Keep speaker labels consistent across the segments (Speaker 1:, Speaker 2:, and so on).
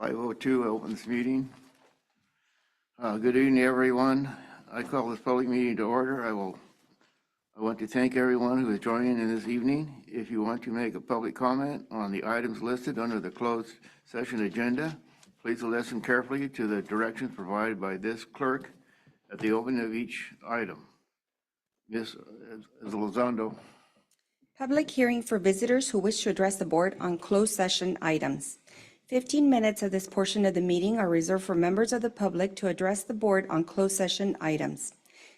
Speaker 1: 5:02 opens meeting. Good evening, everyone. I call this public meeting to order. I want to thank everyone who is joining in this evening. If you want to make a public comment on the items listed under the closed session agenda, please listen carefully to the directions provided by this clerk at the opening of each item. Ms. Elizondo.
Speaker 2: Public hearing for visitors who wish to address the board on closed session items. 15 minutes of this portion of the meeting are reserved for members of the public to address the board on closed session items.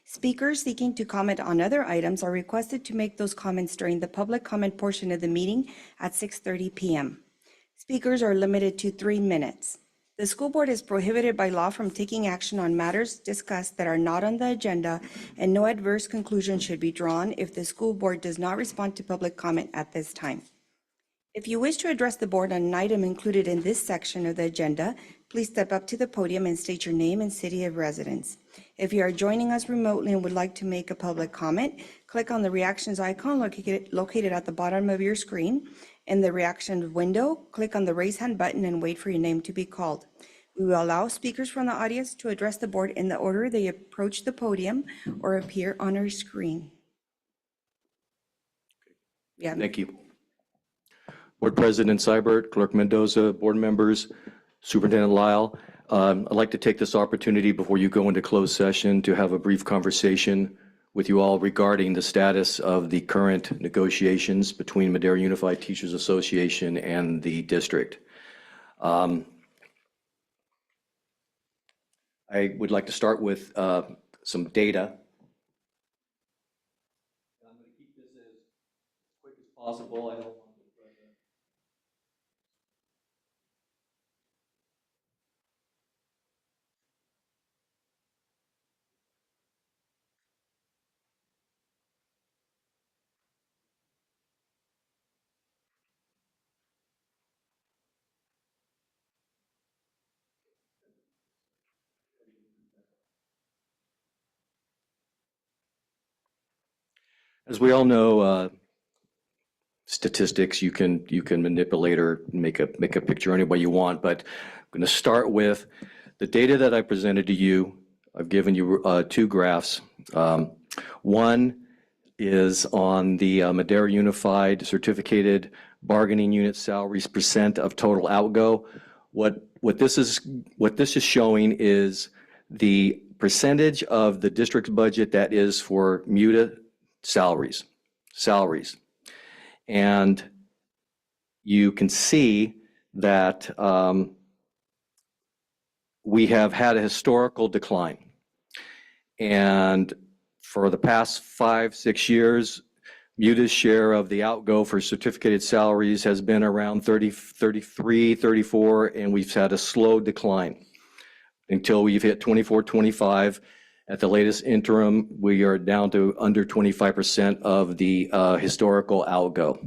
Speaker 2: Speakers seeking to comment on other items are requested to make those comments during the public comment portion of the meeting at 6:30 p.m. Speakers are limited to 3 minutes. The school board is prohibited by law from taking action on matters discussed that are not on the agenda, and no adverse conclusion should be drawn if the school board does not respond to public comment at this time. If you wish to address the board on an item included in this section of the agenda, please step up to the podium and state your name and city of residence. If you are joining us remotely and would like to make a public comment, click on the reactions icon located at the bottom of your screen. In the reactions window, click on the raise hand button and wait for your name to be called. We will allow speakers from the audience to address the board in the order they approach the podium or appear on our screen. Yeah.
Speaker 3: Thank you. Board President Seibert, Clerk Mendoza, board members, Superintendent Lyle. I'd like to take this opportunity before you go into closed session to have a brief conversation with you all regarding the status of the current negotiations between Madera Unified Teachers Association and the district. I would like to start with some data. I'm going to keep this as quick as possible. I don't want to As we all know, statistics you can manipulate or make a picture any way you want. But I'm going to start with the data that I presented to you. I've given you 2 graphs. One is on the Madera Unified Certificated Bargaining Unit salaries % of total outgo. What this is showing is the percentage of the district's budget that is for MUTA salaries. And you can see that we have had a historical decline. And for the past 5-6 years, MUTA's share of the outgo for certificated salaries has been around 33, 34, and we've had a slow decline until we've hit 24, 25. At the latest interim, we are down to under 25% of the historical outgo.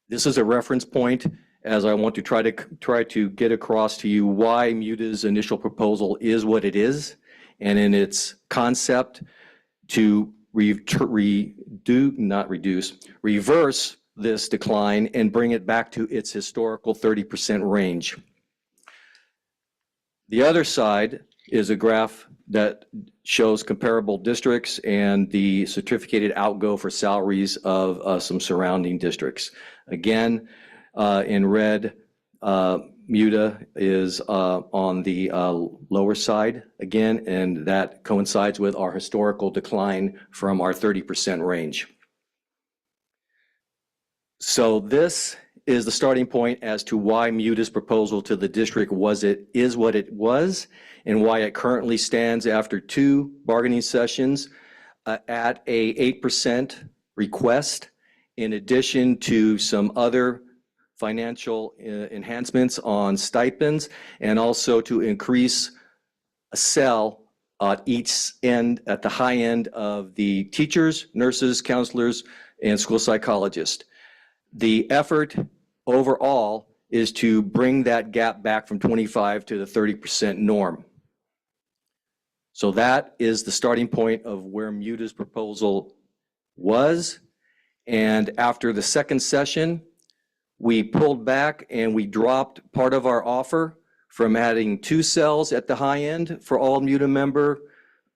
Speaker 3: This is a reference point as I want to try to get across to you why MUTA's initial proposal is what it is, and in its concept to reverse this decline and bring it back to its historical 30% range. The other side is a graph that shows comparable districts and the certificated outgo for salaries of some surrounding districts. Again, in red, MUTA is on the lower side again, and that coincides with our historical decline from our 30% range. So this is the starting point as to why MUTA's proposal to the district is what it was, and why it currently stands after 2 bargaining sessions at a 8% request, in addition to some other financial enhancements on stipends, and also to increase a cell at each end, at the high end of the teachers, nurses, counselors, and school psychologists. The effort overall is to bring that gap back from 25 to the 30% norm. So that is the starting point of where MUTA's proposal was. And after the second session, we pulled back and we dropped part of our offer from adding 2 cells at the high end for all MUTA member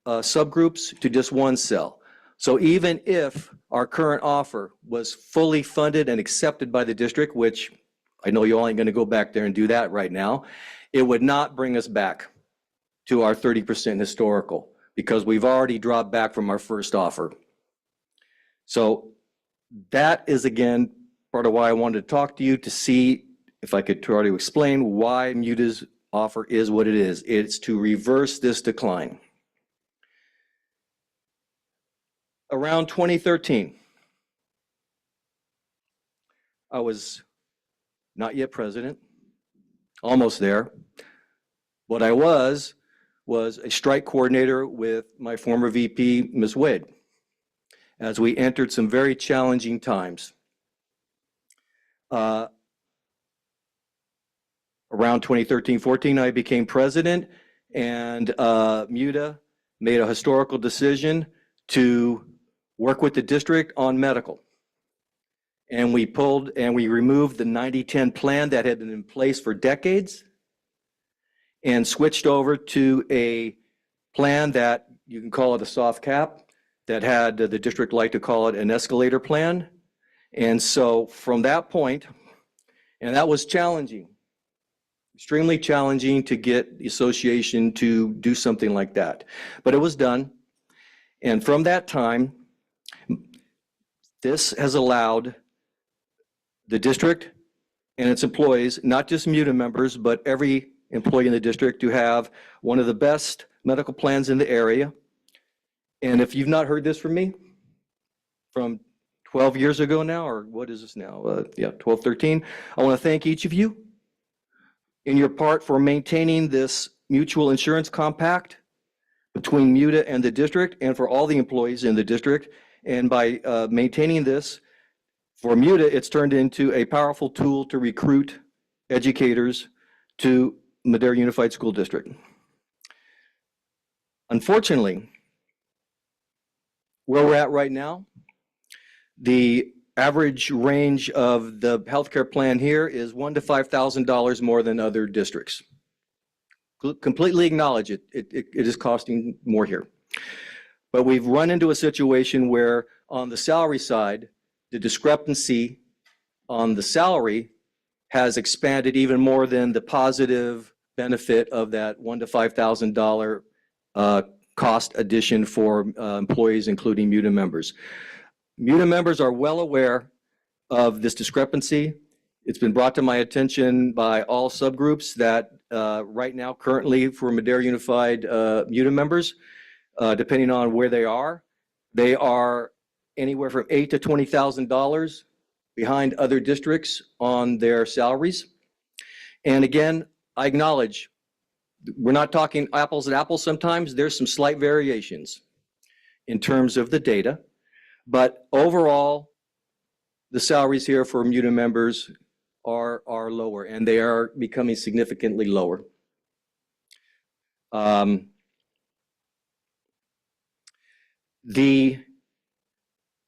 Speaker 3: subgroups to just 1 cell. So even if our current offer was fully funded and accepted by the district, which I know you all ain't going to go back there and do that right now, it would not bring us back to our 30% historical because we've already dropped back from our first offer. So that is, again, part of why I wanted to talk to you, to see if I could try to explain why MUTA's offer is what it is. It's to reverse this decline. Around 2013, I was not yet president, almost there. What I was a strike coordinator with my former VP, Ms. Wade, as we entered some very challenging times. Around 2013-14, I became president, and MUTA made a historical decision to work with the district on medical. And we removed the 90-10 plan that had been in place for decades and switched over to a plan that you can call it a soft cap, that had, the district like to call it an escalator plan. And so from that point, and that was challenging, extremely challenging to get the association to do something like that. But it was done. And from that time, this has allowed the district and its employees, not just MUTA members, but every employee in the district, to have one of the best medical plans in the area. And if you've not heard this from me, from 12 years ago now, or what is this now? 12, 13. I want to thank each of you in your part for maintaining this mutual insurance compact between MUTA and the district, and for all the employees in the district. And by maintaining this, for MUTA, it's turned into a powerful tool to recruit educators to Madera Unified School District. Unfortunately, where we're at right now, the average range of the healthcare plan here is $1,000 to $5,000 more than other districts. Completely acknowledge it. It is costing more here. But we've run into a situation where on the salary side, the discrepancy on the salary has expanded even more than the positive benefit of that $1,000 to $5,000 cost addition for employees, including MUTA members. MUTA members are well aware of this discrepancy. It's been brought to my attention by all subgroups that right now, currently for Madera Unified MUTA members, depending on where they are anywhere from $8,000 to $20,000 behind other districts on their salaries. And again, I acknowledge we're not talking apples and apples sometimes. There's some slight variations in terms of the data, but overall, the salaries here for MUTA members are lower, and they are becoming significantly lower. The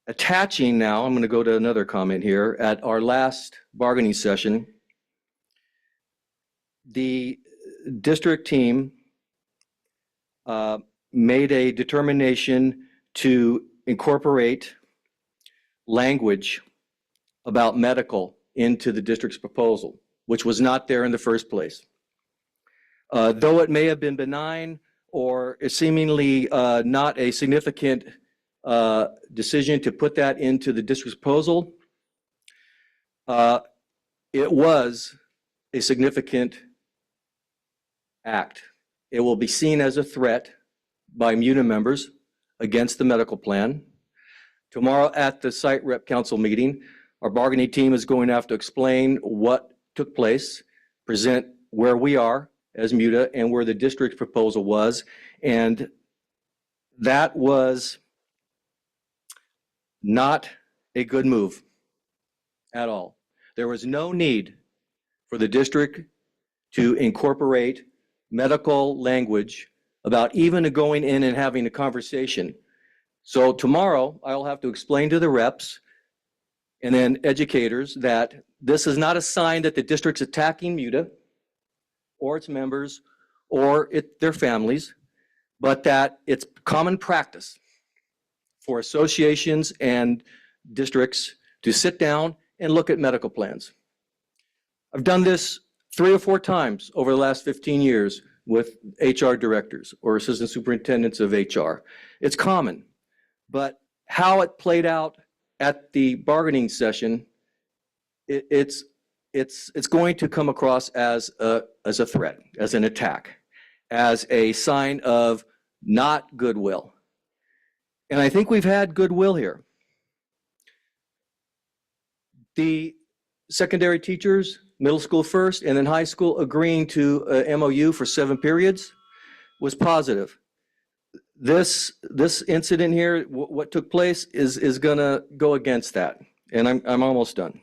Speaker 3: attaching now, I'm going to go to another comment here. At our last bargaining session, the district team made a determination to incorporate language about medical into the district's proposal, which was not there in the first place. Though it may have been benign or seemingly not a significant decision to put that into the district's proposal, it was a significant act. It will be seen as a threat by MUTA members against the medical plan. Tomorrow at the site rep council meeting, our bargaining team is going to have to explain what took place, present where we are as MUTA and where the district's proposal was. And that was not a good move at all. There was no need for the district to incorporate medical language about even going in and having a conversation. So tomorrow I'll have to explain to the reps and then educators that this is not a sign that the district's attacking MUTA or its members or their families, but that it's common practice for associations and districts to sit down and look at medical plans. I've done this 3 or 4 times over the last 15 years with HR directors or assistant superintendents of HR. It's common, but how it played out at the bargaining session, it's going to come across as a threat, as an attack, as a sign of not goodwill. And I think we've had goodwill here. The secondary teachers, middle school first, and then high school agreeing to a MOU for 7 periods was positive. This incident here, what took place is gonna go against that. And I'm almost done.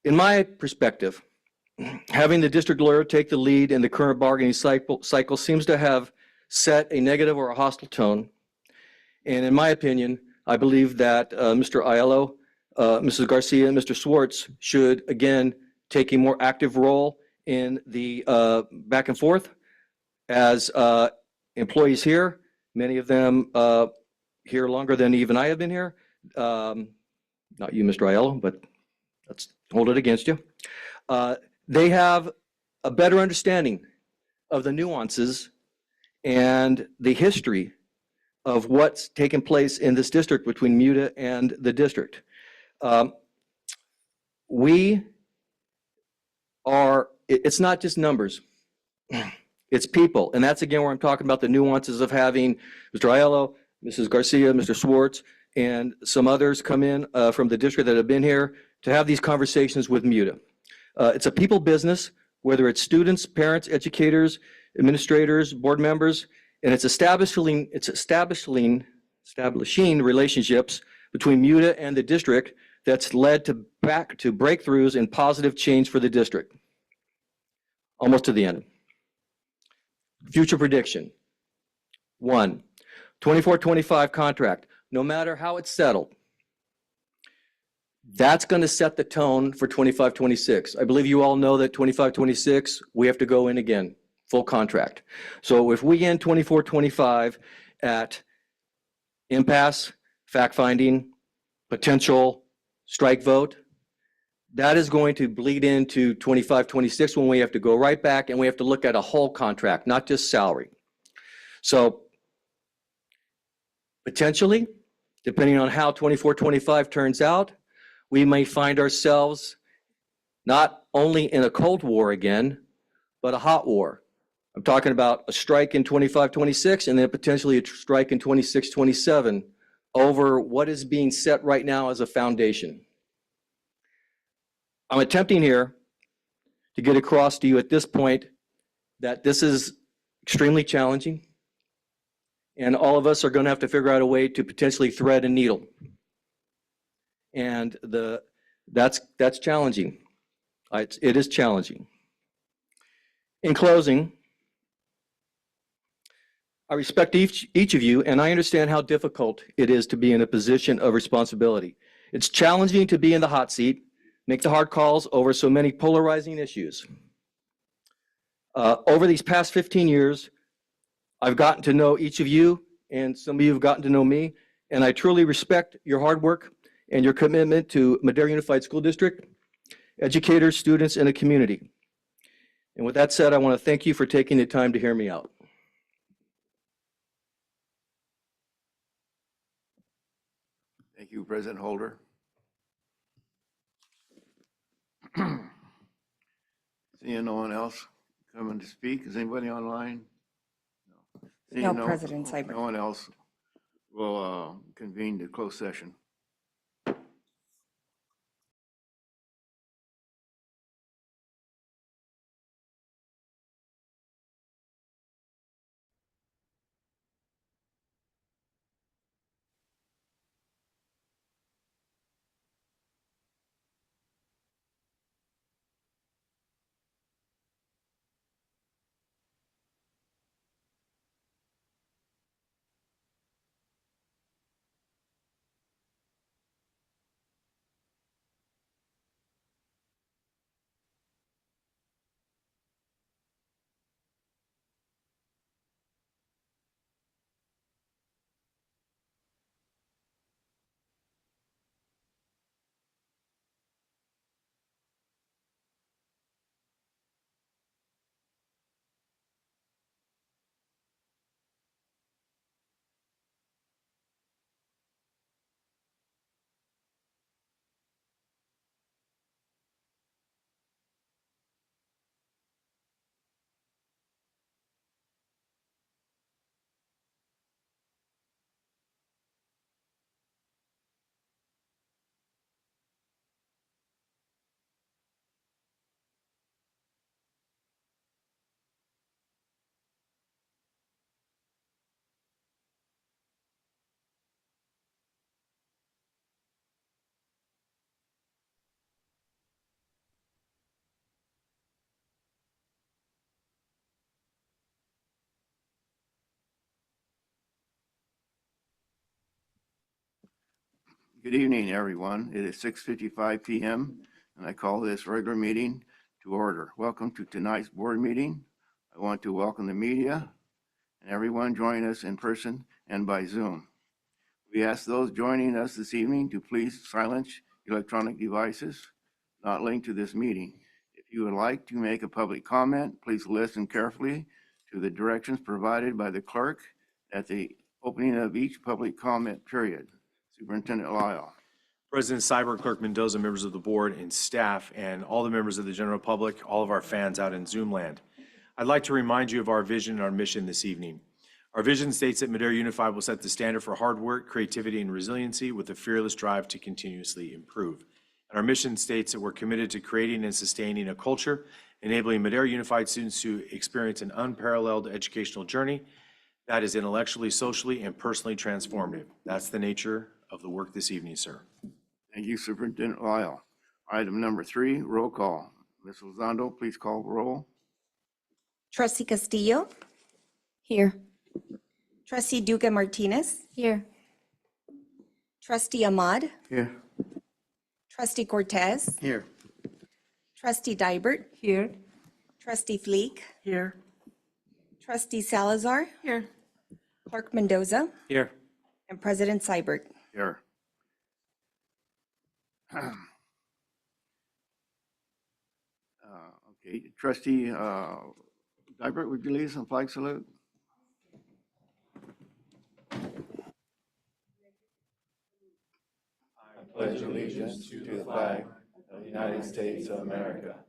Speaker 3: In my perspective, having the district lawyer take the lead in the current bargaining cycle seems to have set a negative or a hostile tone. And in my opinion, I believe that Mr. Aiello, Mrs. Garcia, and Mr. Schwartz should again take a more active role in the back and forth as employees here, many of them here longer than even I have been here. Not you, Mr. Aiello, but let's hold it against you. They have a better understanding of the nuances and the history of what's taken place in this district between MUTA and the district. It's not just numbers, it's people. And that's again where I'm talking about the nuances of having Mr. Aiello, Mrs. Garcia, Mr. Schwartz, and some others come in from the district that have been here to have these conversations with MUTA. It's a people business, whether it's students, parents, educators, administrators, board members, and it's establishing relationships between MUTA and the district that's led to breakthroughs and positive change for the district. Almost to the end. Future prediction. 1, 24-25 contract, no matter how it's settled, that's going to set the tone for 25-26. I believe you all know that 25-26, we have to go in again, full contract. So if we end 24-25 at impasse, fact-finding, potential strike vote, that is going to bleed into 25-26 when we have to go right back and we have to look at a whole contract, not just salary. So potentially, depending on how 24-25 turns out, we may find ourselves not only in a Cold War again, but a hot war. I'm talking about a strike in 25-26 and then potentially a strike in 26-27 over what is being set right now as a foundation. I'm attempting here to get across to you at this point that this is extremely challenging and all of us are going to have to figure out a way to potentially thread a needle. And that's challenging. It is challenging. In closing, I respect each of you, and I understand how difficult it is to be in a position of responsibility. It's challenging to be in the hot seat, make the hard calls over so many polarizing issues. Over these past 15 years, I've gotten to know each of you, and some of you have gotten to know me, and I truly respect your hard work and your commitment to Madera Unified School District, educators, students, and the community. And with that said, I want to thank you for taking the time to hear me out.
Speaker 1: Thank you, President Holder. Seeing no one else coming to speak, is anybody online? Seeing
Speaker 2: No, President Seibert.
Speaker 1: No one else will convene the closed session. Good evening, everyone. It is 6:55 PM, and I call this regular meeting to order. Welcome to tonight's board meeting. I want to welcome the media and everyone joining us in person and by Zoom. We ask those joining us this evening to please silence electronic devices not linked to this meeting. If you would like to make a public comment, please listen carefully to the directions provided by the clerk at the opening of each public comment period. Superintendent Lyle.
Speaker 4: President Seibert, Clerk Mendoza, members of the board and staff, and all the members of the general public, all of our fans out in Zoom land. I'd like to remind you of our vision and our mission this evening. Our vision states that Madera Unified will set the standard for hard work, creativity, and resiliency with a fearless drive to continuously improve. And our mission states that we're committed to creating and sustaining a culture enabling Madera Unified students to experience an unparalleled educational journey that is intellectually, socially, and personally transformative. That's the nature of the work this evening, sir.
Speaker 1: Thank you, Superintendent Lyle. Item number 3, roll call. Ms. Elizondo, please call the roll.
Speaker 2: Trustee Castillo.
Speaker 5: Here.
Speaker 2: Trustee Duque Martinez.
Speaker 5: Here.
Speaker 2: Trustee Ahmad.
Speaker 1: Here.
Speaker 2: Trustee Cortez.
Speaker 1: Here.
Speaker 2: Trustee Dybert.
Speaker 5: Here.
Speaker 2: Trustee Fleek.
Speaker 5: Here.
Speaker 2: Trustee Salazar.
Speaker 5: Here.
Speaker 2: Clerk Mendoza.
Speaker 4: Here.
Speaker 2: And President Seibert.
Speaker 1: Here. Okay, Trustee Dybert, would you lead us in flag salute?
Speaker 6: Pledge allegiance to the flag of the United States of America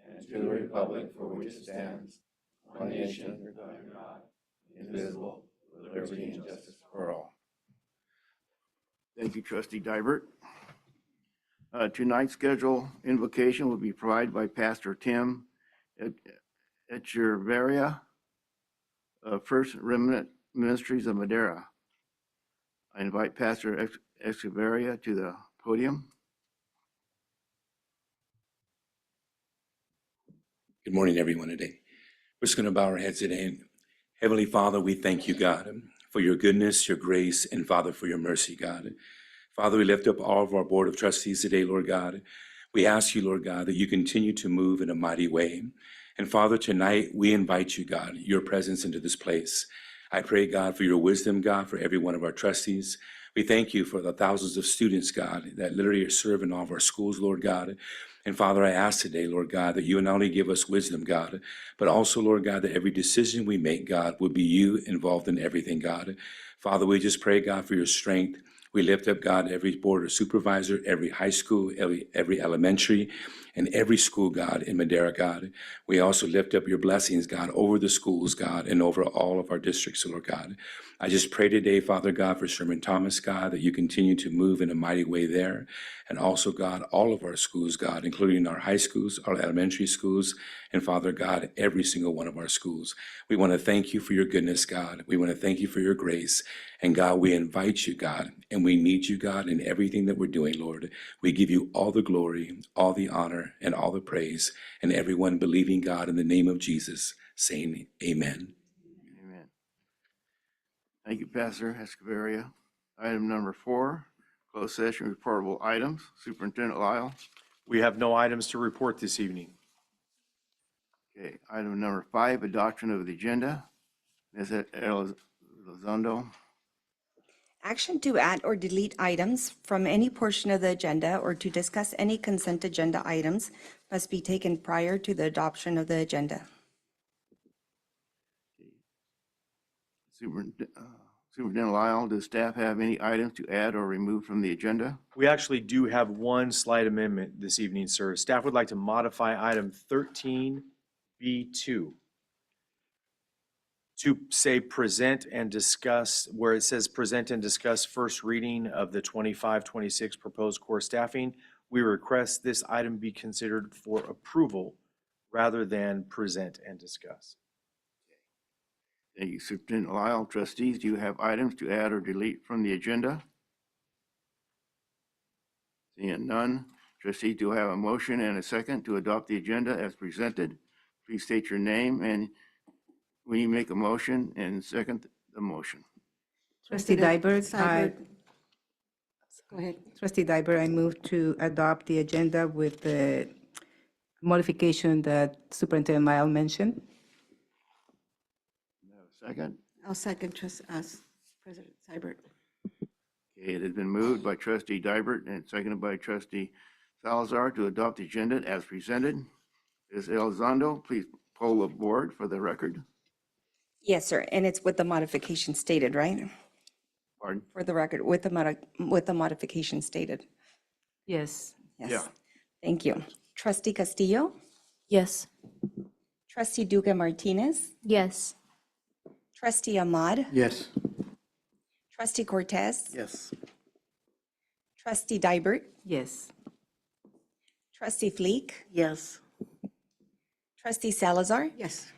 Speaker 6: and to the republic for which it stands, one nation under God, indivisible, with liberty and justice for all.
Speaker 1: Thank you, Trustee Dybert. Tonight's schedule invocation will be provided by Pastor Tim Echeverria of First Remnant Ministries of Madera. I invite Pastor Echeverria to the podium.
Speaker 7: Good morning, everyone, today. We're just going to bow our heads today. Heavenly Father, we thank you, God, for your goodness, your grace, and Father, for your mercy, God. Father, we lift up all of our board of trustees today, Lord God. We ask you, Lord God, that you continue to move in a mighty way. And Father, tonight we invite you, God, your presence into this place. I pray, God, for your wisdom, God, for every one of our trustees. We thank you for the thousands of students, God, that literally are serving all of our schools, Lord God. And Father, I ask today, Lord God, that you not only give us wisdom, God, but also, Lord God, that every decision we make, God, would be you involved in everything, God. Father, we just pray, God, for your strength. We lift up, God, every board of supervisor, every high school, every elementary, and every school, God, in Madera, God. We also lift up your blessings, God, over the schools, God, and over all of our districts, Lord God. I just pray today, Father God, for Sherman Thomas, God, that you continue to move in a mighty way there. And also, God, all of our schools, God, including our high schools, our elementary schools, and Father God, every single one of our schools. We want to thank you for your goodness, God. We want to thank you for your grace. And God, we invite you, God, and we need you, God, in everything that we're doing, Lord. We give you all the glory, all the honor, and all the praise. And everyone believing, God, in the name of Jesus, saying amen.
Speaker 1: Amen. Thank you, Pastor Echeverria. Item number 4, closed session reportable items. Superintendent Lyle.
Speaker 4: We have no items to report this evening.
Speaker 1: Okay, item number 5, adoption of the agenda. Ms. Elizondo.
Speaker 2: Action to add or delete items from any portion of the agenda or to discuss any consent agenda items must be taken prior to the adoption of the agenda.
Speaker 1: Superintendent Lyle, does staff have any items to add or remove from the agenda?
Speaker 4: We actually do have one slight amendment this evening, sir. Staff would like to modify item 13B2 to say present and discuss, where it says present and discuss first reading of the 25-26 proposed core staffing. We request this item be considered for approval rather than present and discuss.
Speaker 1: Thank you, Superintendent Lyle. Trustees, do you have items to add or delete from the agenda? Seeing none, trustees, do I have a motion and a second to adopt the agenda as presented? Please state your name and when you make a motion and second the motion.
Speaker 5: Trustee Dybert. Go ahead. Trustee Diber, I move to adopt the agenda with the modification that Superintendent Lyle mentioned.
Speaker 1: Second?
Speaker 8: I'll second President Seibert.
Speaker 1: Okay, it has been moved by trustee Dybert and seconded by trustee Salazar to adopt the agenda as presented. Ms. Elizondo, please poll the board for the record.
Speaker 2: Yes, sir, and it's with the modification stated, right?
Speaker 1: Pardon?
Speaker 2: For the record, with the modification stated.
Speaker 5: Yes.
Speaker 2: Yes.
Speaker 1: Yeah.
Speaker 2: Thank you. Trustee Castillo?
Speaker 8: Yes.
Speaker 2: Trustee Duque Martinez?
Speaker 8: Yes.
Speaker 2: Trustee Ahmad?
Speaker 6: Yes.
Speaker 2: Trustee Cortez?
Speaker 6: Yes.
Speaker 2: Trustee Dybert?
Speaker 5: Yes.
Speaker 2: Trustee Fleek?
Speaker 8: Yes.
Speaker 2: Trustee Salazar?
Speaker 8: Yes.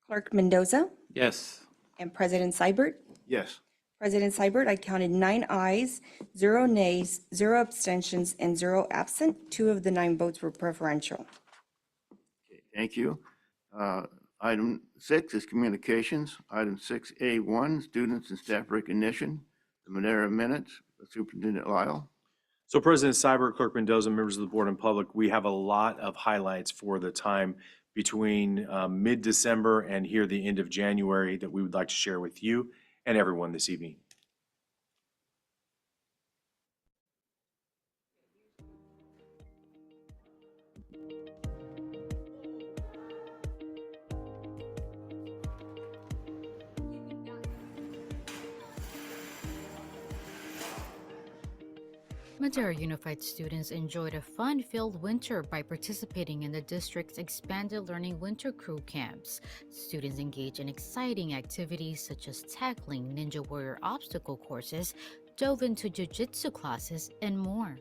Speaker 2: Clerk Mendoza?
Speaker 6: Yes.
Speaker 2: And President Seibert?
Speaker 1: Yes.
Speaker 2: President Seibert, I counted 9 ayes, 0 nays, 0 abstentions, and 0 absent. 2 of the 9 votes were preferential.
Speaker 1: Okay, thank you. Item 6 is communications. Item 6A1, students and staff recognition. The Monera minutes, Superintendent Lyle.
Speaker 4: So President Seibert, Clerk Mendoza, members of the board and public, we have a lot of highlights for the time between mid-December and here the end of January that we would like to share with you and everyone this evening.
Speaker 9: Madera Unified students enjoyed a fun-filled winter by participating in the district's expanded learning winter crew camps. Students engaged in exciting activities such as tackling Ninja Warrior obstacle courses, dove into jiu-jitsu classes, and more.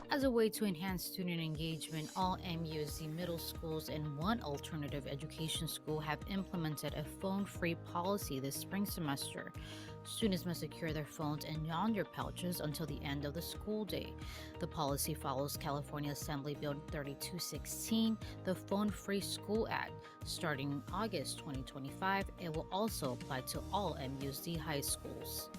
Speaker 9: As a way to enhance student engagement, all MUSD middle schools and one alternative education school have implemented a phone-free policy this spring semester. Students must secure their phones in yonder pouches until the end of the school day. The policy follows California Assembly Bill 3216, the Phone-Free School Act. Starting August 2025, it will also apply to all MUSD high schools.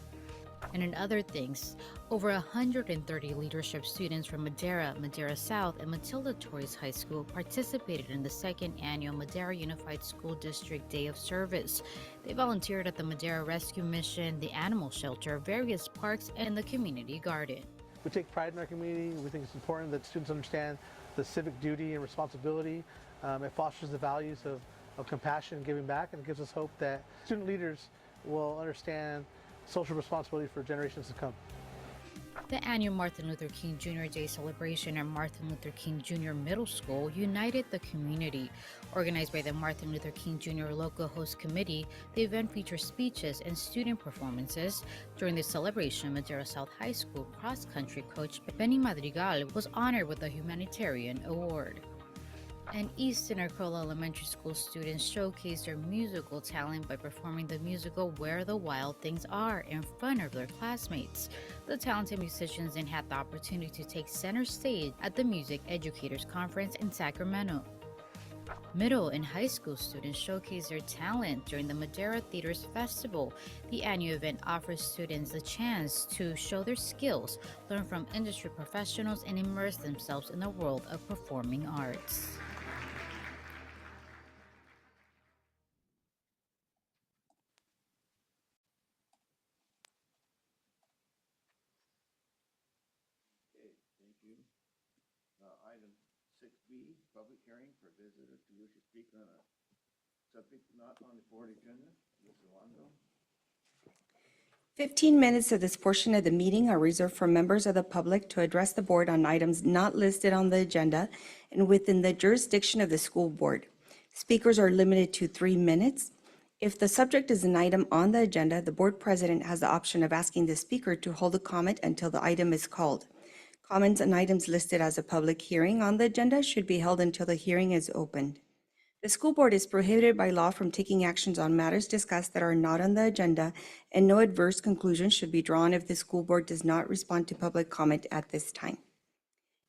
Speaker 9: And in other things, over 130 leadership students from Madera, Madera South, and Matilda Torres High School participated in the second annual Madera Unified School District Day of Service. They volunteered at the Madera Rescue Mission, the animal shelter, various parks, and the community garden.
Speaker 10: We take pride in our community. We think it's important that students understand the civic duty and responsibility. It fosters the values of compassion and giving back, and it gives us hope that student leaders will understand social responsibility for generations to come.
Speaker 9: The annual Martin Luther King Jr. Day celebration at Martin Luther King Jr. Middle School united the community. Organized by the Martin Luther King Jr. Local Host Committee, the event features speeches and student performances. During the celebration, Madera South High School cross-country coach Benny Madrigal was honored with a humanitarian award. And Easton Arcola Elementary School students showcased their musical talent by performing the musical Where the Wild Things Are in front of their classmates. The talented musicians then had the opportunity to take center stage at the Music Educators Conference in Sacramento. Middle and high school students showcased their talent during the Madera Theaters Festival. The annual event offers students the chance to show their skills, learn from industry professionals, and immerse themselves in the world of performing arts.
Speaker 1: Item 6B, public hearing for visitors who wish to speak on a subject not on the board agenda. Ms. Alonso.
Speaker 2: 15 minutes of this portion of the meeting are reserved for members of the public to address the board on items not listed on the agenda and within the jurisdiction of the school board. Speakers are limited to 3 minutes. If the subject is an item on the agenda, the board president has the option of asking the speaker to hold a comment until the item is called. Comments on items listed as a public hearing on the agenda should be held until the hearing is opened. The school board is prohibited by law from taking actions on matters discussed that are not on the agenda, and no adverse conclusion should be drawn if the school board does not respond to public comment at this time.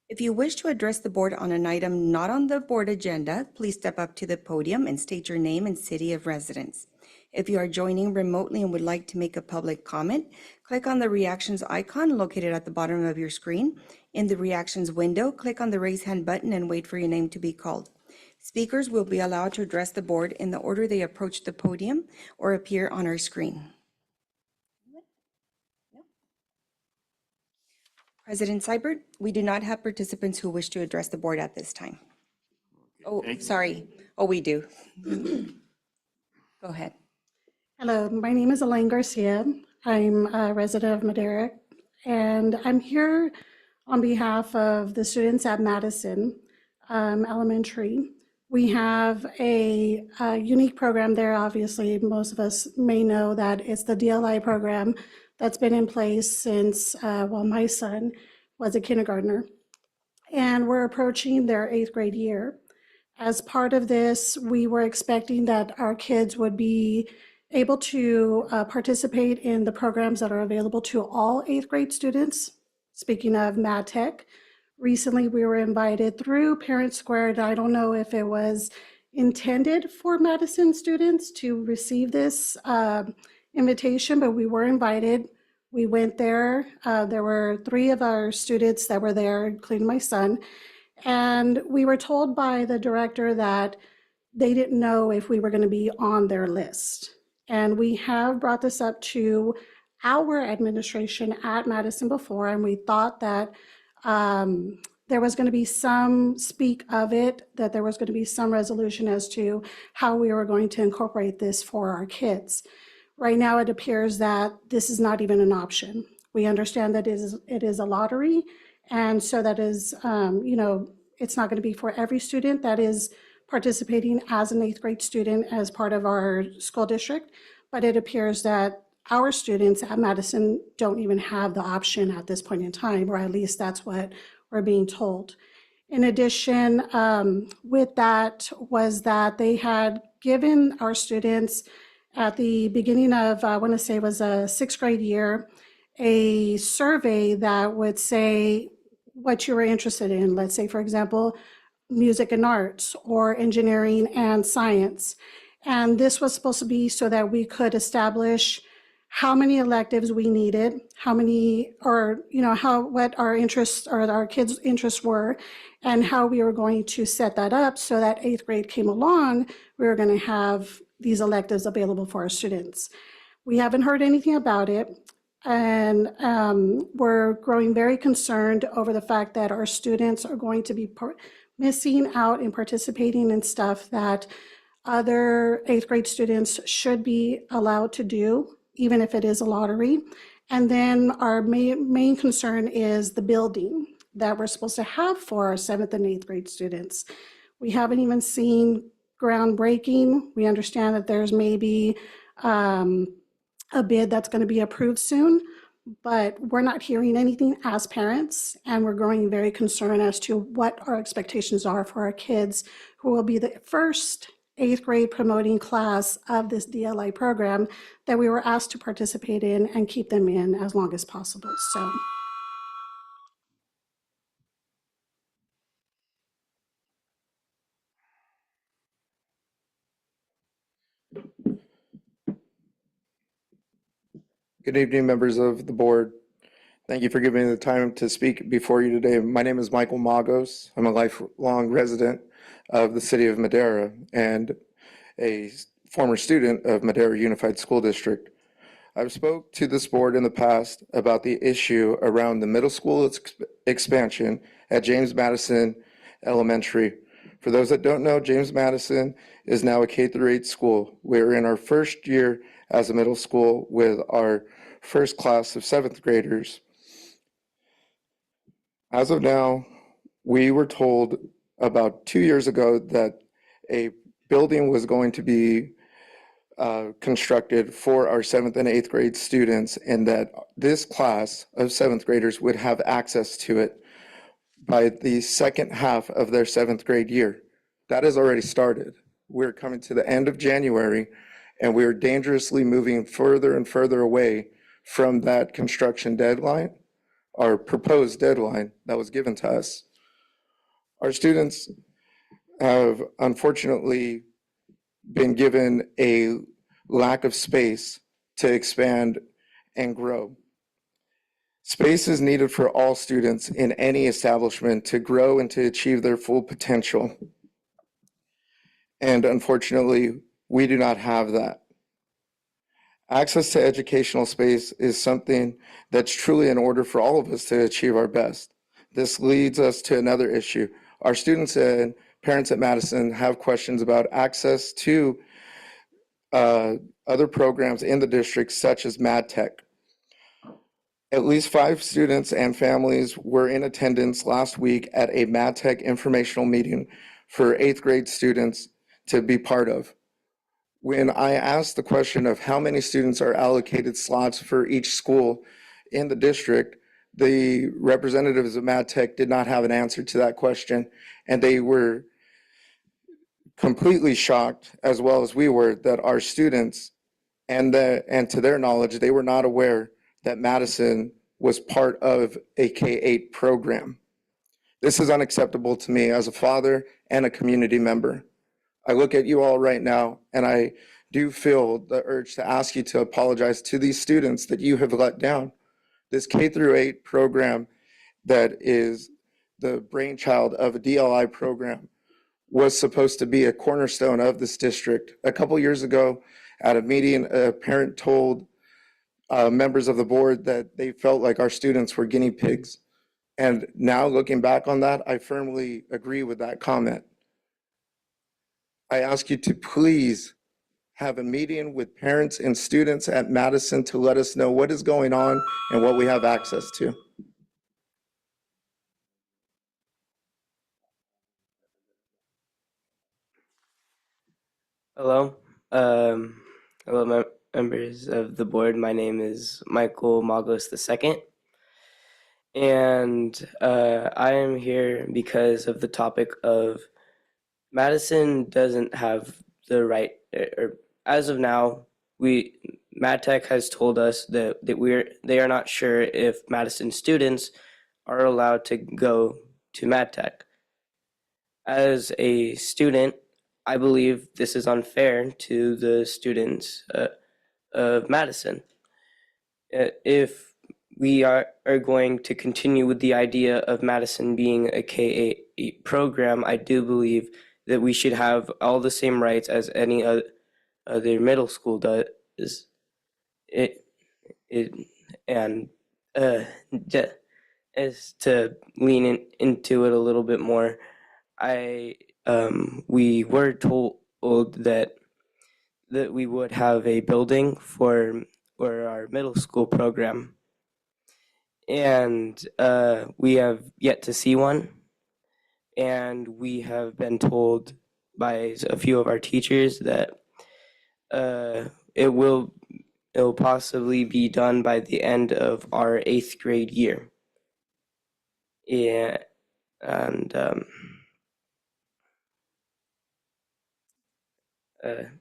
Speaker 2: If you wish to address the board on an item not on the board agenda, please step up to the podium and state your name and city of residence. If you are joining remotely and would like to make a public comment, click on the reactions icon located at the bottom of your screen. In the reactions window, click on the raise hand button and wait for your name to be called. Speakers will be allowed to address the board in the order they approach the podium or appear on our screen. President Seibert, we do not have participants who wish to address the board at this time. Oh,
Speaker 1: thank you.
Speaker 2: sorry. Oh, we do. Go ahead.
Speaker 11: Hello, my name is Elaine Garcia. I'm a resident of Madera, and I'm here on behalf of the students at Madison Elementary. We have a unique program there. Obviously, most of us may know that it's the DLI program that's been in place since, my son was a kindergartner. And we're approaching their 8th grade year. As part of this, we were expecting that our kids would be able to participate in the programs that are available to all 8th grade students. Speaking of MadTech, recently we were invited through Parent Squared. I don't know if it was intended for Madison students to receive this invitation, but we were invited. We went there. There were 3 of our students that were there, including my son. And we were told by the director that they didn't know if we were going to be on their list. And we have brought this up to our administration at Madison before, and we thought that there was going to be some speak of it, that there was going to be some resolution as to how we were going to incorporate this for our kids. Right now, it appears that this is not even an option. We understand that it is a lottery, and so that is, it's not going to be for every student that is participating as an 8th grade student as part of our school district, but it appears that our students at Madison don't even have the option at this point in time, or at least that's what we're being told. In addition, with that was that they had given our students at the beginning of, I want to say it was a 6th grade year, a survey that would say what you were interested in. Let's say, for example, music and arts or engineering and science. And this was supposed to be so that we could establish how many electives we needed, how many, or, what our interests or our kids' interests were, and how we were going to set that up so that 8th grade came along, we were going to have these electives available for our students. We haven't heard anything about it. And we're growing very concerned over the fact that our students are going to be missing out in participating in stuff that other 8th grade students should be allowed to do, even if it is a lottery. And then our main concern is the building that we're supposed to have for our 7th and 8th grade students. We haven't even seen groundbreaking. We understand that there's maybe a bid that's going to be approved soon, but we're not hearing anything as parents, and we're growing very concerned as to what our expectations are for our kids who will be the first 8th grade promoting class of this DLI program that we were asked to participate in and keep them in as long as possible. So.
Speaker 6: Good evening, members of the board. Thank you for giving me the time to speak before you today. My name is Michael Magos. I'm a lifelong resident of the city of Madera and a former student of Madera Unified School District. I've spoke to this board in the past about the issue around the middle school expansion at James Madison Elementary. For those that don't know, James Madison is now a K-8 school. We're in our first year as a middle school with our first class of 7th graders. As of now, we were told about 2 years ago that a building was going to be constructed for our 7th and 8th grade students, and that this class of 7th graders would have access to it by the second half of their 7th grade year. That has already started. We're coming to the end of January, and we're dangerously moving further and further away from that construction deadline, our proposed deadline that was given to us. Our students have unfortunately been given a lack of space to expand and grow. Space is needed for all students in any establishment to grow and to achieve their full potential. And unfortunately, we do not have that. Access to educational space is something that's truly in order for all of us to achieve our best. This leads us to another issue. Our students and parents at Madison have questions about access to other programs in the district, such as MadTech. At least 5 students and families were in attendance last week at a MadTech informational meeting for 8th grade students to be part of. When I asked the question of how many students are allocated slots for each school in the district, the representatives of MadTech did not have an answer to that question, and they were completely shocked, as well as we were, that our students, and to their knowledge, they were not aware that Madison was part of a K-8 program. This is unacceptable to me as a father and a community member. I look at you all right now, and I do feel the urge to ask you to apologize to these students that you have let down. This K-8 program that is the brainchild of a DLI program was supposed to be a cornerstone of this district. A couple years ago at a meeting, a parent told members of the board that they felt like our students were guinea pigs. And now looking back on that, I firmly agree with that comment. I ask you to please have a meeting with parents and students at Madison to let us know what is going on and what we have access to.
Speaker 12: Hello. Hello, members of the board. My name is Michael Magos II, and I am here because of the topic of Madison doesn't have the right, or as of now, MadTech has told us that they are not sure if Madison students are allowed to go to MadTech. As a student, I believe this is unfair to the students of Madison. If we are going to continue with the idea of Madison being a K-8 program, I do believe that we should have all the same rights as any other middle school does. As to lean into it a little bit more, we were told that we would have a building for our middle school program, and we have yet to see one. And we have been told by a few of our teachers that it will possibly be done by the end of our 8th grade year. Yeah, and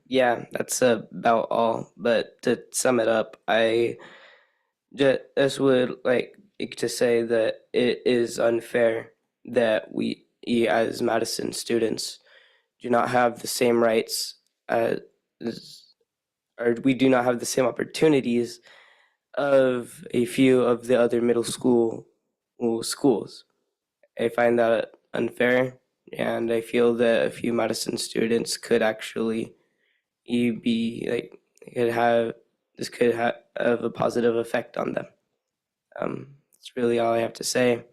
Speaker 12: yeah, that's about all. But to sum it up, I just would like to say that it is unfair that we, as Madison students, do not have the same rights or we do not have the same opportunities of a few of the other middle school schools. I find that unfair, and I feel that a few Madison students could actually could have a positive effect on them. That's really all I have to say.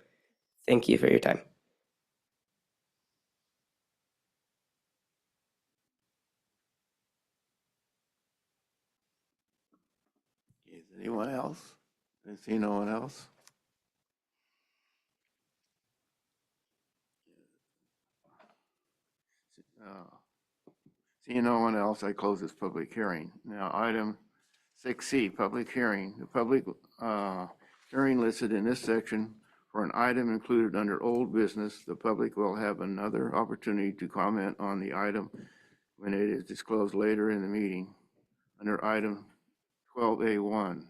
Speaker 12: Thank you for your time.
Speaker 1: Is anyone else? I see no one else. Seeing no one else, I close this public hearing. Now, item 6C, public hearing. The public hearing listed in this section for an item included under old business. The public will have another opportunity to comment on the item when it is disclosed later in the meeting. Under item 12A1,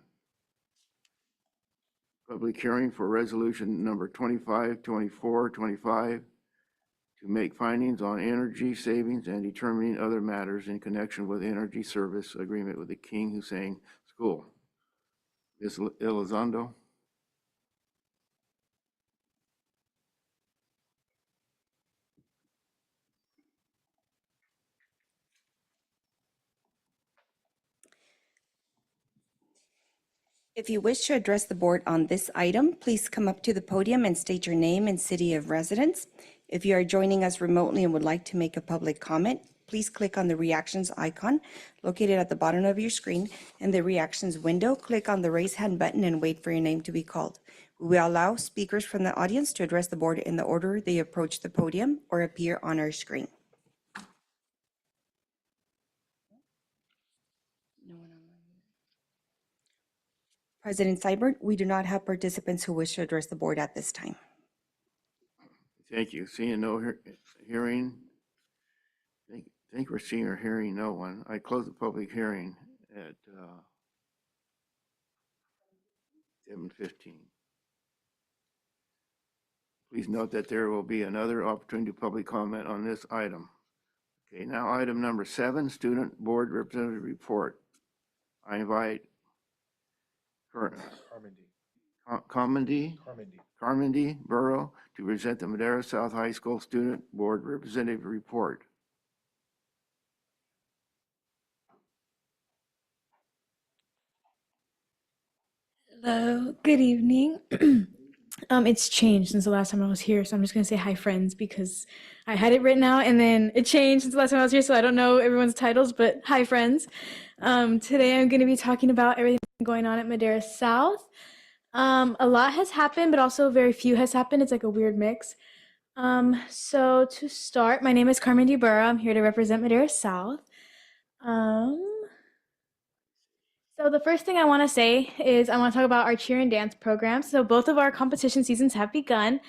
Speaker 1: public hearing for resolution number 252425 to make findings on energy savings and determining other matters in connection with energy service agreement with the King Hussein School. Ms. Elizondo?
Speaker 2: If you wish to address the board on this item, please come up to the podium and state your name and city of residence. If you are joining us remotely and would like to make a public comment, please click on the reactions icon located at the bottom of your screen. In the reactions window, click on the raise hand button and wait for your name to be called. We will allow speakers from the audience to address the board in the order they approach the podium or appear on our screen. President Seibert, we do not have participants who wish to address the board at this time.
Speaker 1: Thank you. Seeing no hearing, think we're seeing or hearing no one. I close the public hearing at 7:15. Please note that there will be another opportunity to public comment on this item. Okay, now item number 7, Student Board Representative Report. I invite Carmody Burrow to present the Madera South High School Student Board Representative Report.
Speaker 13: Hello, good evening. It's changed since the last time I was here, so I'm just gonna say hi, friends, because I had it written out and then it changed since the last time I was here, so I don't know everyone's titles, but hi, friends. Today I'm gonna be talking about everything going on at Madera South. A lot has happened, but also very few has happened. It's like a weird mix. So to start, my name is Carmen DeBurra. I'm here to represent Madera South. So the first thing I want to say is I want to talk about our cheer and dance programs. So both of our competition seasons have begun.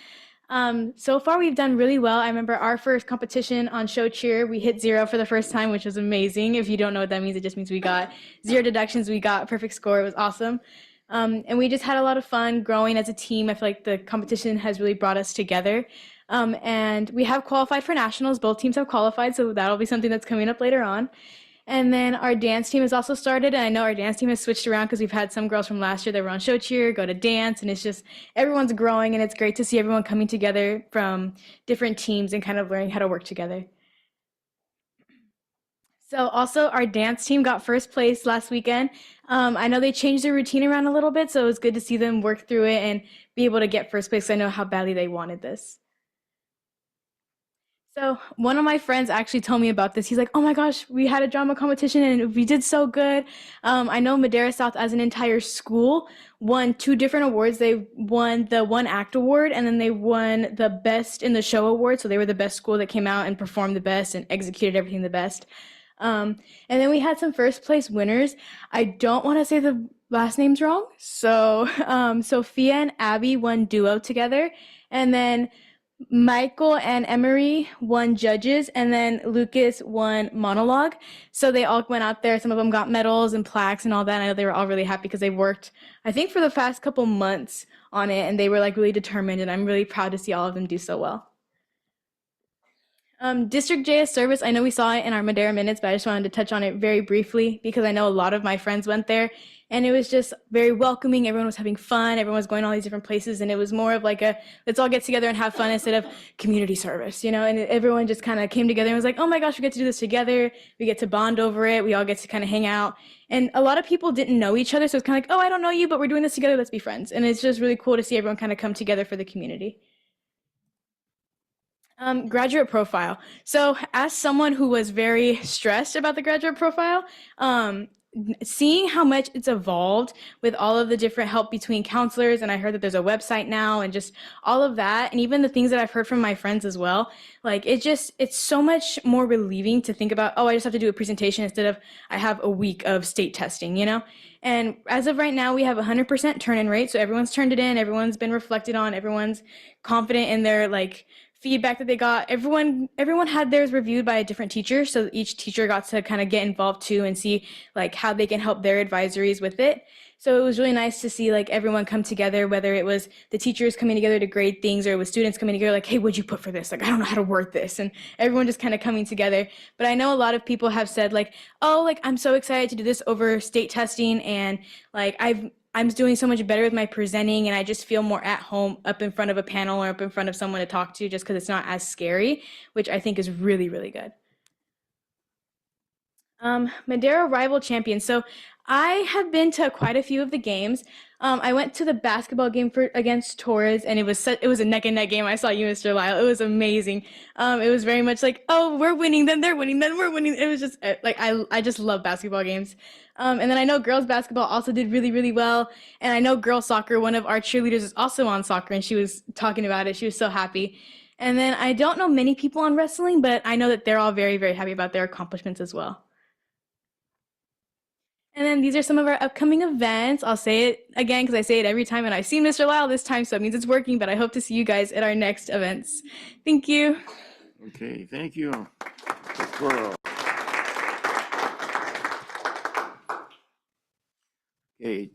Speaker 13: So far we've done really well. I remember our first competition on show cheer, we hit 0 for the first time, which was amazing. If you don't know what that means, it just means we got 0 deductions. We got a perfect score. It was awesome. And we just had a lot of fun growing as a team. I feel like the competition has really brought us together. And we have qualified for nationals. Both teams have qualified, so that'll be something that's coming up later on. And then our dance team has also started, and I know our dance team has switched around because we've had some girls from last year that were on show cheer go to dance, and it's just everyone's growing, and it's great to see everyone coming together from different teams and kind of learning how to work together. So also our dance team got first place last weekend. I know they changed their routine around a little bit, so it was good to see them work through it and be able to get first place. I know how badly they wanted this. So one of my friends actually told me about this. He's like, oh my gosh, we had a drama competition and we did so good. I know Madera South as an entire school won 2 different awards. They won the One Act Award and then they won the Best in the Show Award. So they were the best school that came out and performed the best and executed everything the best. And then we had some first place winners. I don't want to say the last names wrong. So Sophia and Abby won duo together. And then Michael and Emery won judges, and then Lucas won monologue. So they all went out there. Some of them got medals and plaques and all that. I know they were all really happy because they worked, I think, for the past couple months on it, and they were like really determined, and I'm really proud to see all of them do so well. District JS service, I know we saw it in our Madera Minutes, but I just wanted to touch on it very briefly because I know a lot of my friends went there and it was just very welcoming. Everyone was having fun. Everyone was going all these different places and it was more of like a, let's all get together and have fun instead of community service, you know, and everyone just kind of came together and was like, oh my gosh, we get to do this together. We get to bond over it. We all get to kind of hang out. And a lot of people didn't know each other. So it's kind of like, oh, I don't know you, but we're doing this together. Let's be friends. And it's just really cool to see everyone kind of come together for the community. Graduate profile. So as someone who was very stressed about the graduate profile, seeing how much it's evolved with all of the different help between counselors, and I heard that there's a website now and just all of that, and even the things that I've heard from my friends as well, like it's so much more relieving to think about, oh, I just have to do a presentation instead of I have a week of state testing, you know? And as of right now, we have 100% turn-in rate, so everyone's turned it in, everyone's been reflected on, everyone's confident in their like feedback that they got. Everyone had theirs reviewed by a different teacher, so each teacher got to kind of get involved too and see like how they can help their advisories with it. So it was really nice to see like everyone come together, whether it was the teachers coming together to grade things or it was students coming together like, hey, what'd you put for this? Like, I don't know how to word this. And everyone just kind of coming together. But I know a lot of people have said like, oh, like I'm so excited to do this over state testing, and like I'm doing so much better with my presenting, and I just feel more at home up in front of a panel or up in front of someone to talk to, just because it's not as scary, which I think is really, really good. Madera rival champions. So I have been to quite a few of the games. I went to the basketball game against Torres, and it was a neck and neck game. I saw you, Mr. Lyle. It was amazing. It was very much like, oh, we're winning, then they're winning, then we're winning. It was just like I just love basketball games. And then I know girls basketball also did really, really well. And I know girls soccer, one of our cheerleaders is also on soccer, and she was talking about it. She was so happy. And then I don't know many people on wrestling, but I know that they're all very, very happy about their accomplishments as well. And then these are some of our upcoming events. I'll say it again because I say it every time, and I see Mr. Lyle this time, so it means it's working, but I hope to see you guys at our next events. Thank you.
Speaker 1: Okay, thank you. Squirrel. Okay,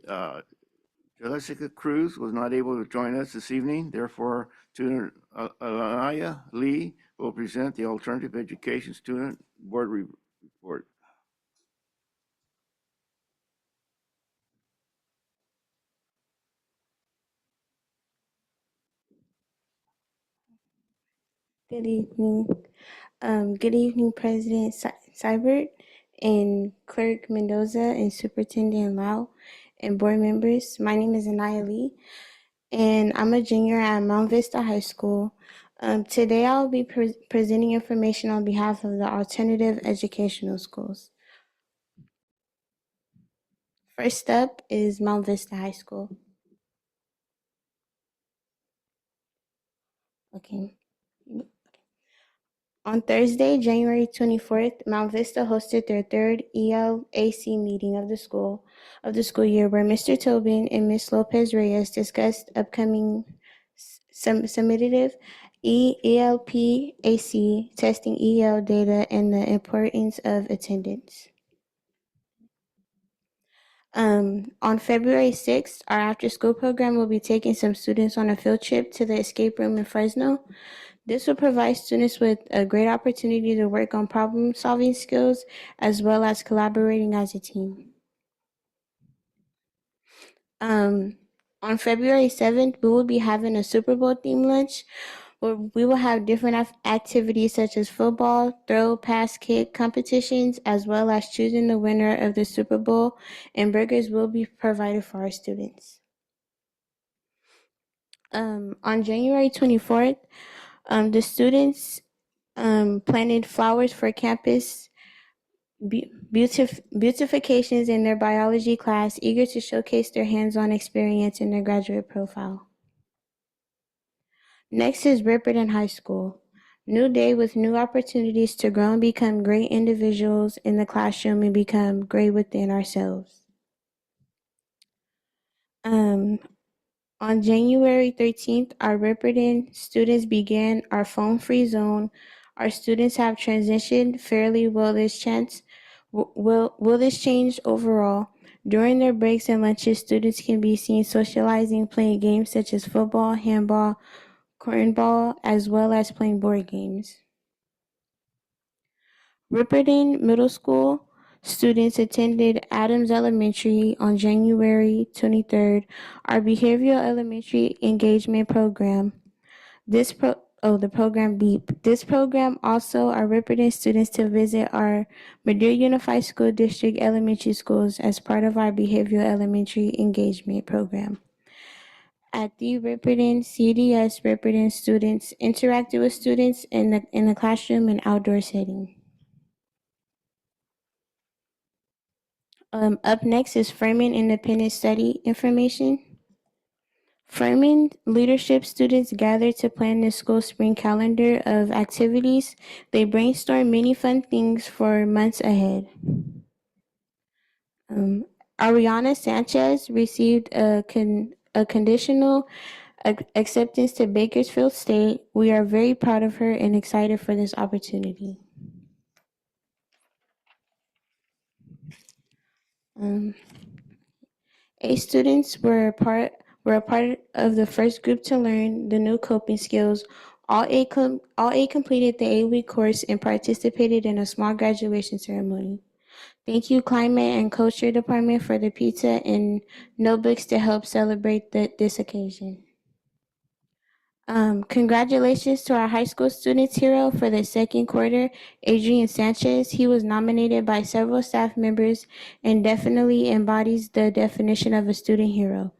Speaker 1: Jessica Cruz was not able to join us this evening. Therefore, student Alaya Lee will present the Alternative Education Student Board Report.
Speaker 14: Good evening. Good evening, President Seibert and Clerk Mendoza and Superintendent Lau and board members. My name is Anaya Lee, and I'm a junior at Mount Vista High School. Today, I'll be presenting information on behalf of the Alternative Educational Schools. First up is Mount Vista High School. Okay. On Thursday, January 24th, Mount Vista hosted their third ELAC meeting of the school year, where Mr. Tobin and Ms. Lopez Reyes discussed upcoming summative ELPAC testing EL data and the importance of attendance. On February 6th, our after-school program will be taking some students on a field trip to the escape room in Fresno. This will provide students with a great opportunity to work on problem-solving skills as well as collaborating as a team. On February 7th, we will be having a Super Bowl themed lunch where we will have different activities such as football, throw, pass, kick competitions, as well as choosing the winner of the Super Bowl, and burgers will be provided for our students. On January 24th, the students planted flowers for campus beautifications in their biology class, eager to showcase their hands-on experience in their graduate profile. Next is Ripperton High School. New day with new opportunities to grow and become great individuals in the classroom and become great within ourselves. On January 13th, our Ripperton students began our phone-free zone. Our students have transitioned fairly well this chance. Will this change overall? During their breaks and lunches, students can be seen socializing, playing games such as football, handball, cornball, as well as playing board games. Ripperton Middle School students attended Adams Elementary on January 23rd, our Behavioral Elementary Engagement Program. The program BEEP. This program also our Ripperton students to visit our Madera Unified School District elementary schools as part of our Behavioral Elementary Engagement Program. At the Ripperton CDS, Ripperton students interacted with students in the classroom and outdoor setting. Up next is Furman Independent Study information. Furman leadership students gathered to plan the school spring calendar of activities. They brainstormed many fun things for months ahead. Ariana Sanchez received a conditional acceptance to Bakersfield State. We are very proud of her and excited for this opportunity. Eight students were a part of the first group to learn the new coping skills. All eight completed the 8-week course and participated in a small graduation ceremony. Thank you, Climate and Culture Department, for the pizza and notebooks to help celebrate this occasion. Congratulations to our high school students hero for the second quarter, Adrian Sanchez. He was nominated by several staff members and definitely embodies the definition of a student hero.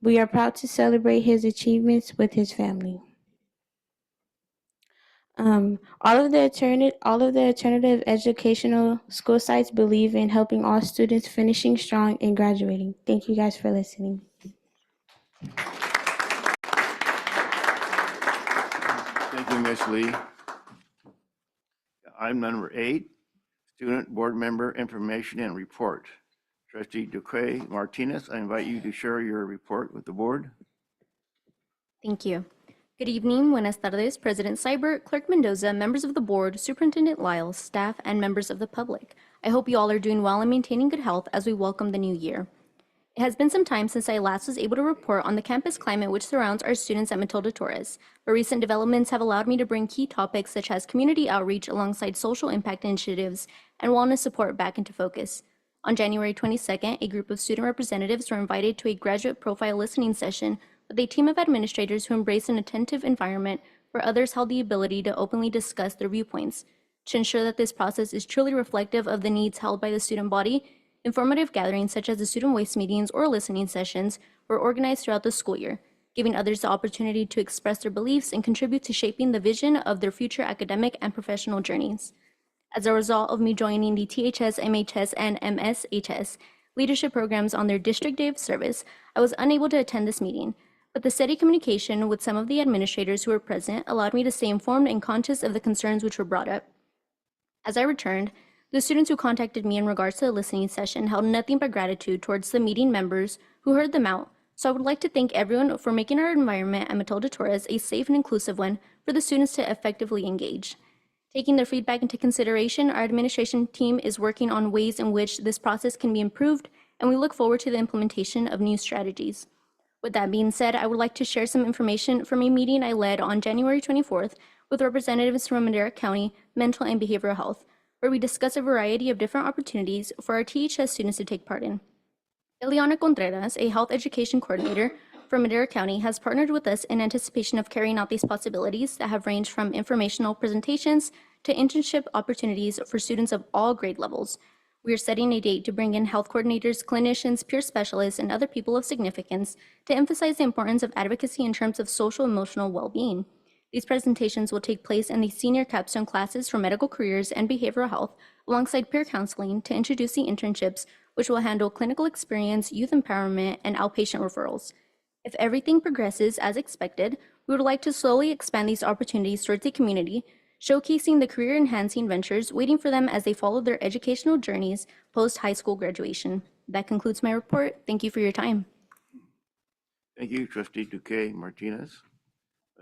Speaker 14: We are proud to celebrate his achievements with his family. All of the alternative educational school sites believe in helping all students finishing strong and graduating. Thank you guys for listening.
Speaker 1: Thank you, Ms. Lee. Item number 8, Student Board Member Information and Report. Trustee Duque Martinez, I invite you to share your report with the board.
Speaker 15: Thank you. Good evening, buenas tardes, President Seibert, Clerk Mendoza, members of the board, Superintendent Lyles, staff, and members of the public. I hope you all are doing well and maintaining good health as we welcome the new year. It has been some time since I last was able to report on the campus climate which surrounds our students at Matilda Torres, but recent developments have allowed me to bring key topics such as community outreach alongside social impact initiatives and wellness support back into focus. On January 22nd, a group of student representatives were invited to a graduate profile listening session with a team of administrators who embrace an attentive environment where others held the ability to openly discuss their viewpoints. To ensure that this process is truly reflective of the needs held by the student body, informative gatherings such as the student voice meetings or listening sessions were organized throughout the school year, giving others the opportunity to express their beliefs and contribute to shaping the vision of their future academic and professional journeys. As a result of me joining the THS, MHS, and MSHS leadership programs on their district day of service, I was unable to attend this meeting, but the steady communication with some of the administrators who were present allowed me to stay informed and conscious of the concerns which were brought up. As I returned, the students who contacted me in regards to the listening session held nothing but gratitude towards the meeting members who heard them out, so I would like to thank everyone for making our environment at Matilda Torres a safe and inclusive one for the students to effectively engage. Taking their feedback into consideration, our administration team is working on ways in which this process can be improved, and we look forward to the implementation of new strategies. With that being said, I would like to share some information from a meeting I led on January 24th with representatives from Madera County Mental and Behavioral Health, where we discuss a variety of different opportunities for our THS students to take part in. Eliana Contreras, a health education coordinator from Madera County, has partnered with us in anticipation of carrying out these possibilities that have ranged from informational presentations to internship opportunities for students of all grade levels. We are setting a date to bring in health coordinators, clinicians, peer specialists, and other people of significance to emphasize the importance of advocacy in terms of social emotional well-being. These presentations will take place in the senior capstone classes for medical careers and behavioral health, alongside peer counseling to introduce the internships, which will handle clinical experience, youth empowerment, and outpatient referrals. If everything progresses as expected, we would like to slowly expand these opportunities towards the community, showcasing the career-enhancing ventures waiting for them as they follow their educational journeys post-high school graduation. That concludes my report. Thank you for your time.
Speaker 1: Thank you, Trustee Duque Martinez.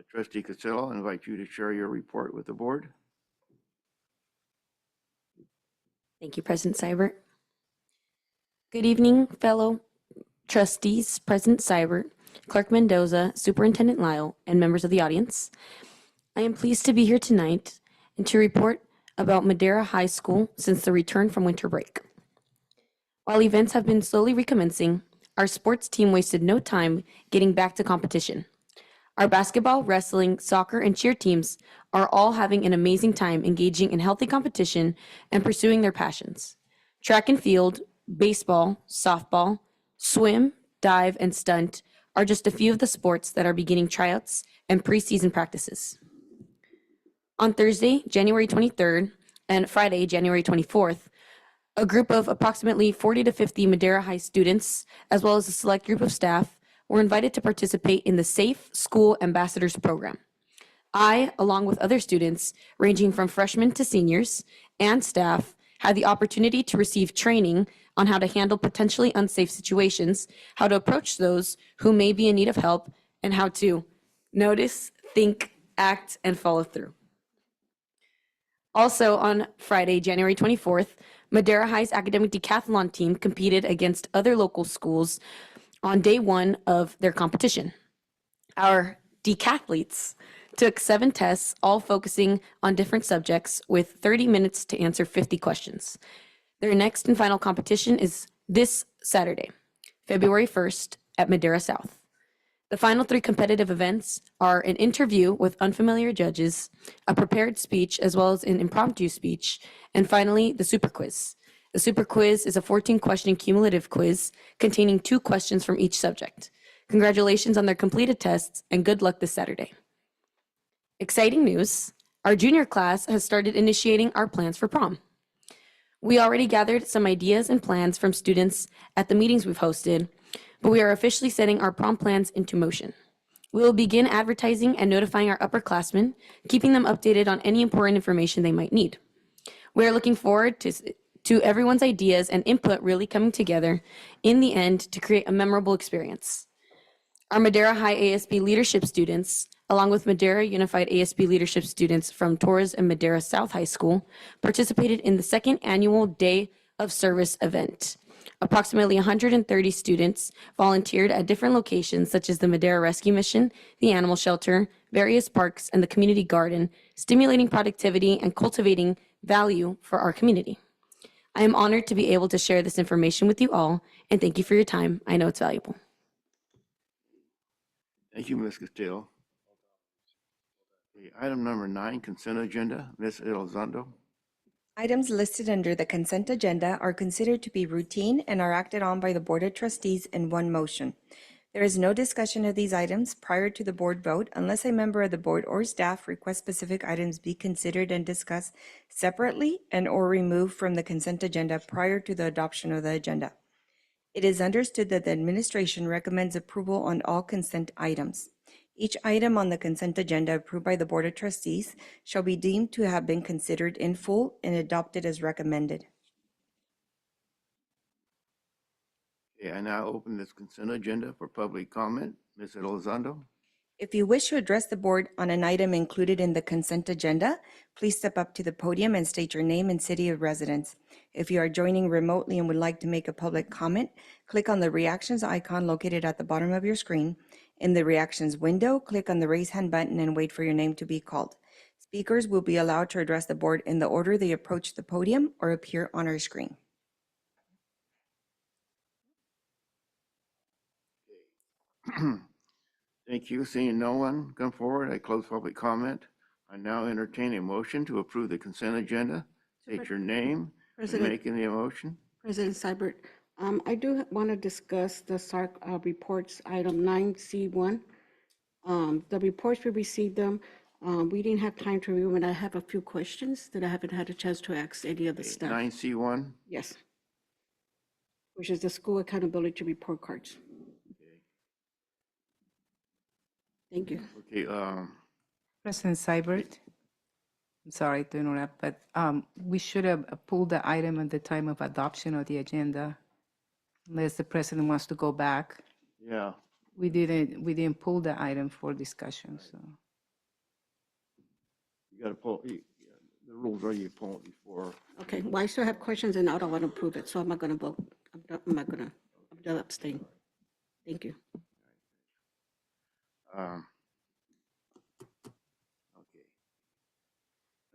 Speaker 1: Trustee Castillo, I invite you to share your report with the board.
Speaker 16: Thank you, President Seibert. Good evening, fellow trustees, President Seibert, Clerk Mendoza, Superintendent Lyle, and members of the audience. I am pleased to be here tonight and to report about Madera High School since the return from winter break. While events have been slowly recommencing, our sports team wasted no time getting back to competition. Our basketball, wrestling, soccer, and cheer teams are all having an amazing time engaging in healthy competition and pursuing their passions. Track and field, baseball, softball, swim, dive, and stunt are just a few of the sports that are beginning tryouts and preseason practices. On Thursday, January 23rd, and Friday, January 24th, a group of approximately 40 to 50 Madera High students, as well as a select group of staff, were invited to participate in the Safe School Ambassadors program. I, along with other students, ranging from freshmen to seniors, and staff, had the opportunity to receive training on how to handle potentially unsafe situations, how to approach those who may be in need of help, and how to notice, think, act, and follow through. Also on Friday, January 24th, Madera High's academic decathlon team competed against other local schools on day one of their competition. Our decathletes took 7 tests, all focusing on different subjects, with 30 minutes to answer 50 questions. Their next and final competition is this Saturday, February 1st at Madera South. The final 3 competitive events are an interview with unfamiliar judges, a prepared speech, as well as an impromptu speech, and finally, the super quiz. The super quiz is a 14-question cumulative quiz containing 2 questions from each subject. Congratulations on their completed tests, and good luck this Saturday. Exciting news, our junior class has started initiating our plans for prom. We already gathered some ideas and plans from students at the meetings we've hosted, but we are officially setting our prom plans into motion. We will begin advertising and notifying our upperclassmen, keeping them updated on any important information they might need. We are looking forward to everyone's ideas and input really coming together in the end to create a memorable experience. Our Madera High ASB leadership students, along with Madera Unified ASB leadership students from Torres and Madera South High School, participated in the 2nd annual Day of Service event. Approximately 130 students volunteered at different locations such as the Madera Rescue Mission, the Animal Shelter, various parks, and the community garden, stimulating productivity and cultivating value for our community. I am honored to be able to share this information with you all, and thank you for your time. I know it's valuable.
Speaker 1: Thank you, Ms. Castillo. Okay, item number 9, consent agenda. Ms. Elizondo.
Speaker 2: Items listed under the consent agenda are considered to be routine and are acted on by the Board of Trustees in one motion. There is no discussion of these items prior to the board vote unless a member of the board or staff requests specific items be considered and discussed separately and/or removed from the consent agenda prior to the adoption of the agenda. It is understood that the administration recommends approval on all consent items. Each item on the consent agenda approved by the Board of Trustees shall be deemed to have been considered in full and adopted as recommended.
Speaker 1: Okay, I now open this consent agenda for public comment. Ms. Elizondo.
Speaker 2: If you wish to address the board on an item included in the consent agenda, please step up to the podium and state your name and city of residence. If you are joining remotely and would like to make a public comment, click on the reactions icon located at the bottom of your screen. In the reactions window, click on the raise hand button and wait for your name to be called. Speakers will be allowed to address the board in the order they approach the podium or appear on our screen.
Speaker 1: Thank you. Seeing no one come forward, I close public comment. I now entertain a motion to approve the consent agenda. State your name and
Speaker 8: President-
Speaker 1: making the motion.
Speaker 8: President Seibert, I do want to discuss the SARC reports, item 9C1. The reports, we received them. We didn't have time to review them, and I have a few questions that I haven't had a chance to ask any of the staff.
Speaker 1: 9C1.
Speaker 8: Yes. Which is the school accountability report cards. Thank you.
Speaker 1: Okay,
Speaker 5: President Seibert, I'm sorry to interrupt, but we should have pulled the item at the time of adoption of the agenda, unless the president wants to go back.
Speaker 1: yeah.
Speaker 5: We didn't pull the item for discussion, so.
Speaker 1: You got to pull, the rules are you pull it before.
Speaker 8: Okay, well, I still have questions, and I don't want to approve it, so I'm not going to vote. I'm not going to abstain. Thank you.
Speaker 1: Okay.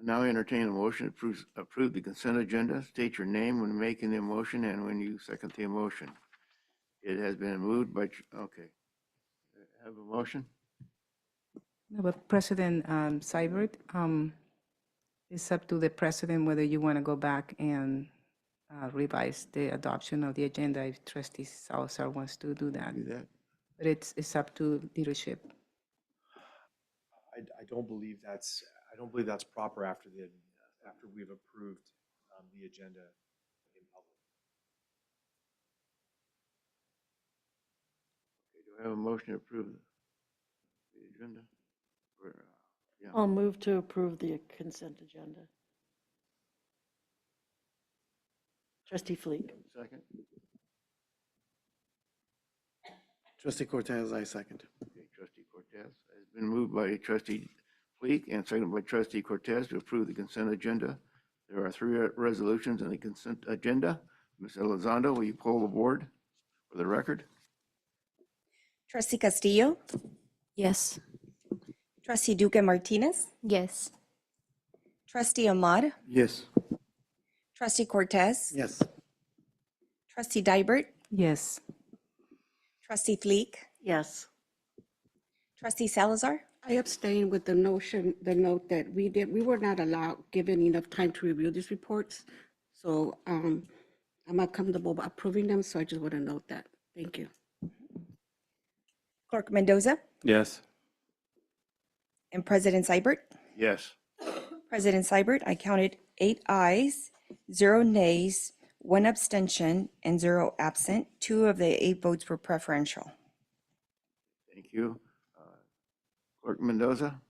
Speaker 1: Now entertain a motion to approve the consent agenda. State your name when making the motion and when you second the motion. It has been moved by, okay. Have a motion?
Speaker 5: No, but President Seibert, it's up to the president whether you want to go back and revise the adoption of the agenda if trustee Salazar wants to do that.
Speaker 1: Do that.
Speaker 5: But it's up to leadership.
Speaker 4: I don't believe that's proper after we've approved the agenda in public.
Speaker 1: Okay, do I have a motion to approve the agenda? Yeah.
Speaker 8: I'll move to approve the consent agenda. Trustee Fleek.
Speaker 1: Second?
Speaker 10: Trustee Cortez, I second.
Speaker 1: Okay, trustee moved by trustee Fleek and seconded by trustee Cortez to approve the consent agenda. There are 3 resolutions in the consent agenda. Ms. Elizondo, will you poll the board for the record?
Speaker 2: Trustee Castillo,
Speaker 16: Yes.
Speaker 2: trustee Duque Martinez,
Speaker 15: Yes.
Speaker 2: trustee Ahmad,
Speaker 6: Yes.
Speaker 2: trustee Cortez,
Speaker 6: Yes.
Speaker 2: trustee Dybert,
Speaker 5: Yes.
Speaker 2: trustee Fleek,
Speaker 8: Yes.
Speaker 2: trustee Salazar,
Speaker 8: I abstain with the note that we were not given enough time to review these reports. So I'm not comfortable approving them, so I just want to note that. Thank you.
Speaker 2: Clerk Mendoza,
Speaker 6: Yes.
Speaker 2: and President Seibert.
Speaker 1: Yes.
Speaker 2: President Seibert, I counted 8 ayes, 0 nays, 1 abstention, and 0 absent. 2 of the 8 votes were preferential.
Speaker 1: Thank you. Clerk Mendoza?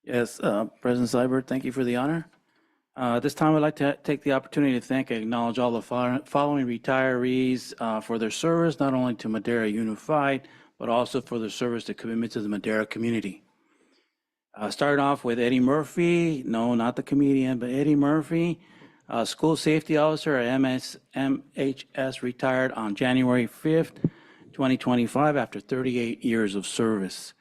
Speaker 17: Yes, President Seibert, thank you for the honor. This time, I'd like to take the opportunity to thank and acknowledge all the following retirees for their service, not only to Madera Unified, but also for their service to commitment to the Madera community. Starting off with Eddie Murphy, no, not the comedian, but Eddie Murphy, school safety officer at MHS, retired on January 5th, 2025, after 38 years of service.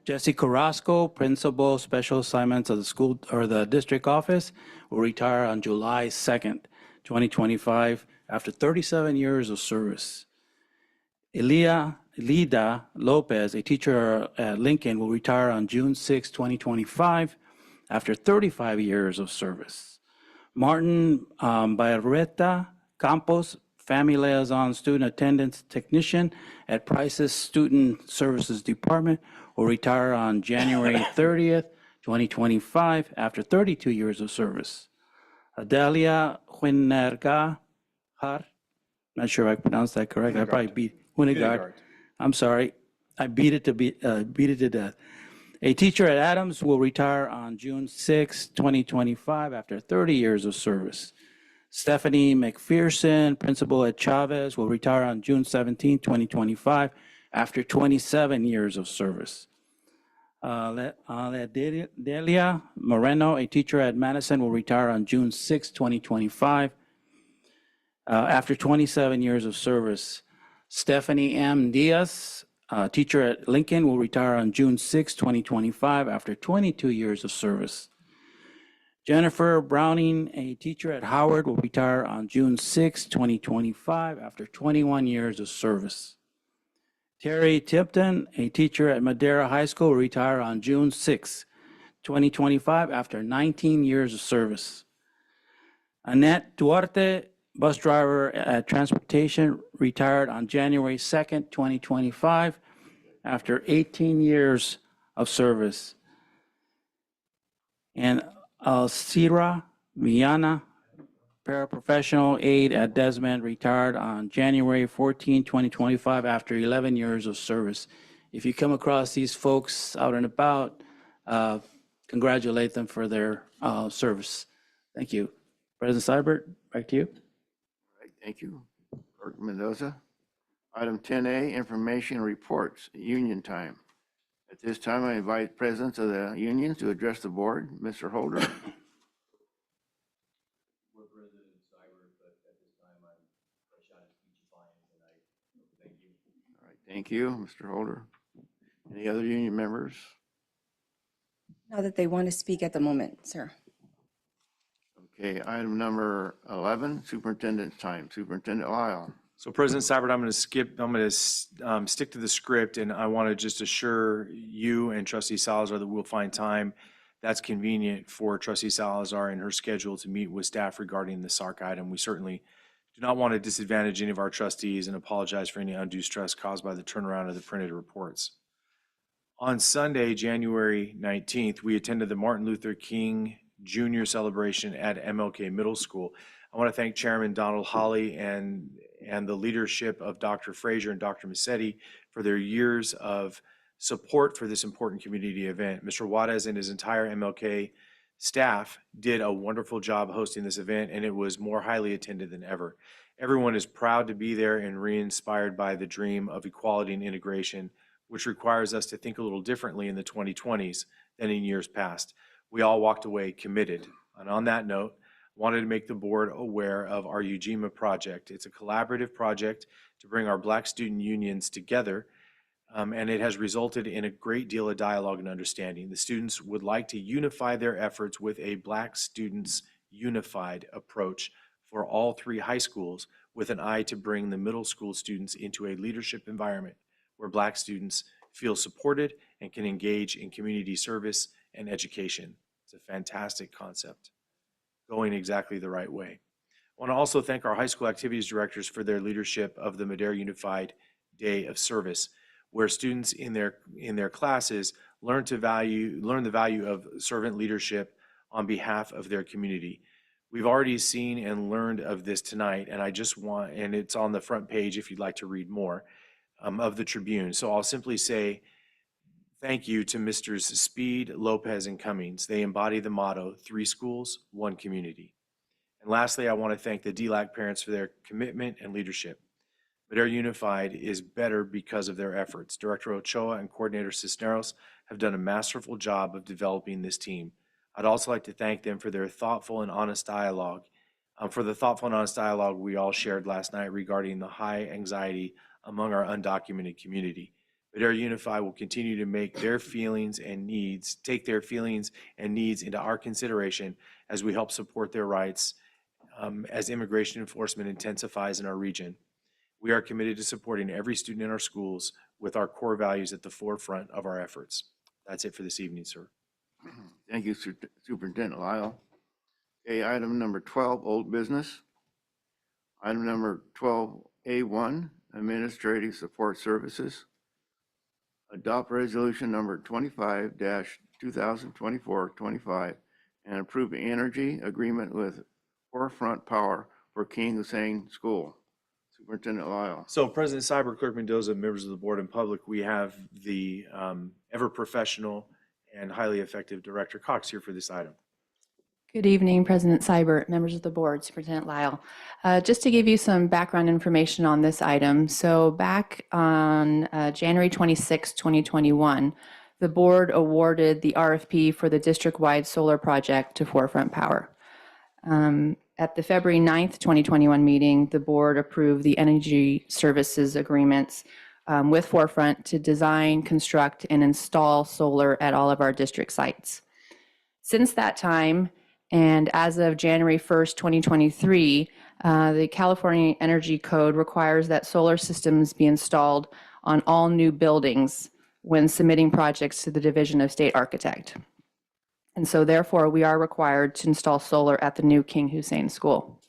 Speaker 17: Jesse Carrasco, Principal Special Assignments of the school or the district office, will retire on July 2nd, 2025, after 37 years of service. Elida Lopez, a teacher at Lincoln, will retire on June 6, 2025, after 35 years of service. Martin Barreta Campos, Family Liaison Student Attendance Technician at Price's Student Services Department, will retire on January 30th, 2025, after 32 years of service. Adelia Huinerga, not sure if I pronounced that correct. I probably beat Huinegard. I'm sorry. I beat it to death. A teacher at Adams will retire on June 6, 2025, after 30 years of service. Stephanie McPherson, principal at Chavez, will retire on June 17, 2025, after 27 years of service. Delia Moreno, a teacher at Madison, will retire on June 6, 2025, after 27 years of service. Stephanie M. Diaz, teacher at Lincoln, will retire on June 6, 2025, after 22 years of service. Jennifer Browning, a teacher at Howard, will retire on June 6, 2025, after 21 years of service. Terry Tipton, a teacher at Madera High School, will retire on June 6, 2025, after 19 years of service. Annette Duarte, bus driver at Transportation, retired on January 2nd, 2025, after 18 years of service. And Alcira Viana, paraprofessional aide at Desmond, retired on January 14, 2025, after 11 years of service. If you come across these folks out and about, congratulate them for their service. Thank you. President Seibert, back to you.
Speaker 1: All right, thank you. Clerk Mendoza. Item 10A, information reports, union time. At this time, I invite presidents of the unions to address the board. Mr. Holder. All right, thank you, Mr. Holder. Any other union members?
Speaker 2: Not that they want to speak at the moment, sir.
Speaker 1: Okay, item number 11, superintendent's time. Superintendent Lyle.
Speaker 4: So President Seibert, I'm going to stick to the script, and I want to just assure you and Trustee Salazar that we'll find time that's convenient for Trustee Salazar and her schedule to meet with staff regarding the SARC item. We certainly do not want to disadvantage any of our trustees and apologize for any undue stress caused by the turnaround of the printed reports. On Sunday, January 19th, we attended the Martin Luther King Jr. celebration at MLK Middle School. I want to thank Chairman Donald Holly and the leadership of Dr. Frazier and Dr. Massetti for their years of support for this important community event. Mr. Juarez and his entire MLK staff did a wonderful job hosting this event, and it was more highly attended than ever. Everyone is proud to be there and re-inspired by the dream of equality and integration which requires us to think a little differently in the 2020s than in years past. We all walked away committed. And on that note, I wanted to make the board aware of our UGMA project. It's a collaborative project to bring our Black student unions together, and it has resulted in a great deal of dialogue and understanding. The students would like to unify their efforts with a Black students unified approach for all 3 high schools, with an eye to bring the middle school students into a leadership environment where Black students feel supported and can engage in community service and education. It's a fantastic concept, going exactly the right way. I want to also thank our high school activities directors for their leadership of the Madera Unified Day of Service, where students in their classes learn the value of servant leadership on behalf of their community. We've already seen and learned of this tonight, and and it's on the front page if you'd like to read more, of the Tribune. So I'll simply say thank you to Mrs. Speed, Lopez, and Cummings. They embody the motto, 3 schools, 1 community. And lastly, I want to thank the DLAC parents for their commitment and leadership. Madera Unified is better because of their efforts. Director Ochoa and Coordinator Cisneros have done a masterful job of developing this team. I'd also like to thank them for their thoughtful and honest dialogue, we all shared last night regarding the high anxiety among our undocumented community. Madera Unified will continue to take their feelings and needs into our consideration as we help support their rights as immigration enforcement intensifies in our region. We are committed to supporting every student in our schools with our core values at the forefront of our efforts. That's it for this evening, sir.
Speaker 1: Thank you, Superintendent Lyle. Okay, item number 12, old business. Item number 12A1, administrative support services. Adopt resolution number 25-2024-25 and approve energy agreement with Forefront Power for King Hussein School. Superintendent Lyle.
Speaker 4: So President Cyber, Clerk Mendoza, members of the board and public, we have the ever professional and highly effective Director Cox here for this item.
Speaker 18: Good evening, President Seibert, members of the board, Superintendent Lyle. Just to give you some background information on this item. So back on January 26, 2021, the board awarded the RFP for the district-wide solar project to Forefront Power. At the February 9th, 2021 meeting, the board approved the energy services agreements with Forefront to design, construct, and install solar at all of our district sites. Since that time, and as of January 1st, 2023, the California Energy Code requires that solar systems be installed on all new buildings when submitting projects to the Division of State Architect. And so therefore, we are required to install solar at the new King Hussein School.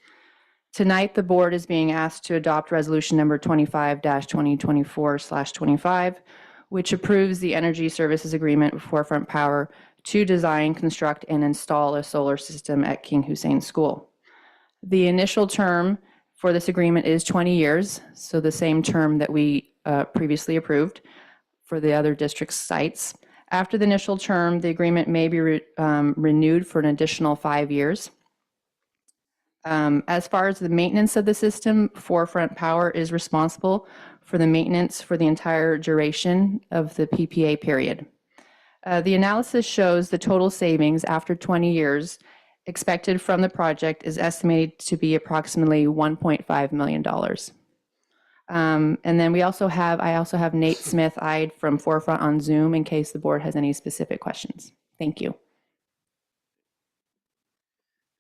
Speaker 18: Tonight, the board is being asked to adopt resolution number 25-2024/25, which approves the energy services agreement with Forefront Power to design, construct, and install a solar system at King Hussein School. The initial term for this agreement is 20 years, so the same term that we previously approved for the other district sites. After the initial term, the agreement may be renewed for an additional 5 years. As far as the maintenance of the system, Forefront Power is responsible for the maintenance for the entire duration of the PPA period. The analysis shows the total savings after 20 years expected from the project is estimated to be approximately $1.5 million. And then I also have Nate Smith-Ide from Forefront on Zoom in case the board has any specific questions. Thank you.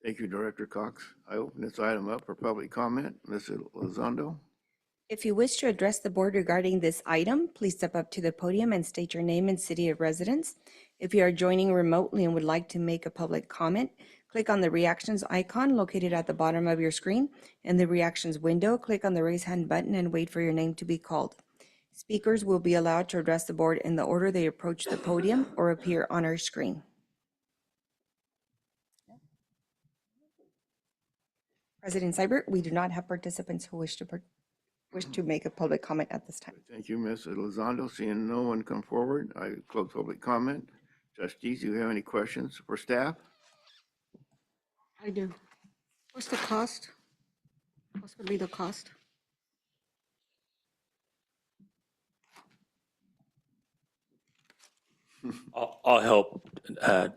Speaker 1: Thank you, Director Cox. I open this item up for public comment. Mr. Elizondo.
Speaker 2: If you wish to address the board regarding this item, please step up to the podium and state your name and city of residence. If you are joining remotely and would like to make a public comment, click on the reactions icon located at the bottom of your screen. In the reactions window, click on the raise hand button and wait for your name to be called. Speakers will be allowed to address the board in the order they approach the podium or appear on our screen. President Seibert, we do not have participants who wish to make a public comment at this time.
Speaker 1: Thank you, Ms. Elizondo. Seeing no one come forward, I close public comment. Trustees, do you have any questions for staff?
Speaker 8: I do. What's the cost? What's going to be the cost?
Speaker 7: I'll help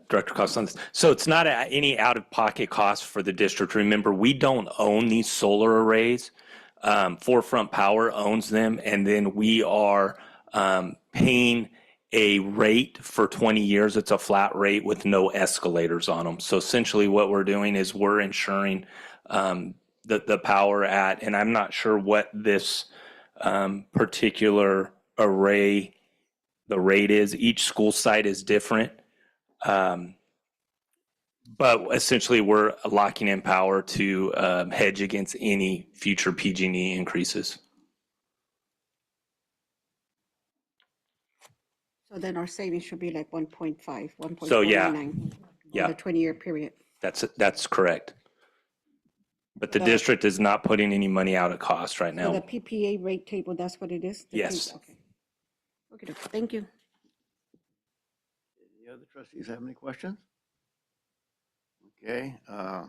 Speaker 7: Director Costa on this. So it's not any out-of-pocket cost for the district. Remember, we don't own these solar arrays. Forefront Power owns them, and then we are paying a rate for 20 years. It's a flat rate with no escalators on them. So essentially what we're doing is we're insuring the power at, and I'm not sure what this particular array, the rate is. Each school site is different. But essentially we're locking in power to hedge against any future PG&E increases.
Speaker 8: So then our savings should be like 1.5, 1.49.
Speaker 7: So, yeah.
Speaker 8: On the 20-year period.
Speaker 7: That's correct. But the district is not putting any money out at cost right
Speaker 8: So
Speaker 7: now.
Speaker 8: the PPA rate table, that's what it is? The
Speaker 7: Yes.
Speaker 8: table, okay. Okay, thank you.
Speaker 1: Any other trustees have any questions? Okay. I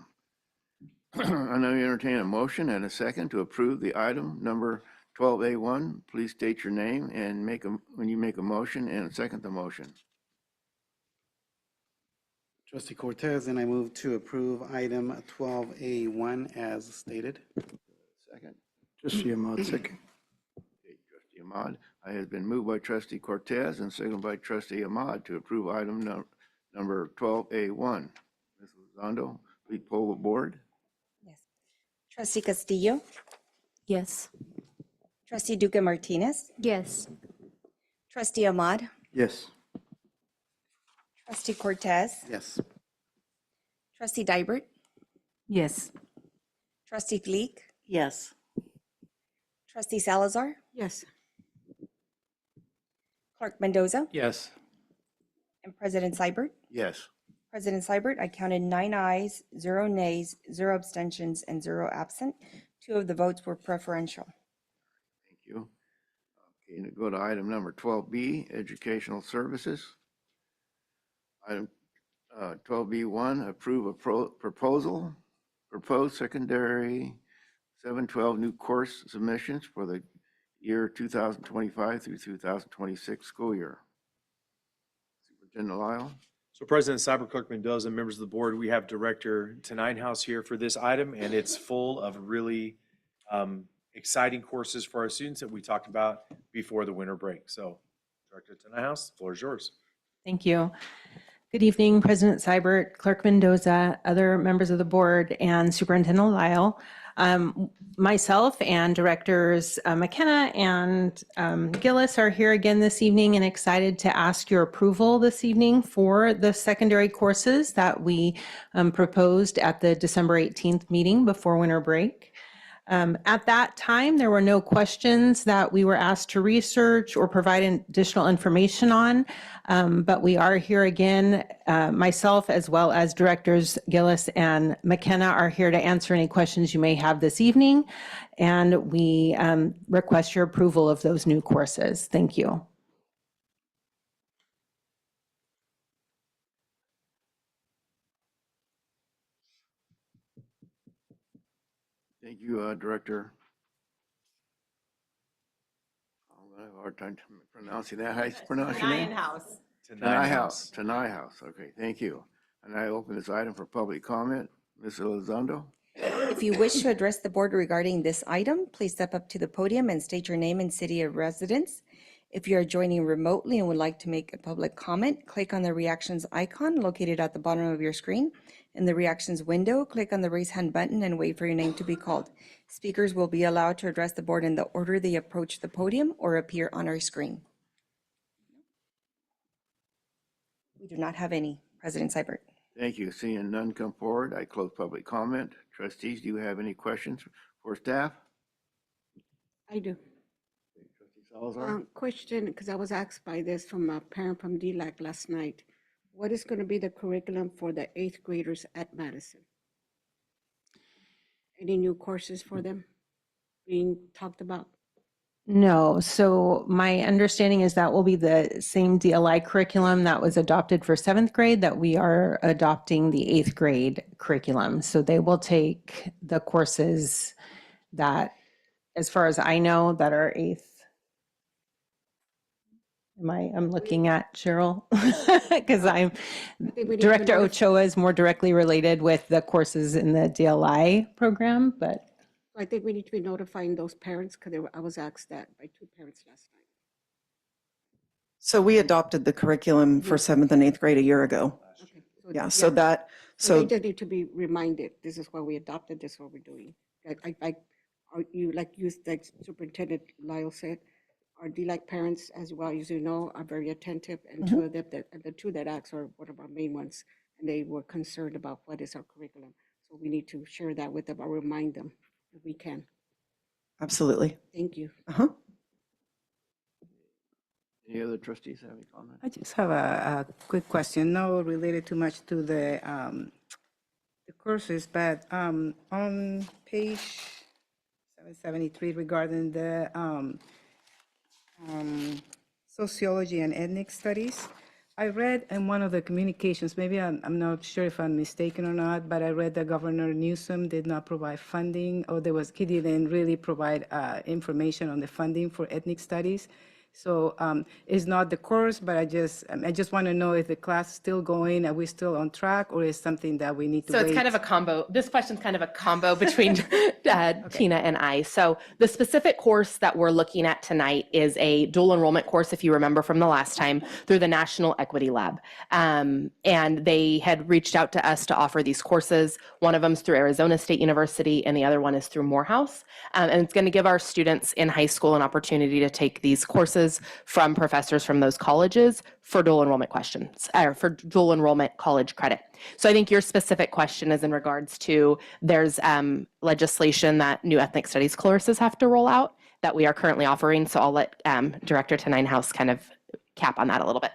Speaker 1: know you entertain a motion and a second to approve the item number 12A1. Please state your name and when you make a motion and second the motion.
Speaker 19: Trustee Cortez, and I move to approve item 12A1 as stated.
Speaker 1: Second.
Speaker 6: Trustee Ahmad, second.
Speaker 1: Okay, Trustee Ahmad. I have been moved by Trustee Cortez and seconded by Trustee Ahmad to approve item number 12A1. Ms. Elizondo, please poll the board.
Speaker 2: Trustee Castillo,
Speaker 16: Yes.
Speaker 2: Trustee Duque Martinez,
Speaker 15: Yes.
Speaker 2: Trustee Ahmad,
Speaker 6: Yes.
Speaker 2: Trustee Cortez,
Speaker 19: Yes.
Speaker 2: Trustee Dybert,
Speaker 5: Yes.
Speaker 2: Trustee Fleek,
Speaker 8: Yes.
Speaker 2: Trustee Salazar,
Speaker 8: Yes.
Speaker 2: Clerk Mendoza,
Speaker 17: Yes.
Speaker 2: and President Seibert.
Speaker 1: Yes.
Speaker 2: President Seibert, I counted 9 ayes, 0 nays, 0 abstentions, and 0 absent. 2 of the votes were preferential.
Speaker 1: Thank you. Okay, now go to item number 12B, Educational Services. Item 12B1, approve a proposed secondary 712 new course submissions for the year 2025 through 2026 school year. Superintendent Lyle.
Speaker 4: So President Cyber, Clerk Mendoza, members of the board, we have Director Tenine here for this item, and it's full of really exciting courses for our students that we talked about before the winter break. So Director Tenine, the floor is yours.
Speaker 20: Thank you. Good evening, President Seibert, Clerk Mendoza, other members of the board, and Superintendent Lyle. Myself and Directors McKenna and Gillis are here again this evening and excited to ask your approval this evening for the secondary courses that we proposed at the December 18th meeting before winter break. At that time, there were no questions that we were asked to research or provide additional information on, but we are here again. Myself, as well as Directors Gillis and McKenna, are here to answer any questions you may have this evening, and we request your approval of those new courses. Thank you.
Speaker 1: Thank you, Director. I have a hard time pronouncing that. How do you pronounce your name? Tenine House. Okay, thank you. And I open this item for public comment. Ms. Elizondo?
Speaker 2: If you wish to address the board regarding this item, please step up to the podium and state your name and city of residence. If you are joining remotely and would like to make a public comment, click on the reactions icon located at the bottom of your screen. In the reactions window, click on the raise hand button and wait for your name to be called. Speakers will be allowed to address the board in the order they approach the podium or appear on our screen. We do not have any. President Seibert.
Speaker 1: Thank you. Seeing none come forward, I close public comment. Trustees, do you have any questions for staff?
Speaker 8: I do.
Speaker 1: Trustee Salazar?
Speaker 8: Question, because I was asked by this from a parent from DLAC last night. What is going to be the curriculum for the 8th graders at Madison? Any new courses for them being talked about?
Speaker 20: No, so my understanding is that will be the same DLI curriculum that was adopted for 7th grade that we are adopting the 8th grade curriculum. So they will take the courses that, as far as I know, that are 8th I'm looking at Cheryl because
Speaker 8: think we need to
Speaker 20: Director
Speaker 8: notify-
Speaker 20: Ochoa is more directly related with the courses in the DLI program, but
Speaker 8: I think we need to be notifying those parents because I was asked that by 2 parents last night.
Speaker 21: So we adopted the curriculum for 7th and 8th grade a year ago.
Speaker 8: Okay.
Speaker 21: Yeah, so that,
Speaker 8: So they
Speaker 21: so
Speaker 8: just need to be reminded, this is why we adopted, this is what we're doing. Are you, like Superintendent Lyle said, our DLAC parents, as well as you know, are very attentive, and 2 of them, the 2 that asked are one of our main ones, and they were concerned about what is our curriculum. So we need to share that with them or remind them if we can.
Speaker 21: absolutely.
Speaker 8: Thank you.
Speaker 21: Uh-huh.
Speaker 1: Any other trustees have any comment?
Speaker 5: I just have a quick question, no related too much to the courses, but on page 773 regarding the sociology and ethnic studies, I read in one of the communications, maybe I'm not sure if I'm mistaken or not, but I read that Governor Newsom did not provide funding, or he didn't really provide information on the funding for ethnic studies. So it's not the course, but I just want to know if the class is still going, are we still on track, or is something that we need to
Speaker 22: So
Speaker 5: wait?
Speaker 22: it's kind of a combo. This question's kind of a combo between Tina and I. So the specific course that we're looking at tonight is a dual enrollment course, if you remember from the last time, through the National Equity Lab. And they had reached out to us to offer these courses. One of them is through Arizona State University, and the other one is through Morehouse. And it's going to give our students in high school an opportunity to take these courses from professors from those colleges for dual enrollment questions, or for dual enrollment college credit. So I think your specific question is in regards to there's legislation that new ethnic studies courses have to roll out that we are currently offering. So I'll let Director Tenine-House kind of cap on that a little bit.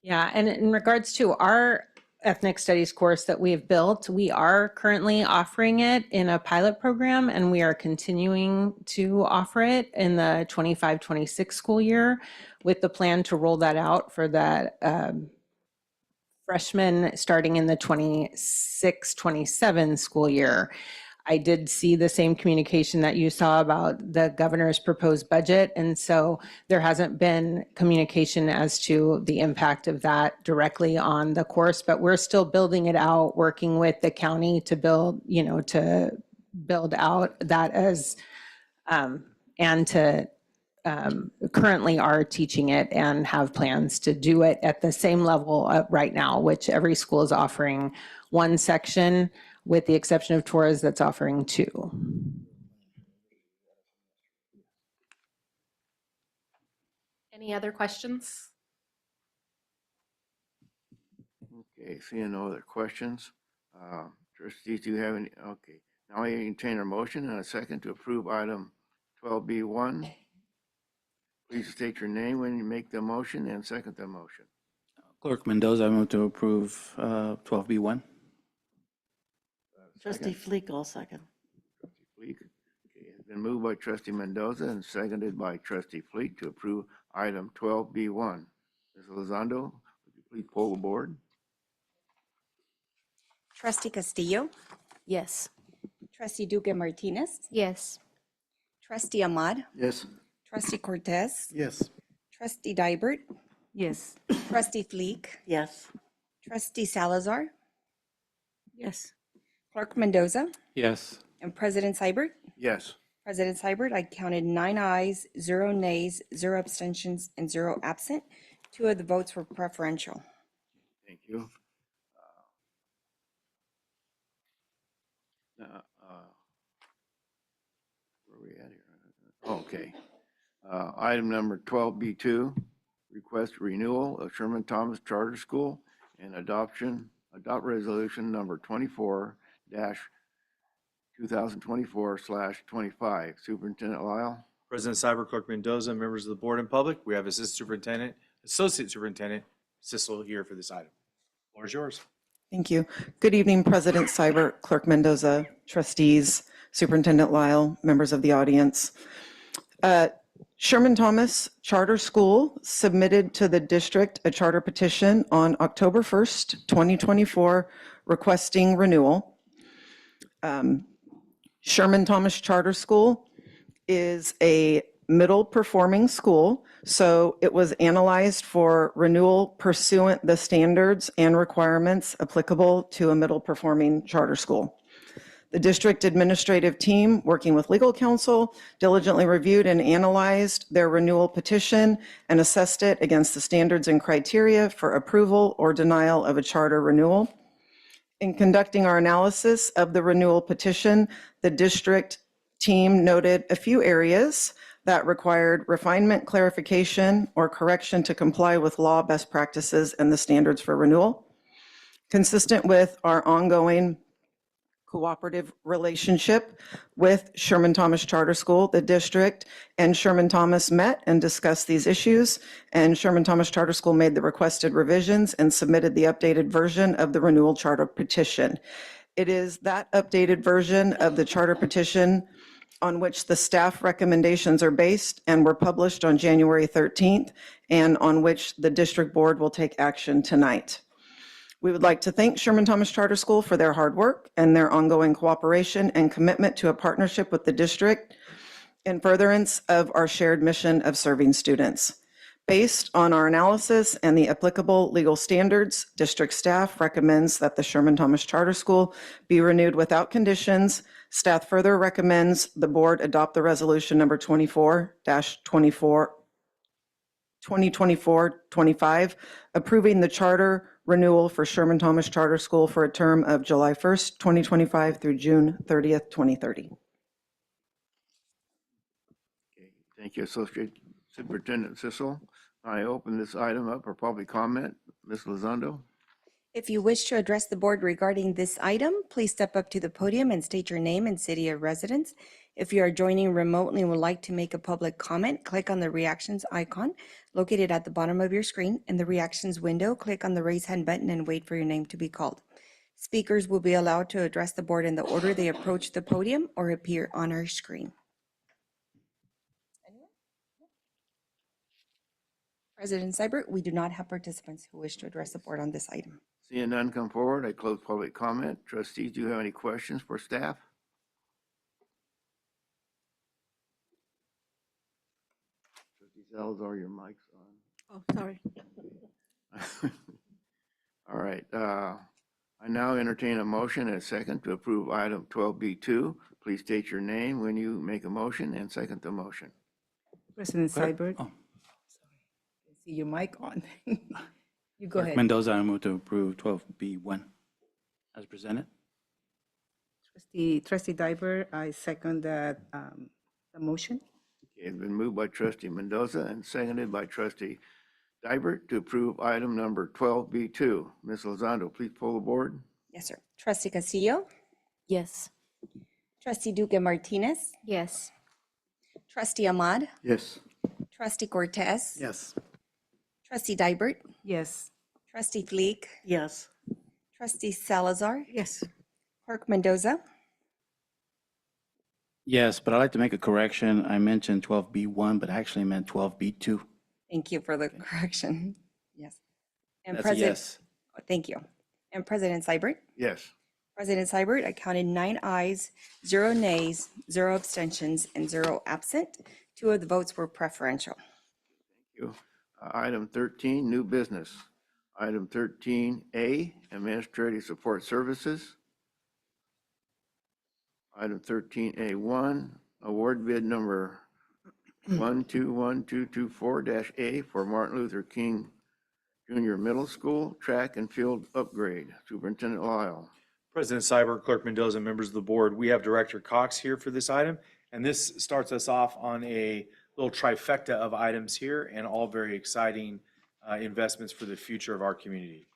Speaker 20: yeah, and in regards to our ethnic studies course that we have built, we are currently offering it in a pilot program, and we are continuing to offer it in the 25-26 school year with the plan to roll that out for the freshmen starting in the 26-27 school year. I did see the same communication that you saw about the governor's proposed budget. And so there hasn't been communication as to the impact of that directly on the course, but we're still building it out, working with the county to build, to build out that as, and to currently are teaching it and have plans to do it at the same level right now, which every school is offering one section, with the exception of Torres that's offering 2.
Speaker 22: Any other questions?
Speaker 1: Okay, seeing no other questions. Trustees, do you have any? Okay, now I entertain a motion and a second to approve item 12B1. Please state your name when you make the motion and second the motion.
Speaker 17: Clerk Mendoza, I move to approve 12B1.
Speaker 23: Trustee Fleek, all second.
Speaker 1: Fleek. Okay, it's been moved by Trustee Mendoza and seconded by Trustee Fleek to approve item 12B1. Ms. Elizondo, would you please poll the board?
Speaker 2: Trustee Castillo,
Speaker 16: Yes.
Speaker 2: Trustee Duque Martinez,
Speaker 15: Yes.
Speaker 2: Trustee Ahmad,
Speaker 19: Yes.
Speaker 2: Trustee Cortez,
Speaker 19: Yes.
Speaker 2: Trustee Dybert,
Speaker 5: Yes.
Speaker 2: Trustee Fleek,
Speaker 23: Yes.
Speaker 2: Trustee Salazar,
Speaker 8: Yes.
Speaker 2: Clerk Mendoza,
Speaker 17: Yes.
Speaker 2: and President Seibert.
Speaker 1: Yes.
Speaker 2: President Seibert, I counted 9 ayes, 0 nays, 0 abstentions, and 0 absent. 2 of the votes were preferential.
Speaker 1: Thank you. Where are we at here? Okay. Item number 12B2, request renewal of Sherman Thomas Charter School and adopt resolution number 24-2024/25. Superintendent Lyle.
Speaker 4: President Cyber, Clerk Mendoza, members of the board and public, we have Associate Superintendent Sissel here for this item. Floor is yours.
Speaker 21: Thank you. Good evening, President Seibert, Clerk Mendoza, trustees, Superintendent Lyle, members of the audience. Sherman Thomas Charter School submitted to the district a charter petition on October 1st, 2024, requesting renewal. Sherman Thomas Charter School is a middle performing school, so it was analyzed for renewal pursuant the standards and requirements applicable to a middle performing charter school. The district administrative team, working with legal counsel, diligently reviewed and analyzed their renewal petition and assessed it against the standards and criteria for approval or denial of a charter renewal. In conducting our analysis of the renewal petition, the district team noted a few areas that required refinement, clarification, or correction to comply with law, best practices, and the standards for renewal. Consistent with our ongoing cooperative relationship with Sherman Thomas Charter School, the district and Sherman Thomas met and discussed these issues, and Sherman Thomas Charter School made the requested revisions and submitted the updated version of the renewal charter petition. It is that updated version of the charter petition on which the staff recommendations are based and were published on January 13th, and on which the district board will take action tonight. We would like to thank Sherman Thomas Charter School for their hard work and their ongoing cooperation and commitment to a partnership with the district in furtherance of our shared mission of serving students. Based on our analysis and the applicable legal standards, district staff recommends that the Sherman Thomas Charter School be renewed without conditions. Staff further recommends the board adopt the resolution number 2024-25, approving the charter renewal for Sherman Thomas Charter School for a term of July 1st, 2025 through June 30th, 2030.
Speaker 1: Okay, thank you, Associate Superintendent Sissel. I open this item up for public comment. Ms. Elizondo?
Speaker 2: If you wish to address the board regarding this item, please step up to the podium and state your name and city of residence. If you are joining remotely and would like to make a public comment, click on the reactions icon located at the bottom of your screen. In the reactions window, click on the raise hand button and wait for your name to be called. Speakers will be allowed to address the board in the order they approach the podium or appear on our screen. President Seibert, we do not have participants who wish to address the board on this item.
Speaker 1: Seeing none come forward, I close public comment. Trustees, do you have any questions for staff? Trustee Salazar, your mic's
Speaker 8: Oh, sorry.
Speaker 1: on. All right. I now entertain a motion and a second to approve item 12B2. Please state your name when you make a motion and second the motion.
Speaker 5: President Seibert.
Speaker 17: Oh.
Speaker 5: See your mic on. You go ahead.
Speaker 17: Mendoza, I move to approve 12B1 as presented.
Speaker 5: Trustee Diber, I second that the motion.
Speaker 1: Okay, it's been moved by Trustee Mendoza and seconded by Trustee Dibert to approve item number 12B2. Ms. Elizondo, please pull the board.
Speaker 2: Yes, sir. Trustee Castillo?
Speaker 16: Yes.
Speaker 2: Trustee Duque Martinez?
Speaker 15: Yes.
Speaker 2: Trustee Ahmad?
Speaker 6: Yes.
Speaker 2: Trustee Cortez?
Speaker 19: Yes.
Speaker 2: Trustee Dibert?
Speaker 5: Yes.
Speaker 2: Trustee Fleek?
Speaker 8: Yes.
Speaker 2: Trustee Salazar?
Speaker 8: Yes.
Speaker 2: Clerk Mendoza?
Speaker 17: Yes, but I'd like to make a correction. I mentioned 12B1, but I actually meant 12B2.
Speaker 2: Thank you for the correction. Yes. And
Speaker 17: That's a
Speaker 2: President,
Speaker 17: yes.
Speaker 2: thank you. And President Seibert?
Speaker 1: Yes.
Speaker 2: President Seibert, I counted 9 ayes, 0 nays, 0 abstentions, and 0 absent. 2 of the votes were preferential.
Speaker 1: Thank you. Item 13, new business. Item 13A, administrative support services. Item 13A1, award bid number 121224-A for Martin Luther King Junior Middle School track and field upgrade. Superintendent Lyle.
Speaker 4: President Seibert, Clerk Mendoza, members of the board, we have Director Cox here for this item, and this starts us off on a little trifecta of items here, and all very exciting investments for the future of our community.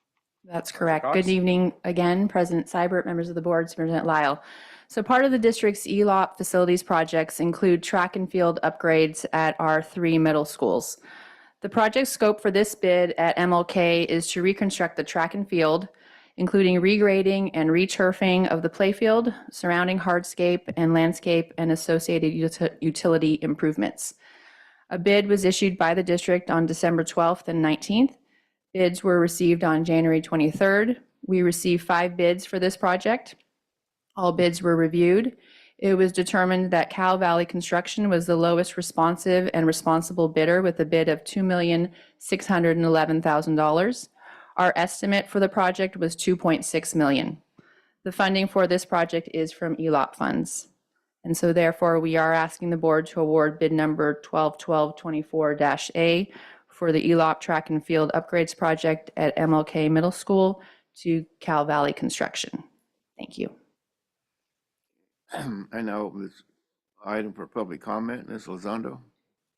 Speaker 18: That's correct.
Speaker 4: Cox?
Speaker 18: Good evening again, President Seibert, members of the board, Superintendent Lyle. So part of the district's ELOP facilities projects include track and field upgrades at our 3 middle schools. The project scope for this bid at MLK is to reconstruct the track and field, including regrading and returfing of the playfield, surrounding hardscape and landscape, and associated utility improvements. A bid was issued by the district on December 12th and 19th. Bids were received on January 23rd. We received 5 bids for this project. All bids were reviewed. It was determined that Cal Valley Construction was the lowest responsive and responsible bidder with a bid of $2,611,000. Our estimate for the project was $2.6 million. The funding for this project is from ELOP funds. And so therefore, we are asking the board to award bid number 121224-A for the ELOP Track and Field Upgrades Project at MLK Middle School to Cal Valley Construction. Thank you.
Speaker 1: I now open this item for public comment. Ms. Elizondo.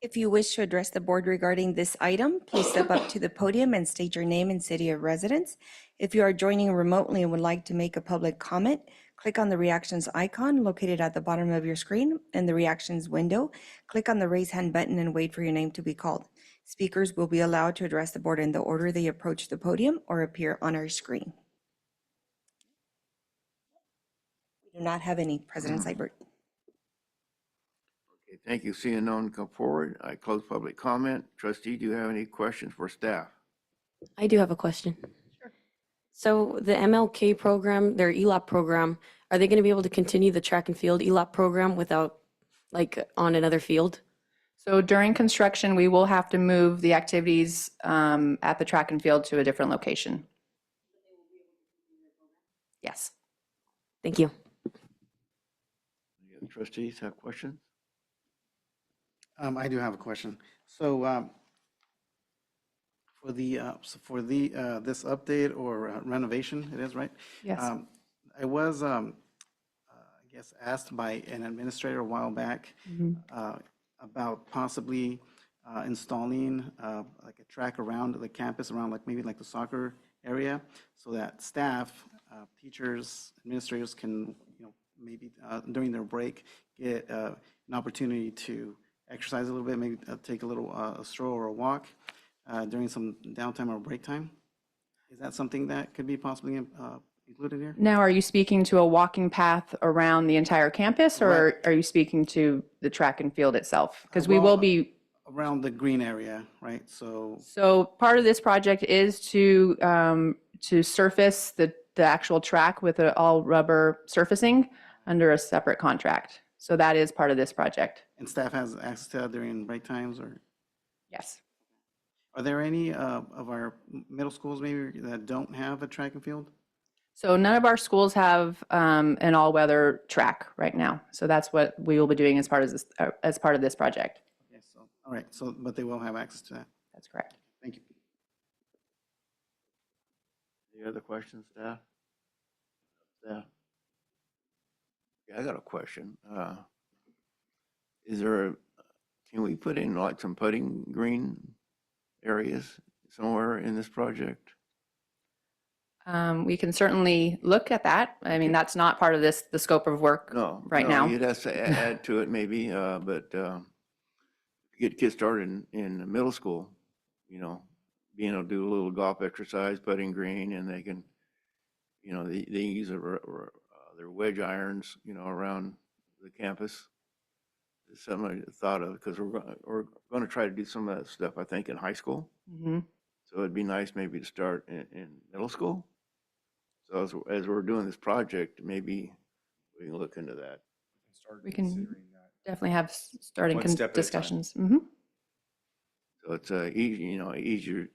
Speaker 2: If you wish to address the board regarding this item, please step up to the podium and state your name and city of residence. If you are joining remotely and would like to make a public comment, click on the reactions icon located at the bottom of your screen. In the reactions window, click on the raise hand button and wait for your name to be called. Speakers will be allowed to address the board in the order they approach the podium or appear on our screen. We do not have any, President Seibert.
Speaker 1: Okay, thank you. Seeing no one come forward, I close public comment. Trustee, do you have any questions for staff?
Speaker 16: I do have a question. Sure. So the MLK program, their ELOP program, are they going to be able to continue the track and field ELOP program without, like, on another field?
Speaker 18: So during construction, we will have to move the activities at the track and field to a different location. Yes.
Speaker 16: Thank you.
Speaker 1: Any other trustees have questions?
Speaker 19: I do have a question. So for the this update or renovation, it is, right?
Speaker 18: Yes.
Speaker 19: I was, I guess, asked by an administrator a while back about possibly installing like a track around the campus, around like maybe like the soccer area, so that staff, teachers, administrators can, maybe during their break get an opportunity to exercise a little bit, maybe take a little a stroll or a walk during some downtime or break time. Is that something that could be possibly included here?
Speaker 18: Now, are you speaking to a walking path around the entire campus, or are you speaking to the track and field itself? Because we will be
Speaker 19: around the green area, right? So
Speaker 18: part of this project is to surface the actual track with all rubber surfacing under a separate contract. So that is part of this project.
Speaker 19: And staff has access to that during break times, or?
Speaker 18: Yes.
Speaker 19: Are there any of our middle schools maybe that don't have a track and field?
Speaker 18: So none of our schools have an all-weather track right now. So that's what we will be doing as part of this project.
Speaker 19: Okay, so, all right, so, but they will have access to that.
Speaker 18: That's correct.
Speaker 19: Thank you.
Speaker 1: Any other questions, staff? Staff? Yeah, I got a question. Can we put in like some putting green areas somewhere in this project?
Speaker 18: We can certainly look at that. I mean, that's not part of the scope of work right now.
Speaker 1: You'd have to add to it maybe, but get kids started in the middle school, being able to do a little golf exercise, putting green, and they can, they use their wedge irons, around the campus. It's something I thought of, because we're going to try to do some of that stuff, I think, in high school.
Speaker 18: Mm-hmm.
Speaker 1: So it'd be nice maybe to start in middle school. So as we're doing this project, maybe we can look into that.
Speaker 18: We can definitely have starting
Speaker 4: One step at a time.
Speaker 18: discussions. Mm-hmm.
Speaker 1: So it's easier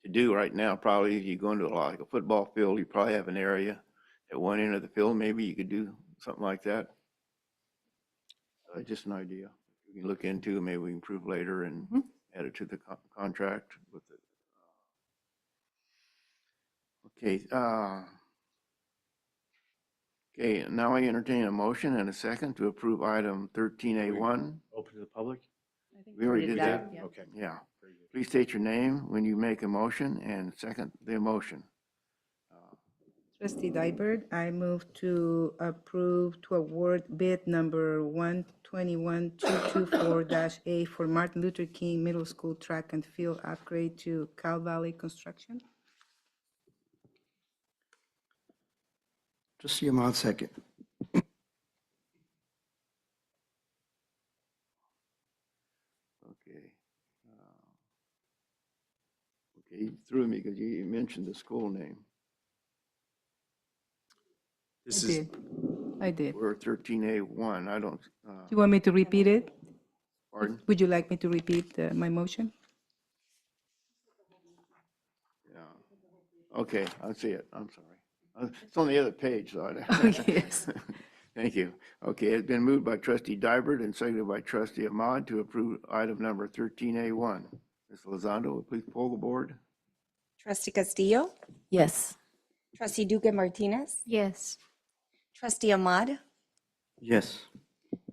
Speaker 1: to do right now. Probably if you go into like a football field, you probably have an area at one end of the field. Maybe you could do something like that. Just an idea. We can look into, maybe we can improve later and add it to the contract with it. Okay. Okay, now I entertain a motion and a second to approve item 13A1.
Speaker 4: Open to the public?
Speaker 1: We already did that?
Speaker 18: Yeah.
Speaker 4: Okay.
Speaker 1: Yeah. Please state your name when you make a motion and second the motion.
Speaker 5: Trustee Dybert, I move to approve to award bid number 121224-A for Martin Luther King Middle School Track and Field Upgrade to Cal Valley Construction.
Speaker 3: Trustee Ahmad, second.
Speaker 1: Okay. Okay, you threw me because you mentioned the school name.
Speaker 4: This
Speaker 5: I
Speaker 4: is
Speaker 5: did. I did.
Speaker 1: We're 13A1. I don't,
Speaker 5: Do you want me to repeat it?
Speaker 1: pardon?
Speaker 5: Would you like me to repeat my motion?
Speaker 1: Yeah. Okay, I see it. I'm sorry. It's on the other page, so
Speaker 5: Yes.
Speaker 1: Thank you. Okay, it's been moved by trustee Dybert and seconded by trustee Ahmad to approve item number 13A1. Ms. Lozando, will please poll the board?
Speaker 2: Trustee Castillo,
Speaker 16: Yes.
Speaker 2: Trustee Duque Martinez,
Speaker 15: Yes.
Speaker 2: Trustee Ahmad,
Speaker 6: Yes.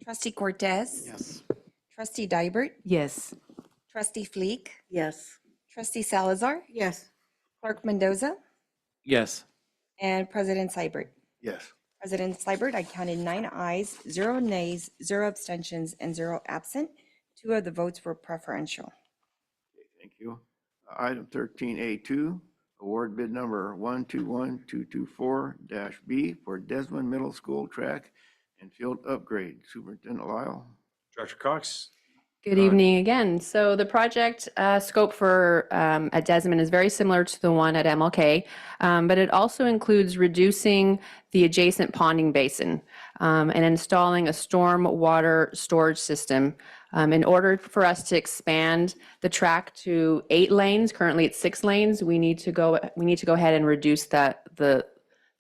Speaker 2: Trustee Cortez,
Speaker 19: Yes.
Speaker 2: Trustee Dybert,
Speaker 5: Yes.
Speaker 2: Trustee Fleek,
Speaker 8: Yes.
Speaker 2: Trustee Salazar,
Speaker 8: Yes.
Speaker 2: Clerk Mendoza,
Speaker 17: Yes.
Speaker 2: and President Seibert.
Speaker 1: Yes.
Speaker 2: President Seibert, I counted 9 ayes, 0 nays, 0 abstentions, and 0 absent. 2 of the votes were preferential.
Speaker 1: Thank you. Item 13A2, award bid number 121224-B for Desmond Middle School track and field upgrade. Superintendent Lyle.
Speaker 4: Director Cox?
Speaker 22: Good evening again. So the project scope for at Desmond is very similar to the one at MLK, but it also includes reducing the adjacent ponding basin and installing a storm water storage system. In order for us to expand the track to 8 lanes, currently it's 6 lanes, we need to go ahead and reduce the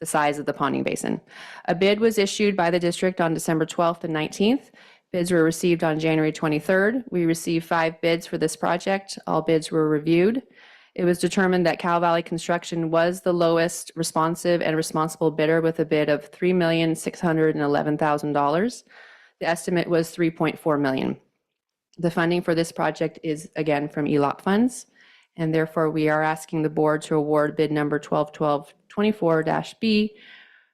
Speaker 22: size of the ponding basin. A bid was issued by the district on December 12th and 19th. Bids were received on January 23rd. We received 5 bids for this project. All bids were reviewed. It was determined that Cal Valley Construction was the lowest responsive and responsible bidder with a bid of $3,611,000. The estimate was $3.4 million. The funding for this project is again from ELOP funds, and therefore we are asking the board to award bid number 121224-B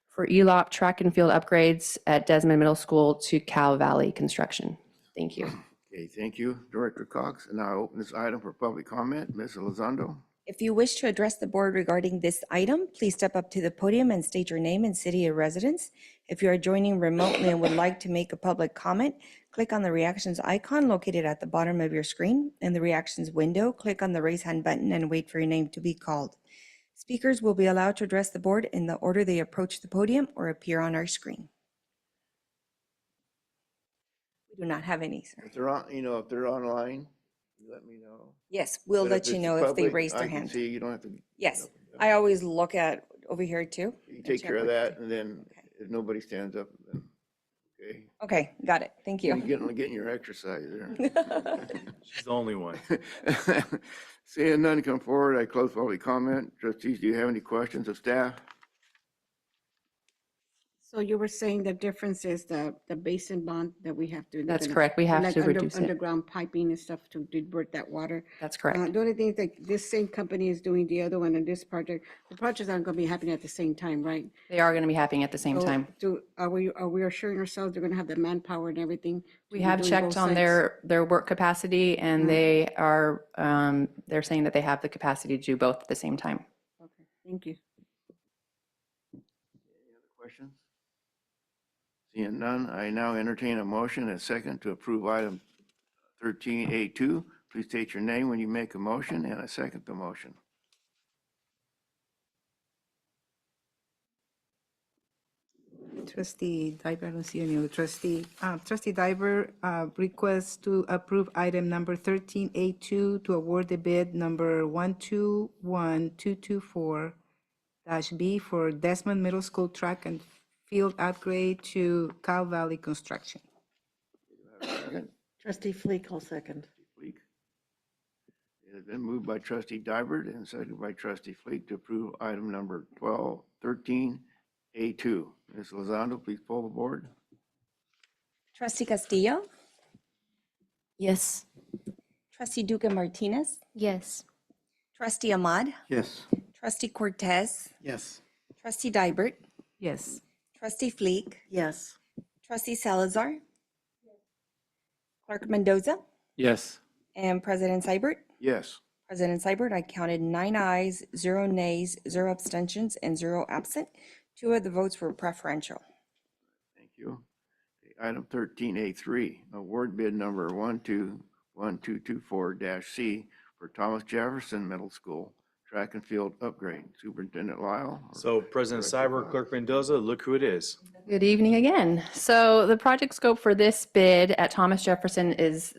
Speaker 22: for ELOP track and field upgrades at Desmond Middle School to Cal Valley Construction. Thank you.
Speaker 1: Okay, thank you, Director Cox. And now I open this item for public comment. Ms. Elizondo.
Speaker 2: If you wish to address the board regarding this item, please step up to the podium and state your name and city of residence. If you are joining remotely and would like to make a public comment, click on the reactions icon located at the bottom of your screen. In the reactions window, click on the raise hand button and wait for your name to be called. Speakers will be allowed to address the board in the order they approach the podium or appear on our screen. We do not have any, sir.
Speaker 1: If they're on, if they're online, you let me know.
Speaker 2: Yes, we'll
Speaker 1: But
Speaker 2: let you
Speaker 1: it's
Speaker 2: know if they
Speaker 1: public,
Speaker 2: raise
Speaker 1: I
Speaker 2: their
Speaker 1: can
Speaker 2: hand.
Speaker 1: see, you don't have to.
Speaker 2: Yes, I always look at over here too.
Speaker 1: You take care of that, and then if nobody stands up, then, okay.
Speaker 2: Okay, got it. Thank
Speaker 1: You're
Speaker 2: you.
Speaker 1: getting your exercise there.
Speaker 4: She's the only one.
Speaker 1: Seeing none come forward, I close public comment. Trustees, do you have any questions of staff?
Speaker 8: So you were saying the difference is the basin bond that we have to.
Speaker 22: That's correct. We have
Speaker 8: like
Speaker 22: to reduce it.
Speaker 8: Underground piping and stuff to divert that water.
Speaker 22: That's correct.
Speaker 8: The only thing that this same company is doing the other one and this project, the projects aren't going to be happening at the same time, right?
Speaker 22: They are going to be happening at the same
Speaker 8: So
Speaker 22: time.
Speaker 8: are we assuring ourselves they're going to have the manpower and everything? to
Speaker 22: We
Speaker 8: be
Speaker 22: have
Speaker 8: doing
Speaker 22: checked
Speaker 8: both
Speaker 22: on
Speaker 8: sites?
Speaker 22: their work capacity, and they are, they're saying that they have the capacity to do both at the same time.
Speaker 8: Okay, thank you.
Speaker 1: Questions? Seeing none, I now entertain a motion and a second to approve item 13A2. Please state your name when you make a motion, and I second the motion.
Speaker 5: Trustee Diver, I don't see any other trustee. Trustee Diver requests to approve item number 13A2 to award the bid number 121224-B for Desmond Middle School track and field upgrade to Cal Valley Construction.
Speaker 8: Trustee Fleek, I'll second.
Speaker 1: Fleek. It has been moved by trustee Dybert and seconded by trustee Fleek to approve item number 13A2. Ms. Lozando, please poll the board.
Speaker 2: Trustee Castillo,
Speaker 16: Yes.
Speaker 2: Trustee Duque Martinez,
Speaker 15: Yes.
Speaker 2: Trustee Ahmad,
Speaker 6: Yes.
Speaker 2: Trustee Cortez,
Speaker 19: Yes.
Speaker 2: Trustee Dybert,
Speaker 5: Yes.
Speaker 2: Trustee Fleek,
Speaker 8: Yes.
Speaker 2: Trustee Salazar, Clerk Mendoza,
Speaker 17: Yes.
Speaker 2: and President Seibert.
Speaker 1: Yes.
Speaker 2: President Seibert, I counted 9 ayes, 0 nays, 0 abstentions, and 0 absent. 2 of the votes were preferential.
Speaker 1: Thank you. Item 13A3, award bid number 121224-C for Thomas Jefferson Middle School track and field upgrade. Superintendent Lyle. or
Speaker 4: So President
Speaker 1: Director
Speaker 4: Cyber,
Speaker 1: Cox?
Speaker 4: Clerk Mendoza, look who it is.
Speaker 18: Good evening again. So the project scope for this bid at Thomas Jefferson is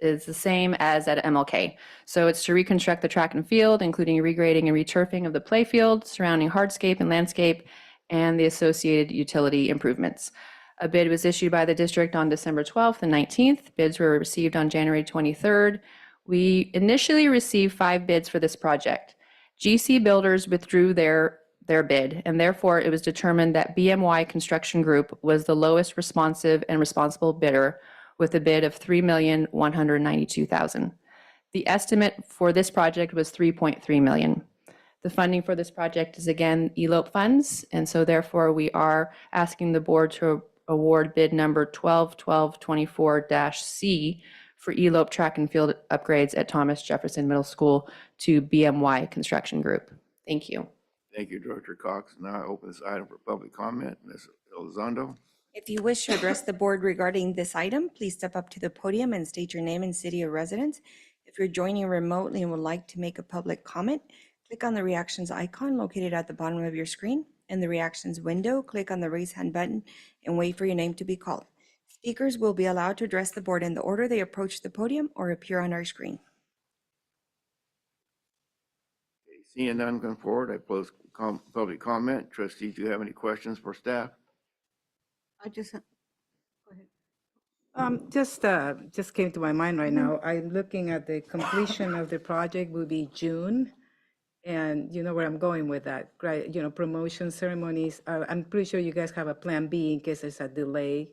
Speaker 18: the same as at MLK. So it's to reconstruct the track and field, including regrading and returfing of the play field, surrounding hardscape and landscape, and the associated utility improvements. A bid was issued by the district on December 12th and 19th. Bids were received on January 23rd. We initially received 5 bids for this project. GC Builders withdrew their bid, and therefore it was determined that BMY Construction Group was the lowest responsive and responsible bidder with a bid of $3,192,000. The estimate for this project was $3.3 million. The funding for this project is again ELOPE funds, and so therefore we are asking the board to award bid number 121224-C for ELOPE track and field upgrades at Thomas Jefferson Middle School to BMY Construction Group. Thank you.
Speaker 1: Thank you, Director Cox. Now I open this item for public comment. Ms. Elizondo.
Speaker 2: If you wish to address the board regarding this item, please step up to the podium and state your name and city of residence. If you're joining remotely and would like to make a public comment, click on the reactions icon located at the bottom of your screen. In the reactions window, click on the raise hand button and wait for your name to be called. Speakers will be allowed to address the board in the order they approach the podium or appear on our screen.
Speaker 1: Okay, seeing none come forward, I close public comment. Trustees, do you have any questions for staff?
Speaker 8: I just, go ahead.
Speaker 5: Just came to my mind right now. I'm looking at the completion of the project will be June. And you know where I'm going with that, right? You know, promotion ceremonies. I'm pretty sure you guys have a plan B in case there's a delay.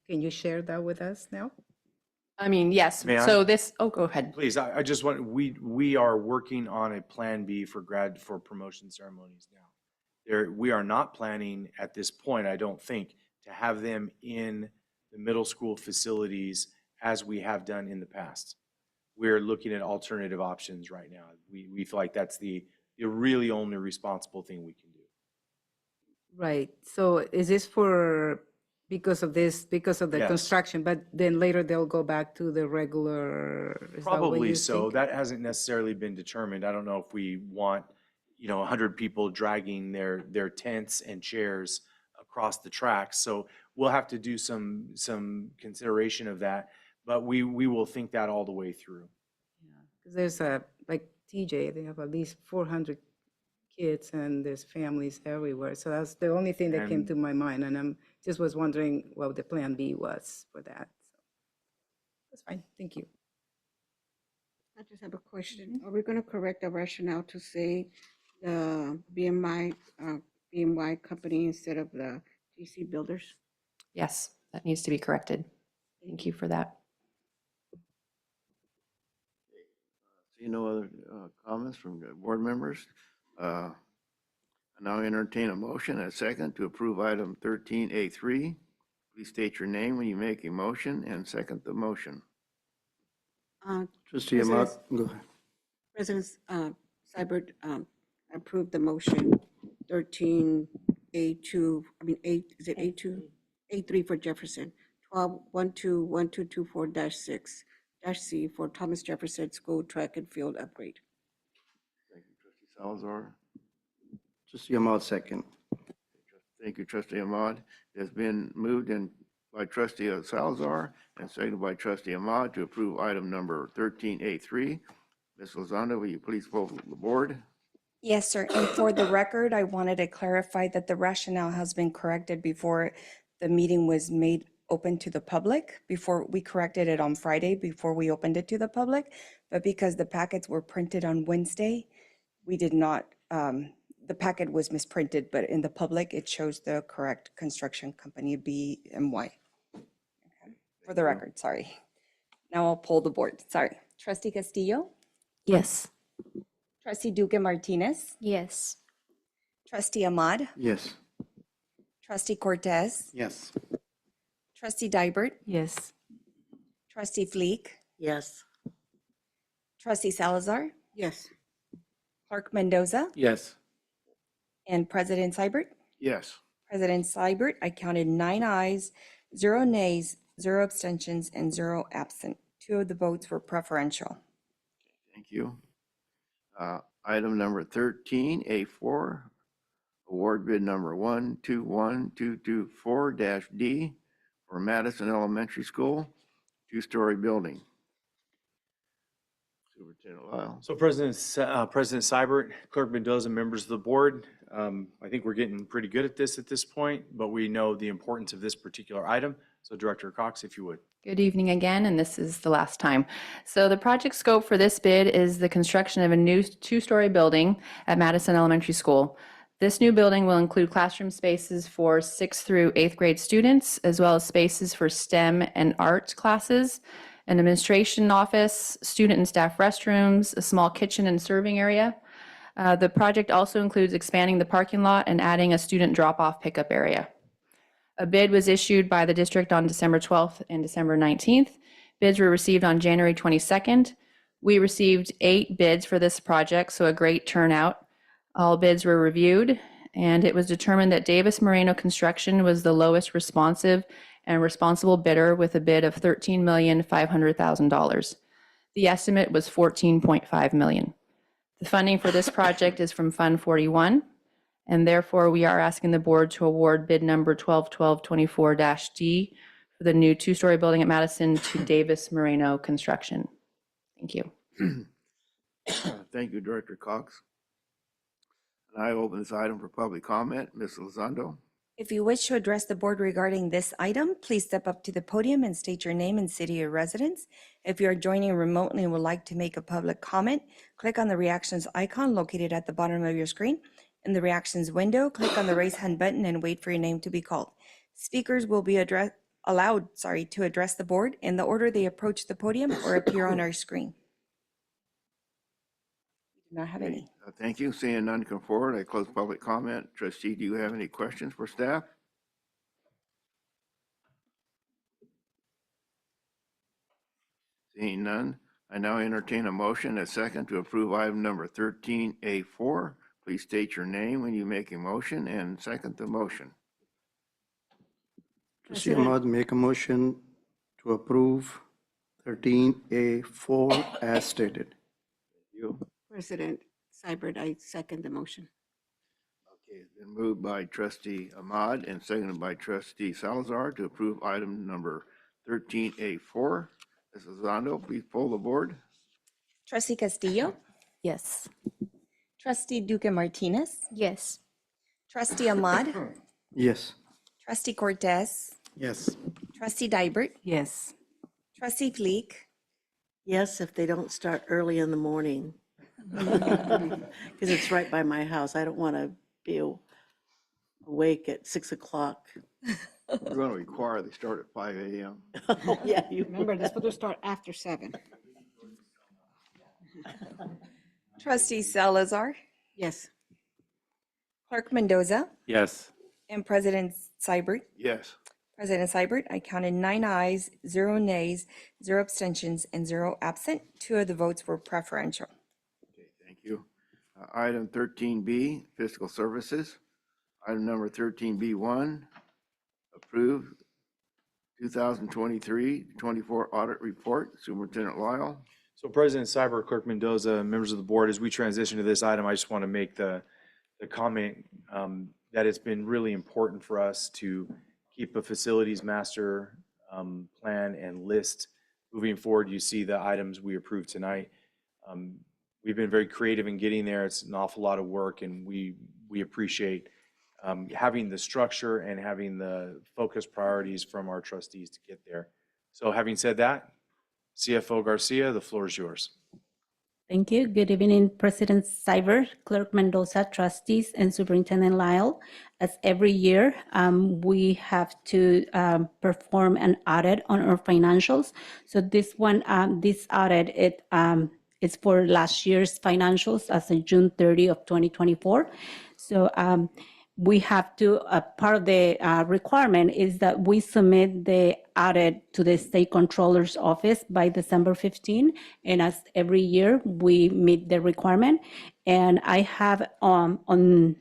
Speaker 5: Can you share that with us now?
Speaker 22: I mean, yes.
Speaker 4: May I?
Speaker 22: So this, oh, go ahead.
Speaker 4: Please, I just want, we are working on a plan B for promotion ceremonies now. We are not planning at this point, I don't think, to have them in the middle school facilities as we have done in the past. We're looking at alternative options right now. We feel like that's the really only responsible thing we can do.
Speaker 5: Right. So is this because of the
Speaker 4: Yes.
Speaker 5: construction, but then later they'll go back to the regular? Is that what
Speaker 4: Probably
Speaker 5: you
Speaker 4: so.
Speaker 5: think?
Speaker 4: That hasn't necessarily been determined. I don't know if we want, 100 people dragging their tents and chairs across the tracks. So we'll have to do some consideration of that, but we will think that all the way through.
Speaker 5: Because there's like TJ, they have at least 400 kids and there's families everywhere. So that's the only thing that came
Speaker 4: And-
Speaker 5: to my mind. And I'm just was wondering what the plan B was for that. So that's fine. Thank you.
Speaker 8: I just have a question. Are we going to correct the rationale to say the BMY company instead of the GC Builders?
Speaker 22: Yes, that needs to be corrected. Thank you for that.
Speaker 1: See no other comments from the board members. I now entertain a motion and a second to approve item 13A3. Please state your name when you make a motion and second the motion.
Speaker 3: Trustee Ahmad, go ahead.
Speaker 8: President Seibert approved the motion 13A2, is it A2? A3 for Jefferson, 12-12-1224-6-C for Thomas Jefferson School Track and Field Upgrade.
Speaker 1: Thank you, Trustee Salazar.
Speaker 3: Trustee Ahmad, second.
Speaker 1: Thank you, Trustee Ahmad. It has been moved in by Trustee Salazar and seconded by Trustee Ahmad to approve item number 13A3. Ms. Lozano, will you please vote the board?
Speaker 2: Yes, sir. And for the record, I wanted to clarify that the rationale has been corrected before the meeting was made open to the public. Before we corrected it on Friday, before we opened it to the public. But because the packets were printed on Wednesday, we did not, the packet was misprinted, but in the public, it shows the correct construction company, BMY. Okay. For the record, sorry. Now I'll poll the board. Sorry. Trustee Castillo?
Speaker 16: Yes.
Speaker 2: Trustee Duque Martinez?
Speaker 15: Yes.
Speaker 2: Trustee Ahmad?
Speaker 3: Yes.
Speaker 2: Trustee Cortez?
Speaker 3: Yes.
Speaker 2: Trustee Dybert?
Speaker 5: Yes.
Speaker 2: Trustee Fleek?
Speaker 8: Yes.
Speaker 2: Trustee Salazar?
Speaker 8: Yes.
Speaker 2: Clerk Mendoza?
Speaker 3: Yes.
Speaker 2: And President Seibert?
Speaker 1: Yes.
Speaker 2: President Seibert, I counted 9 ayes, 0 nays, 0 abstentions, and 0 absent. 2 of the votes were preferential.
Speaker 1: Thank you. Item number 13A4, award bid number 121224-D for Madison Elementary School, two-story building. Superintendent Lyle.
Speaker 4: So President Seibert, Clerk Mendoza, members of the board, I think we're getting pretty good at this point, but we know the importance of this particular item. So Director Cox, if you would.
Speaker 18: Good evening again, and this is the last time. So the project scope for this bid is the construction of a new two-story building at Madison Elementary School. This new building will include classroom spaces for 6th through 8th grade students, as well as spaces for STEM and art classes, an administration office, student and staff restrooms, a small kitchen and serving area. The project also includes expanding the parking lot and adding a student drop-off pickup area. A bid was issued by the district on December 12th and December 19th. Bids were received on January 22nd. We received 8 bids for this project, so a great turnout. All bids were reviewed, and it was determined that Davis Moreno Construction was the lowest responsive and responsible bidder with a bid of $13,500,000. The estimate was $14.5 million. The funding for this project is from Fund 41, and therefore we are asking the board to award bid number 121224-D for the new two-story building at Madison to Davis Moreno Construction. Thank you.
Speaker 1: Thank you, Director Cox. And I open this item for public comment. Ms. Elizondo.
Speaker 2: If you wish to address the board regarding this item, please step up to the podium and state your name and city of residence. If you are joining remotely and would like to make a public comment, click on the reactions icon located at the bottom of your screen. In the reactions window, click on the raise hand button and wait for your name to be called. Speakers will be allowed to address the board in the order they approach the podium or appear on our screen. We do not have any.
Speaker 1: Thank you. Seeing none come forward, I close public comment. Trustee, do you have any questions for staff? Seeing none, I now entertain a motion, a second, to approve item number 13A4. Please state your name when you make a motion and second the motion.
Speaker 3: Trustee Ahmad, make a motion to approve 13A4 as stated.
Speaker 1: You.
Speaker 8: President Seibert, I second the motion.
Speaker 1: Okay, it's been moved by Trustee Ahmad and seconded by Trustee Salazar to approve item number 13A4. Ms. Elizondo, please poll the board.
Speaker 2: Trustee Castillo?
Speaker 16: Yes.
Speaker 2: Trustee Duque Martinez?
Speaker 15: Yes.
Speaker 2: Trustee Ahmad?
Speaker 3: Yes.
Speaker 2: Trustee Cortez?
Speaker 3: Yes.
Speaker 2: Trustee Dybert?
Speaker 5: Yes.
Speaker 2: Trustee Fleek?
Speaker 9: Yes, if they don't start early in the morning. Because it's right by my house. I don't want to be awake at 6 o'clock.
Speaker 1: We're going to require they start at 5 a.m.
Speaker 9: Yeah, you
Speaker 8: Remember, they're supposed to start after 7.
Speaker 2: Trustee Salazar?
Speaker 8: Yes.
Speaker 2: Clerk Mendoza?
Speaker 17: Yes.
Speaker 2: And President Seibert?
Speaker 1: Yes.
Speaker 2: President Seibert, I counted 9 ayes, 0 nays, 0 abstentions, and 0 absent. 2 of the votes were preferential.
Speaker 1: Okay, thank you. Item 13B, fiscal services. Item number 13B1, approve 2023-24 audit report. Superintendent Lyle.
Speaker 4: So President Seibert, Clerk Mendoza, members of the board, as we transition to this item, I just want to make the comment that it's been really important for us to keep a facilities master plan and list moving forward. You see the items we approved tonight. We've been very creative in getting there. It's an awful lot of work, and we appreciate having the structure and having the focused priorities from our trustees to get there. So having said that, CFO Garcia, the floor is yours.
Speaker 11: Thank you. Good evening, President Seibert, Clerk Mendoza, trustees, and Superintendent Lyle. As every year, we have to perform an audit on our financials. So this one, this audit, it's for last year's financials as of June 30 of 2024. So we have to, part of the requirement is that we submit the audit to the State Controller's Office by December 15. And as every year, we meet the requirement. And I have on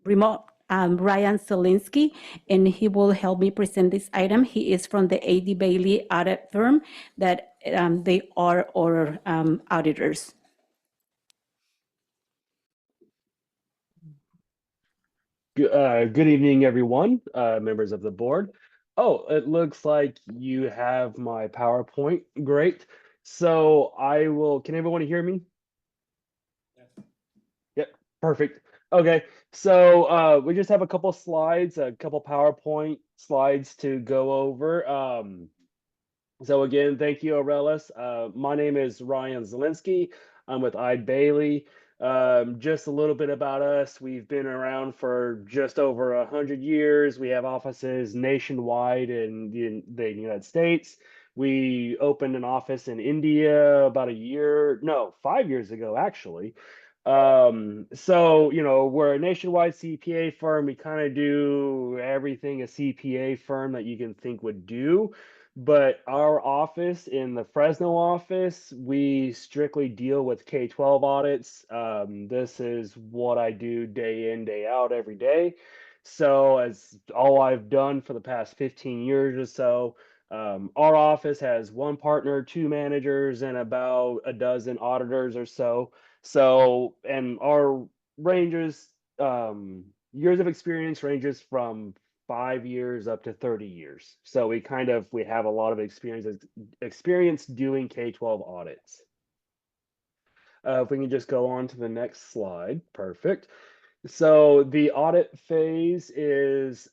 Speaker 11: remote Ryan Zielinski, and he will help me present this item. He is from the A.D. Bailey audit firm that they are our auditors.
Speaker 12: Good evening, everyone, members of the board. Oh, it looks like you have my PowerPoint. Great. So can everyone hear me? Yep, perfect. Okay, so we just have a couple slides, a couple PowerPoint slides to go over. So again, thank you, Aurelis. My name is Ryan Zielinski. I'm with Eide Bailly. Just a little bit about us. We've been around for just over 100 years. We have offices nationwide in the United States. We opened an office in India about 5 years ago, actually. So, we're a nationwide CPA firm. We kind of do everything a CPA firm that you can think would do. But our office in the Fresno office, we strictly deal with K-12 audits. This is what I do day in, day out, every day. So as all I've done for the past 15 years or so, our office has one partner, two managers, and about a dozen auditors or so. So, and our ranges, years of experience ranges from 5 years up to 30 years. So we have a lot of experience doing K-12 audits. If we can just go on to the next slide. Perfect. So the audit phase is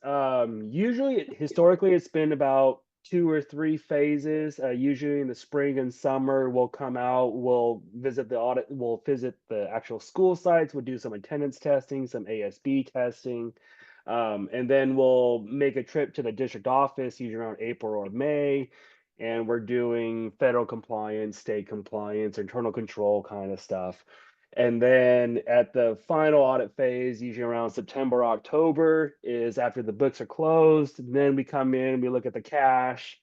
Speaker 12: historically it's been about 2 or 3 phases. Usually in the spring and summer, we'll come out, we'll visit the actual school sites, we'll do some attendance testing, some ASB testing. And then we'll make a trip to the district office, usually around April or May, and we're doing federal compliance, state compliance, internal control kind of stuff. And then at the final audit phase, usually around September, October, is after the books are closed. Then we come in, we look at the cash,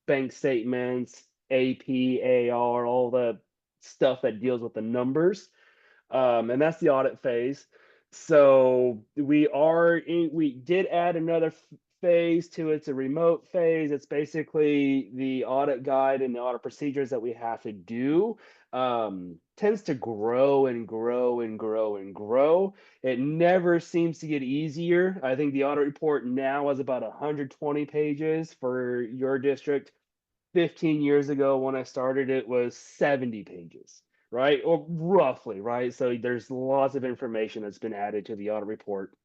Speaker 12: bank statements, AP, AR, all the stuff that deals with the numbers. And that's the audit phase. So we did add another phase to it. It's a remote phase. It's basically the audit guide and the audit procedures that we have to do. Tends to grow and grow and grow and grow. It never seems to get easier. I think the audit report now is about 120 pages for your district. 15 years ago when I started, it was 70 pages, right? Or roughly, right? So there's lots of information that's been added to the audit report.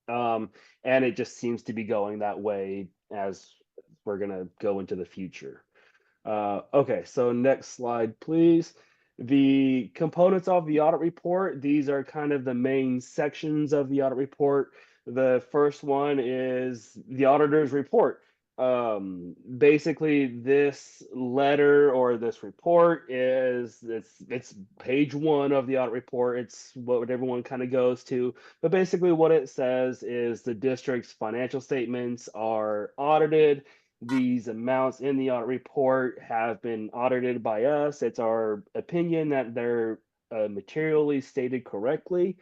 Speaker 12: And it just seems to be going that way as we're going to go into the future. Okay, so next slide, please. The components of the audit report, these are kind of the main sections of the audit report. The first one is the auditor's report. Basically this letter or this report it's page 1 of the audit report. It's what everyone kind of goes to, but basically what it says is the district's financial statements are audited. These amounts in the audit report have been audited by us. It's our opinion that they're materially stated correctly,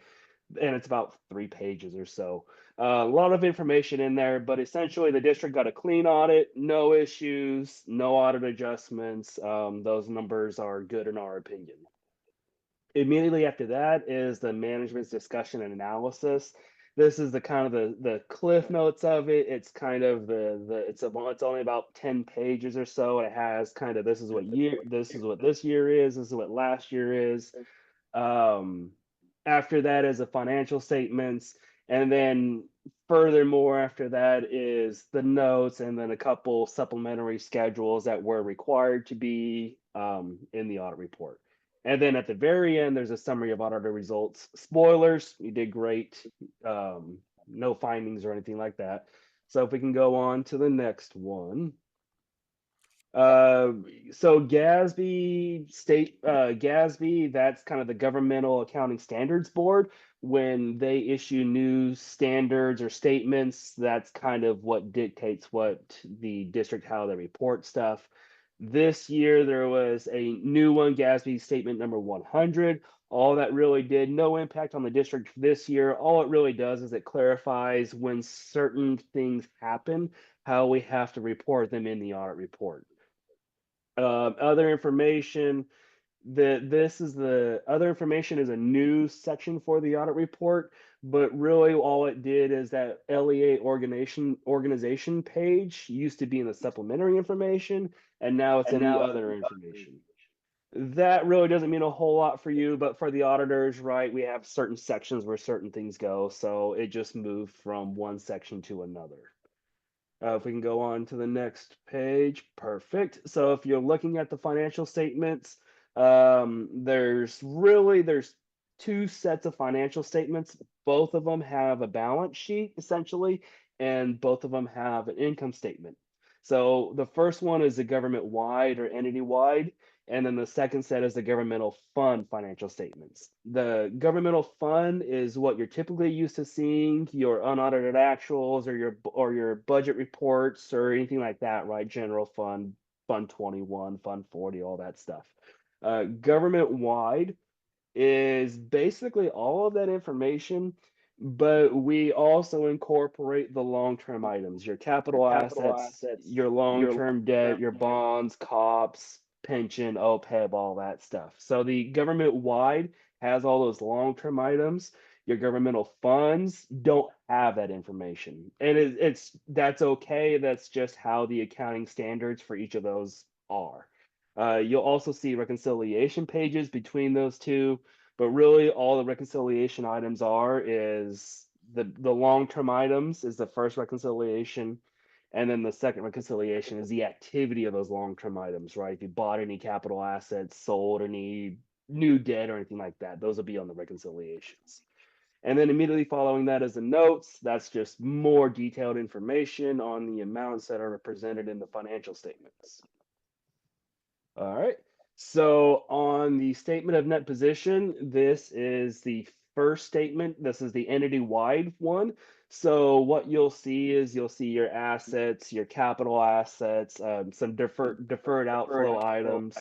Speaker 12: and it's about 3 pages or so. A lot of information in there, but essentially the district got a clean audit, no issues, no audit adjustments. Those numbers are good in our opinion. Immediately after that is the management's discussion and analysis. This is the kind of the cliff notes of it. It's kind of it's only about 10 pages or so. It has kind of this is what this year is, this is what last year is. After that is the financial statements, and then furthermore after that is the notes, and then a couple supplementary schedules that were required to be in the audit report. And then at the very end, there's a summary of auditor results. Spoilers, you did great. No findings or anything like that. So if we can go on to the next one. So GASB, that's kind of the Governmental Accounting Standards Board. When they issue new standards or statements, that's kind of what dictates what the district, how they report stuff. This year, there was a new one, GASB statement number 100. All that really did, no impact on the district this year. All it really does is it clarifies when certain things happen, how we have to report them in the audit report. Other information, This is the other information is a new section for the audit report, but really all it did is that LEA organization page used to be in the supplementary information, and now it's in the other information. That really doesn't mean a whole lot for you, but for the auditors, right, we have certain sections where certain things go, so it just moved from one section to another. If we can go on to the next page, perfect. So if you're looking at the financial statements, there's two sets of financial statements. Both of them have a balance sheet essentially, and both of them have an income statement. So the first one is the government-wide or entity-wide, and then the second set is the governmental fund financial statements. The governmental fund is what you're typically used to seeing, your unaudited actuals or your budget reports or anything like that, right? General fund, Fund 21, Fund 40, all that stuff. Government-wide is basically all of that information, but we also incorporate the long-term items, your capital assets, your long-term debt, your bonds, COPS, pension, OPEB, all that stuff. So the government-wide has all those long-term items. Your governmental funds don't have that information. And that's okay. That's just how the accounting standards for each of those are. You'll also see reconciliation pages between those two, but really all the reconciliation items is the long-term items is the first reconciliation, and then the second reconciliation is the activity of those long-term items, right? If you bought any capital assets, sold any new debt or anything like that, those will be on the reconciliations. And then immediately following that is the notes. That's just more detailed information on the amounts that are represented in the financial statements. All right. So on the statement of net position, this is the first statement. This is the entity-wide one. So what you'll see is you'll see your assets, your capital assets, some deferred outflow items.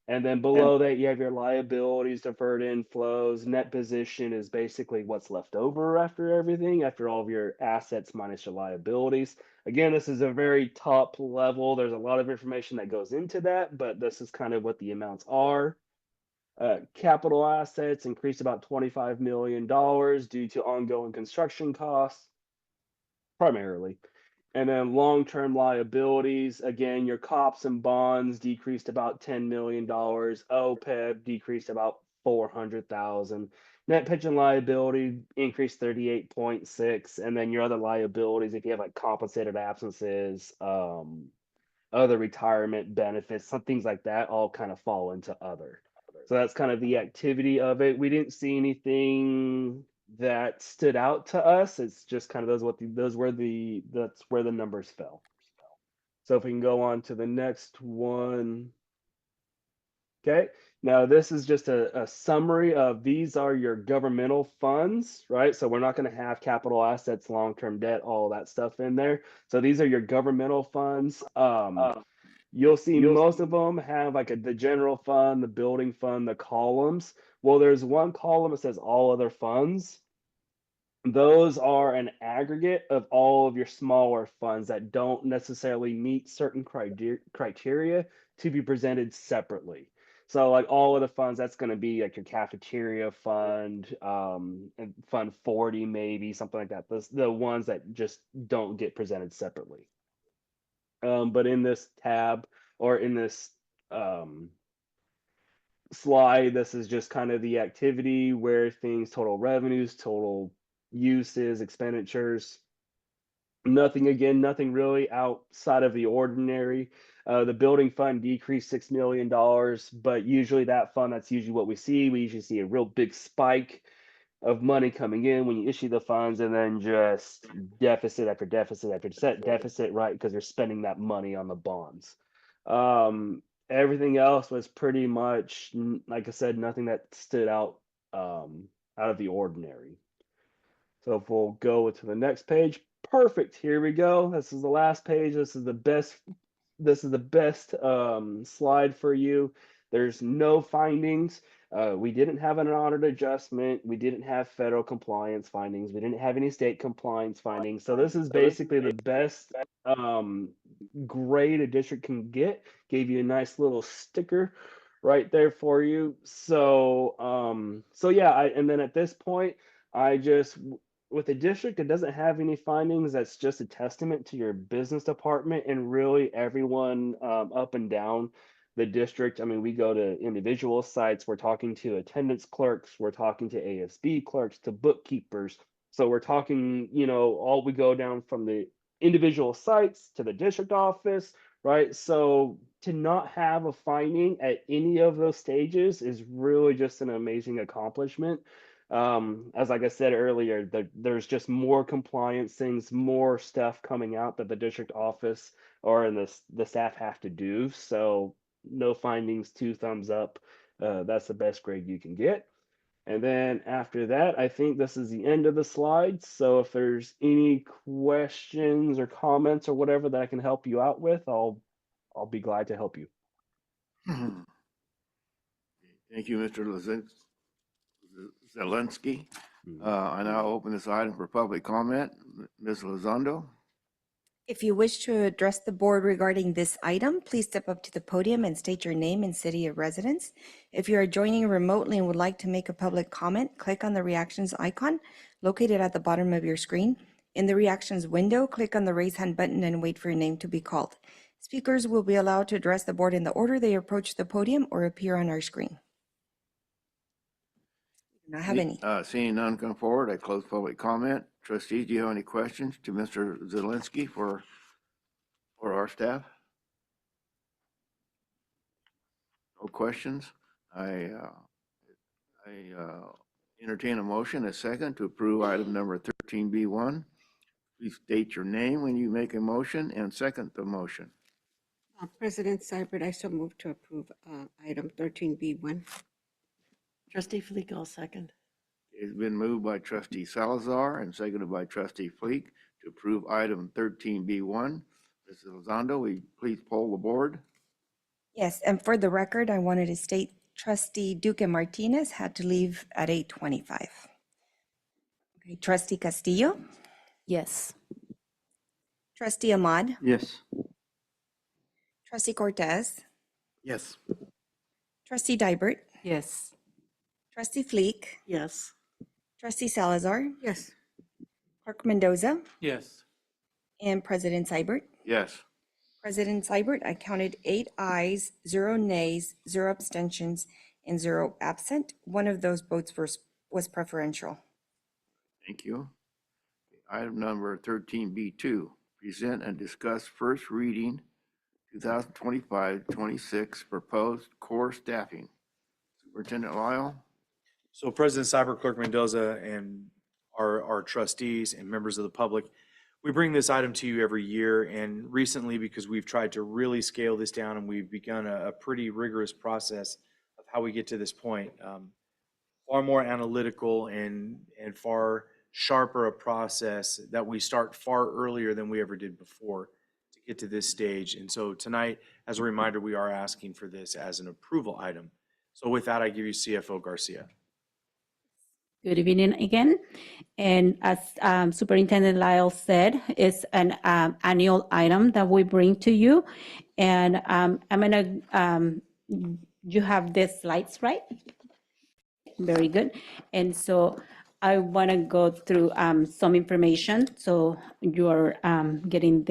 Speaker 12: And then below that, you have your liabilities, deferred inflows. Net position is basically what's left over after everything, after all of your assets minus your liabilities. Again, this is a very top level. There's a lot of information that goes into that, but this is kind of what the amounts are. Capital assets increased about $25 million due to ongoing construction costs, primarily. And then long-term liabilities, again, your COPS and bonds decreased about $10 million. OPEB decreased about $400,000. Net pension liability increased 38.6. And then your other liabilities, if you have like compensated absences, other retirement benefits, some things like that, all kind of fall into other. So that's kind of the activity of it. We didn't see anything that stood out to us. It's just kind of that's where the numbers fell. So if we can go on to the next one. Okay, now this is just a summary of these are your governmental funds, right? So we're not going to have capital assets, long-term debt, all that stuff in there. So these are your governmental funds. You'll see most of them have like the general fund, the building fund, the columns. Well, there's one column that says all other funds. Those are an aggregate of all of your smaller funds that don't necessarily meet certain criteria to be presented separately. So like all of the funds, that's going to be like your cafeteria fund, and Fund 40 maybe, something like that. The ones that just don't get presented separately. But in this tab or in this slide, this is just kind of the activity where things, total revenues, total uses, expenditures. Nothing really outside of the ordinary. The building fund decreased $6 million, but usually that fund, that's usually what we see. We usually see a real big spike of money coming in when you issue the funds, and then just deficit after deficit after deficit, right? Because you're spending that money on the bonds. Everything else was pretty much, like I said, nothing that stood out of the ordinary. So if we'll go to the next page, perfect. Here we go. This is the last page. This is the best slide for you. There's no findings. We didn't have an audit adjustment. We didn't have federal compliance findings. We didn't have any state compliance findings. So this is basically the best grade a district can get. Gave you a nice little sticker right there for you. So yeah, and then at this point, I just with a district that doesn't have any findings, that's just a testament to your business department and really everyone up and down the district. I mean, we go to individual sites, we're talking to attendance clerks, we're talking to ASB clerks, to bookkeepers. So we're talking, all we go down from the individual sites to the district office, right? So to not have a finding at any of those stages is really just an amazing accomplishment. As like I said earlier, there's just more compliance things, more stuff coming out that the district office or in the staff have to do. So no findings, 2 thumbs up. That's the best grade you can get. And then after that, I think this is the end of the slides. So if there's any questions or comments or whatever that I can help you out with, I'll be glad to help you.
Speaker 1: Thank you, Mr. Zelensky. I now open this item for public comment. Ms. Elizondo?
Speaker 2: If you wish to address the board regarding this item, please step up to the podium and state your name and city of residence. If you are joining remotely and would like to make a public comment, click on the reactions icon located at the bottom of your screen. In the reactions window, click on the raise hand button and wait for your name to be called. Speakers will be allowed to address the board in the order they approach the podium or appear on our screen. We do not have any.
Speaker 1: Seeing none come forward, I close public comment. Trustees, do you have any questions to Mr. Zelensky for our staff? No questions. I entertain a motion, a second, to approve item number 13B1. Please state your name when you make a motion and second the motion.
Speaker 8: President Seibert, I so move to approve item 13B1.
Speaker 9: Trustee Fleek, I'll second.
Speaker 1: It's been moved by trustee Salazar and seconded by trustee Fleek to approve item 13B1. Mrs. Elizondo, will you please poll the board?
Speaker 2: Yes, and for the record, I wanted to state trustee Duque Martinez had to leave at 8:25. Okay, trustee Castillo,
Speaker 16: Yes.
Speaker 2: trustee Ahmad,
Speaker 3: Yes.
Speaker 2: trustee Cortez,
Speaker 19: Yes.
Speaker 2: trustee Dybert,
Speaker 5: Yes.
Speaker 2: trustee Fleek,
Speaker 9: Yes.
Speaker 2: trustee Salazar,
Speaker 8: Yes.
Speaker 2: clerk Mendoza,
Speaker 17: Yes.
Speaker 2: and President Seibert.
Speaker 1: Yes.
Speaker 2: President Seibert, I counted 8 ayes, 0 nays, 0 abstentions, and 0 absent. One of those votes was preferential.
Speaker 1: Thank you. Item number 13B2, present and discuss first reading 2025-26 proposed core staffing. Superintendent Lyle?
Speaker 4: So President Seibert, Clerk Mendoza, and our trustees and members of the public, we bring this item to you every year, and recently, because we've tried to really scale this down and we've begun a pretty rigorous process of how we get to this point, far more analytical and far sharper a process that we start far earlier than we ever did before to get to this stage. And so tonight, as a reminder, we are asking for this as an approval item. So with that, I give you CFO Garcia.
Speaker 11: Good evening again. And as Superintendent Lyle said, it's an annual item that we bring to you. And I'm gonna, you have the slides, right? Very good. And so I wanna go through some information. So you're getting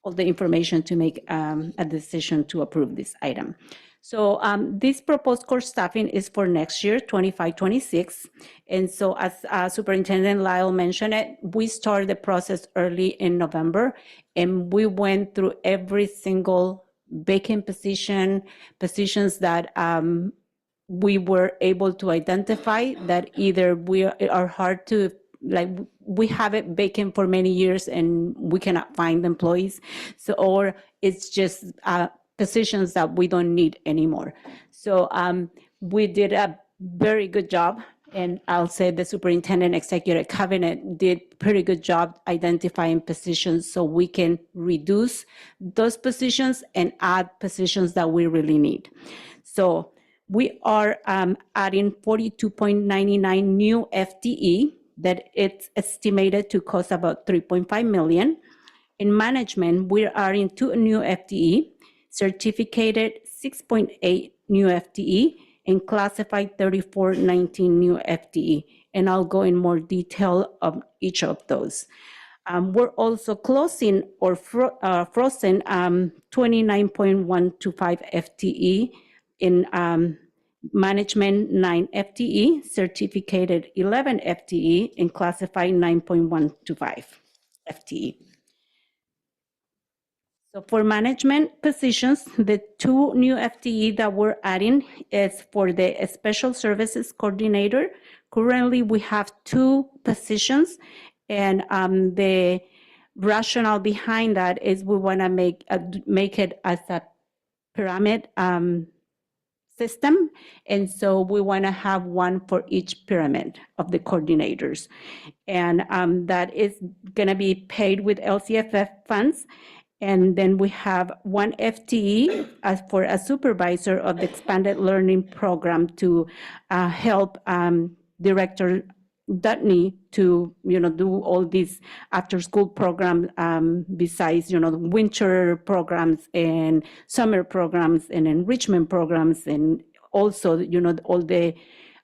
Speaker 11: all the information to make a decision to approve this item. So this proposed core staffing is for next year, 25-26. And so as Superintendent Lyle mentioned it, we started the process early in November, and we went through every single vacant positions that we were able to identify that either we are hard to, like we have it vacant for many years and we cannot find employees. So, or it's just positions that we don't need anymore. So we did a very good job, and I'll say the superintendent executive cabinet did pretty good job identifying positions so we can reduce those positions and add positions that we really need. So we are adding 42.99 new FTE that it's estimated to cost about $3.5 million. In management, we're adding 2 new FTE, certificated 6.8 new FTE, and classified 3419 new FTE. And I'll go in more detail of each of those. We're also closing or frozen 29.125 FTE in management 9 FTE, certificated 11 FTE, and classified 9.125 FTE. So for management positions, the 2 new FTE that we're adding is for the special services coordinator. Currently, we have 2 positions, and the rationale behind that is we want to make it as a pyramid system, and so we want to have one for each pyramid of the coordinators, and that is going to be paid with LCFF funds. And then we have 1 FTE as for a supervisor of the expanded learning program to help Director Dutney to, do all these after-school programs besides, winter programs and summer programs and enrichment programs, and also, all the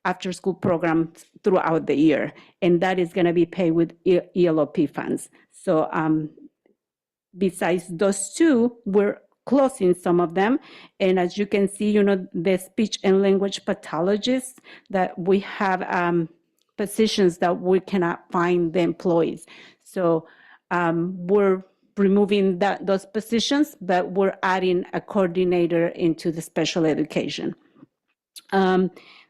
Speaker 11: after-school programs throughout the year. And that is going to be paid with ELOP funds. So besides those 2, we're closing some of them. And as you can see, the speech and language pathologists that we have positions that we cannot find the employees. So we're removing those positions, but we're adding a coordinator into the special education.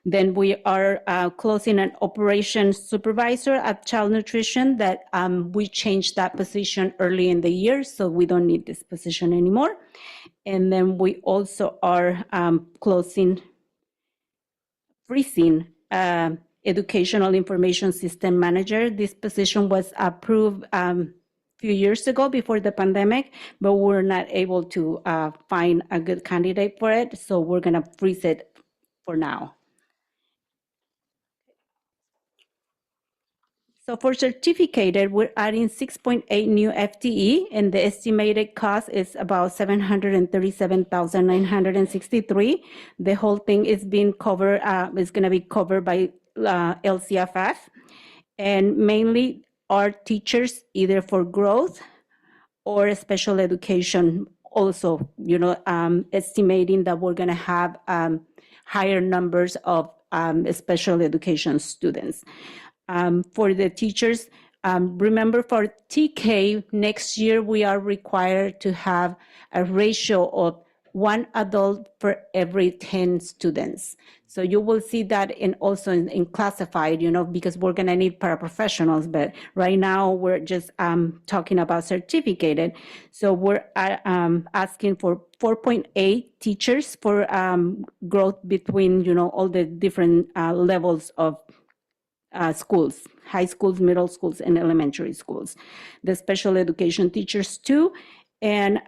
Speaker 11: Then we are closing an operations supervisor at child nutrition that we changed that position early in the year, so we don't need this position anymore. And then we also are freezing educational information system manager. This position was approved few years ago before the pandemic, but we're not able to find a good candidate for it, so we're going to freeze it for now. So for certificated, we're adding 6.8 new FTE, and the estimated cost is about $737,963. The whole thing is being covered, is going to be covered by LCFF, and mainly our teachers, either for growth or special education. Also, estimating that we're going to have higher numbers of special education students. For the teachers, remember for TK, next year we are required to have a ratio of 1 adult for every 10 students. So you will see that also in classified, because we're going to need paraprofessionals, but right now we're just talking about certificated. So we're asking for 4.8 teachers for growth between, all the different levels of schools, high schools, middle schools, and elementary schools. The special education teachers too, and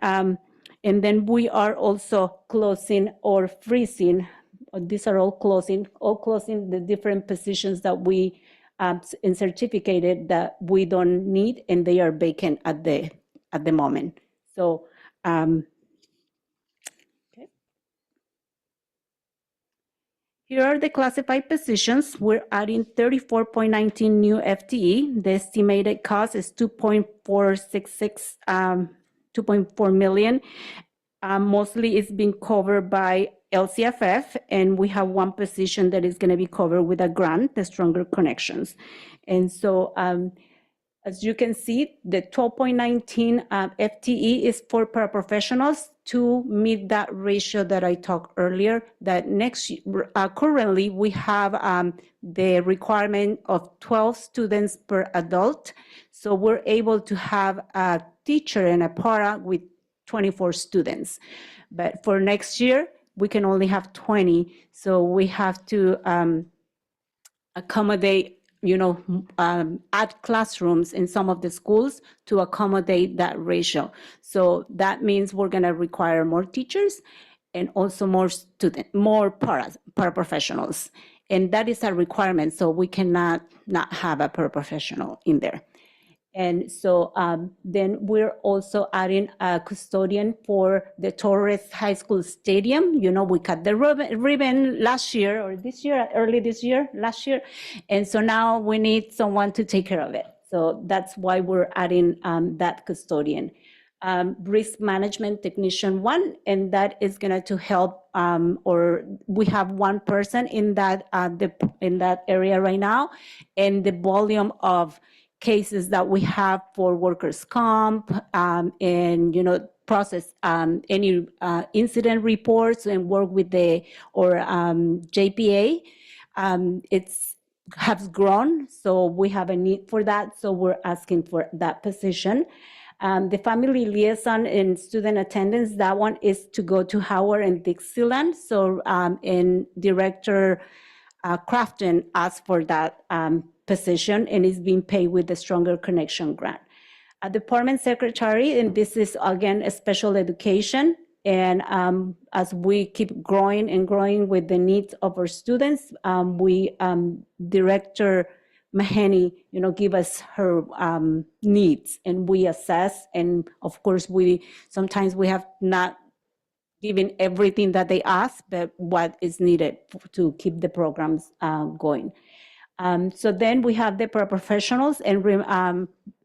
Speaker 11: then we are also closing or freezing. These are all closing the different positions that we in certificated that we don't need, and they are vacant at the moment. So. Here are the classified positions. We're adding 34.19 new FTE. The estimated cost is 2.4 million. Mostly it's being covered by LCFF, and we have 1 position that is going to be covered with a grant, the Stronger Connections. And so, as you can see, the 12.19 FTE is for paraprofessionals to meet that ratio that I talked earlier, that currently we have the requirement of 12 students per adult. So we're able to have a teacher and a para with 24 students. But for next year, we can only have 20. So we have to accommodate, add classrooms in some of the schools to accommodate that ratio. So that means we're going to require more teachers and also more paraprofessionals. And that is a requirement, so we cannot not have a paraprofessional in there. And so then we're also adding a custodian for the Torres High School Stadium. You know, we cut the ribbon last year or this year, early this year, last year. And so now we need someone to take care of it. So that's why we're adding that custodian. Risk management technician 1, and that is going to help, or we have one person in that in that area right now, and the volume of cases that we have for workers' comp, and process any incident reports and work with the JPA. It's has grown, so we have a need for that. So we're asking for that position. The family liaison and student attendance, that one is to go to Howard and Dixieland. So, and Director Crafton asked for that position, and is being paid with the Stronger Connection grant. A department secretary, and this is again a special education. And as we keep growing and growing with the needs of our students, Director Mahoney, give us her needs, and we assess. And of course, sometimes we have not given everything that they ask, but what is needed to keep the programs going. So then we have the paraprofessionals, and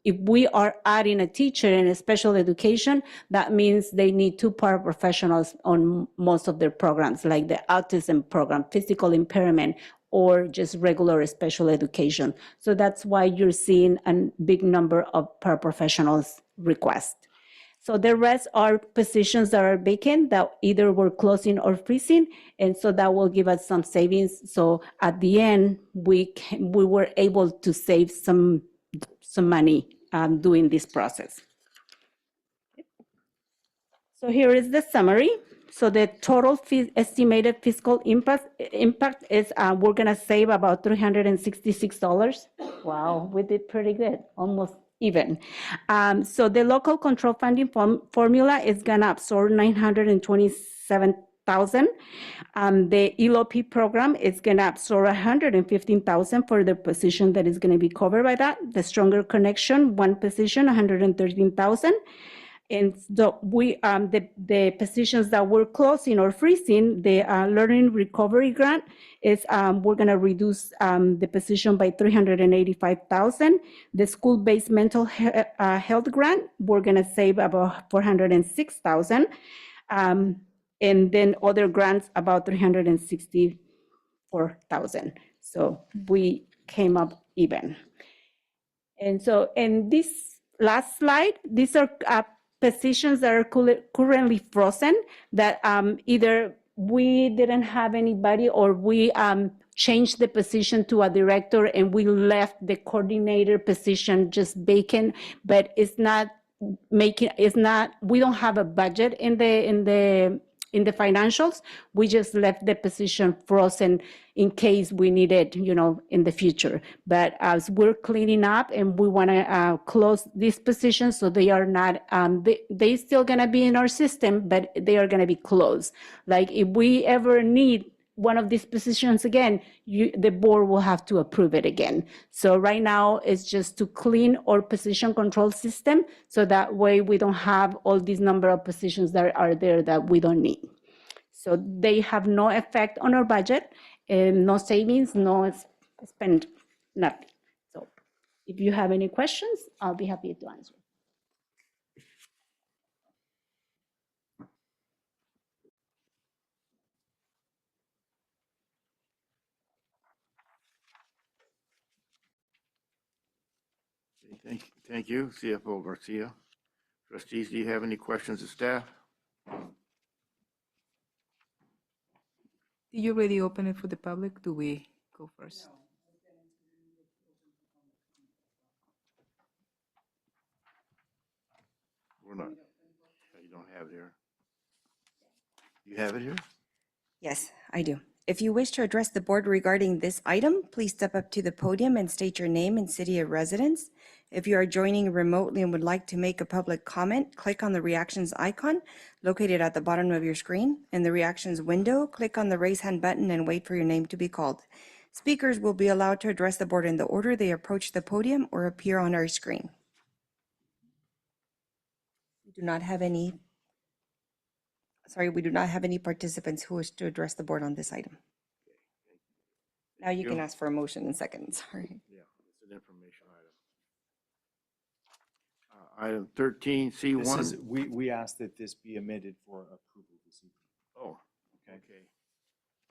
Speaker 11: if we are adding a teacher in a special education, that means they need 2 paraprofessionals on most of their programs, like the autism program, physical impairment, or just regular special education. So that's why you're seeing a big number of paraprofessionals requests. So the rest are positions that are vacant that either we're closing or freezing, and so that will give us some savings. So at the end, we were able to save some money doing this process. So here is the summary. So the total estimated fiscal impact is we're gonna save about $366. Wow, we did pretty good, almost even. So the local control funding formula is gonna absorb $927,000. The ELOP program is gonna absorb $115,000 for the position that is gonna be covered by that. The Stronger Connection, 1 position, $113,000. And so the positions that we're closing or freezing, the Learning Recovery Grant is, we're gonna reduce the position by $385,000. The School-Based Mental Health Grant, we're gonna save about $406,000. And then other grants, about $364,000. So we came up even. And so in this last slide, these are positions that are currently frozen, that either we didn't have anybody, or we changed the position to a director and we left the coordinator position just vacant, but we don't have a budget in the financials. We just left the position frozen in case we need it, in the future. But as we're cleaning up, and we want to close these positions, so they are not, they still going to be in our system, but they are going to be closed. Like if we ever need one of these positions again, the board will have to approve it again. So right now it's just to clean our position control system, so that way we don't have all these number of positions that are there that we don't need. So they have no effect on our budget, and no savings, no spend, nothing. So if you have any questions, I'll be happy to answer.
Speaker 1: Thank you, CFO Garcia. Trustees, do you have any questions of staff?
Speaker 5: Do you already open it for the public? Do we go first?
Speaker 1: We're not. You don't have it here. You have it here?
Speaker 2: Yes, I do. If you wish to address the board regarding this item, please step up to the podium and state your name and city of residence. If you are joining remotely and would like to make a public comment, click on the reactions icon located at the bottom of your screen. In the reactions window, click on the raise hand button and wait for your name to be called. Speakers will be allowed to address the board in the order they approach the podium or appear on our screen. do not have any participants who wish to address the board on this item. Now you can ask for a motion in seconds, sorry.
Speaker 1: Yeah, it's an information item. Item 13C1.
Speaker 4: This is, we asked that this be amended for approval this evening.
Speaker 1: Oh, okay.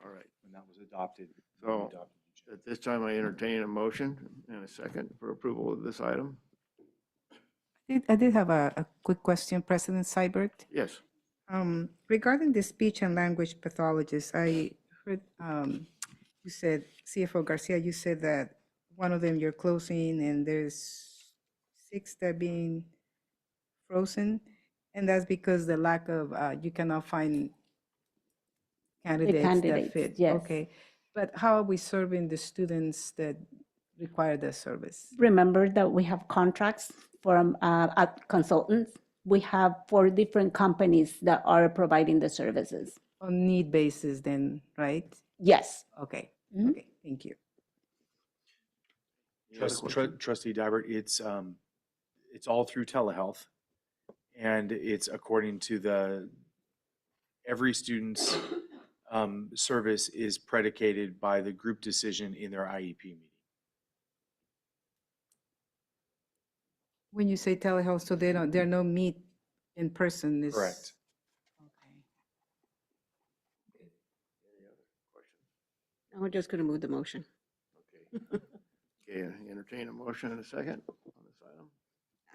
Speaker 1: All right.
Speaker 4: When that was adopted. we
Speaker 1: So
Speaker 4: adopted the agenda.
Speaker 1: at this time, I entertain a motion and a second for approval of this item.
Speaker 5: I did have a quick question, President Seibert.
Speaker 1: Yes.
Speaker 5: Regarding the speech and language pathologist, I heard you said, CFO Garcia, you said that one of them you're closing and there's 6 that are being frozen, and that's because the lack of, you cannot find candidates that
Speaker 11: candidates,
Speaker 5: fit.
Speaker 11: yes.
Speaker 5: Okay, but how are we serving the students that require the service?
Speaker 11: Remember that we have contracts from consultants. We have 4 different companies that are providing the services.
Speaker 5: On need basis then, right?
Speaker 11: Yes.
Speaker 5: Okay,
Speaker 11: Mhm.
Speaker 5: okay, thank you.
Speaker 4: Trustee Dybert, it's all through telehealth, and it's according to every student's service is predicated by the group decision in their IEP meeting.
Speaker 5: When you say telehealth, so there are no meet in person?
Speaker 4: Correct.
Speaker 8: Now we're just going to move the motion.
Speaker 1: Okay, entertain a motion and a second on this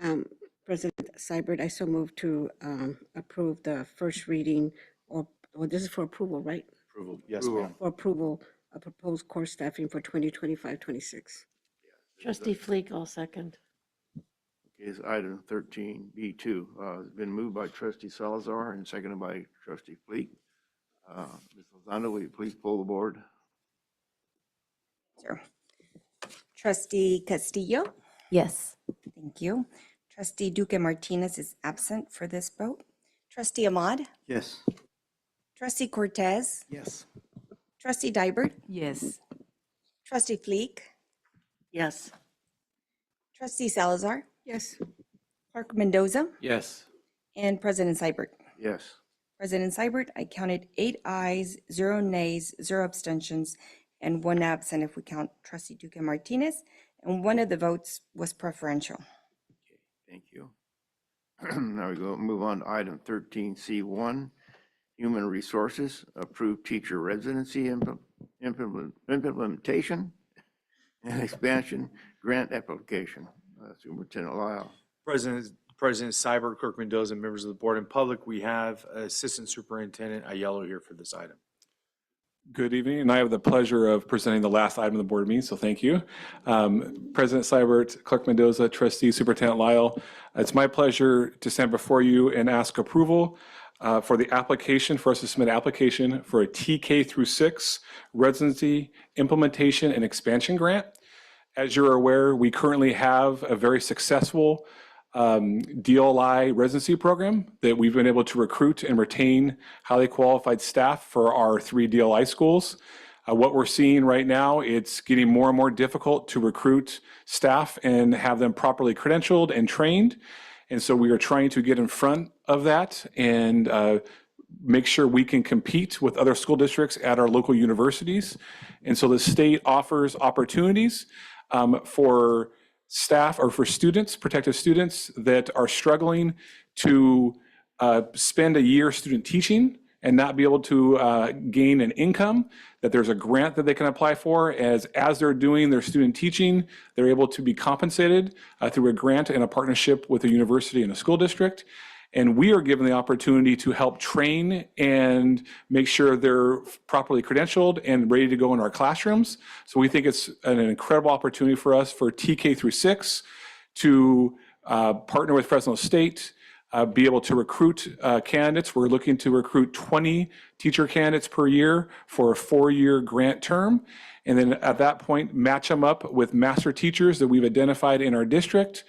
Speaker 1: item.
Speaker 8: President Seibert, I so move to approve the first reading, or this is for approval, right?
Speaker 4: Approval, yes,
Speaker 1: Approval.
Speaker 4: ma'am.
Speaker 8: For approval of proposed course staffing for 2025-26.
Speaker 9: Trustee Fleek, I'll second.
Speaker 1: Okay, it's item 13B2. It's been moved by trustee Salazar and seconded by trustee Fleek. Ms. Lozano, will you please pull the board?
Speaker 2: Sure. Trustee Castillo?
Speaker 16: Yes.
Speaker 2: Thank you. Trustee Duque Martinez is absent for this vote. Trustee Ahmad?
Speaker 3: Yes.
Speaker 2: Trustee Cortez?
Speaker 19: Yes.
Speaker 2: Trustee Dybert?
Speaker 5: Yes.
Speaker 2: Trustee Fleek?
Speaker 9: Yes.
Speaker 2: Trustee Salazar?
Speaker 8: Yes.
Speaker 2: Clerk Mendoza?
Speaker 3: Yes.
Speaker 2: And President Seibert?
Speaker 1: Yes.
Speaker 2: President Seibert, I counted 8 ayes, 0 nays, 0 abstentions, and 1 absent if we count Trustee Duque Martinez, and 1 of the votes was preferential.
Speaker 1: Thank you. Now we move on to item 13C1, Human Resources, approved teacher residency implementation and expansion grant application. Superintendent Lyle.
Speaker 4: President Seibert, Clerk Mendoza, members of the board and public, we have Assistant Superintendent Aiello here for this item.
Speaker 13: Good evening, and I have the pleasure of presenting the last item of the board meeting, so thank you. President Seibert, Clerk Mendoza, Trustee Superintendent Lyle, it's my pleasure to stand before you and ask approval for the application, for us to submit an application for a TK through 6 residency implementation and expansion grant. As you're aware, we currently have a very successful DLI residency program that we've been able to recruit and retain highly qualified staff for our 3 DLI schools. What we're seeing right now, it's getting more and more difficult to recruit staff and have them properly credentialed and trained. And so we are trying to get in front of that and make sure we can compete with other school districts at our local universities. And so the state offers opportunities for staff or for students, prospective students that are struggling to spend a year student teaching and not be able to gain an income, that there's a grant that they can apply for as they're doing their student teaching, they're able to be compensated through a grant and a partnership with a university and a school district. And we are given the opportunity to help train and make sure they're properly credentialed and ready to go in our classrooms. So we think it's an incredible opportunity for us for TK through 6 to partner with Fresno State, be able to recruit candidates. We're looking to recruit 20 teacher candidates per year for a 4-year grant term. And then at that point, match them up with master teachers that we've identified in our district,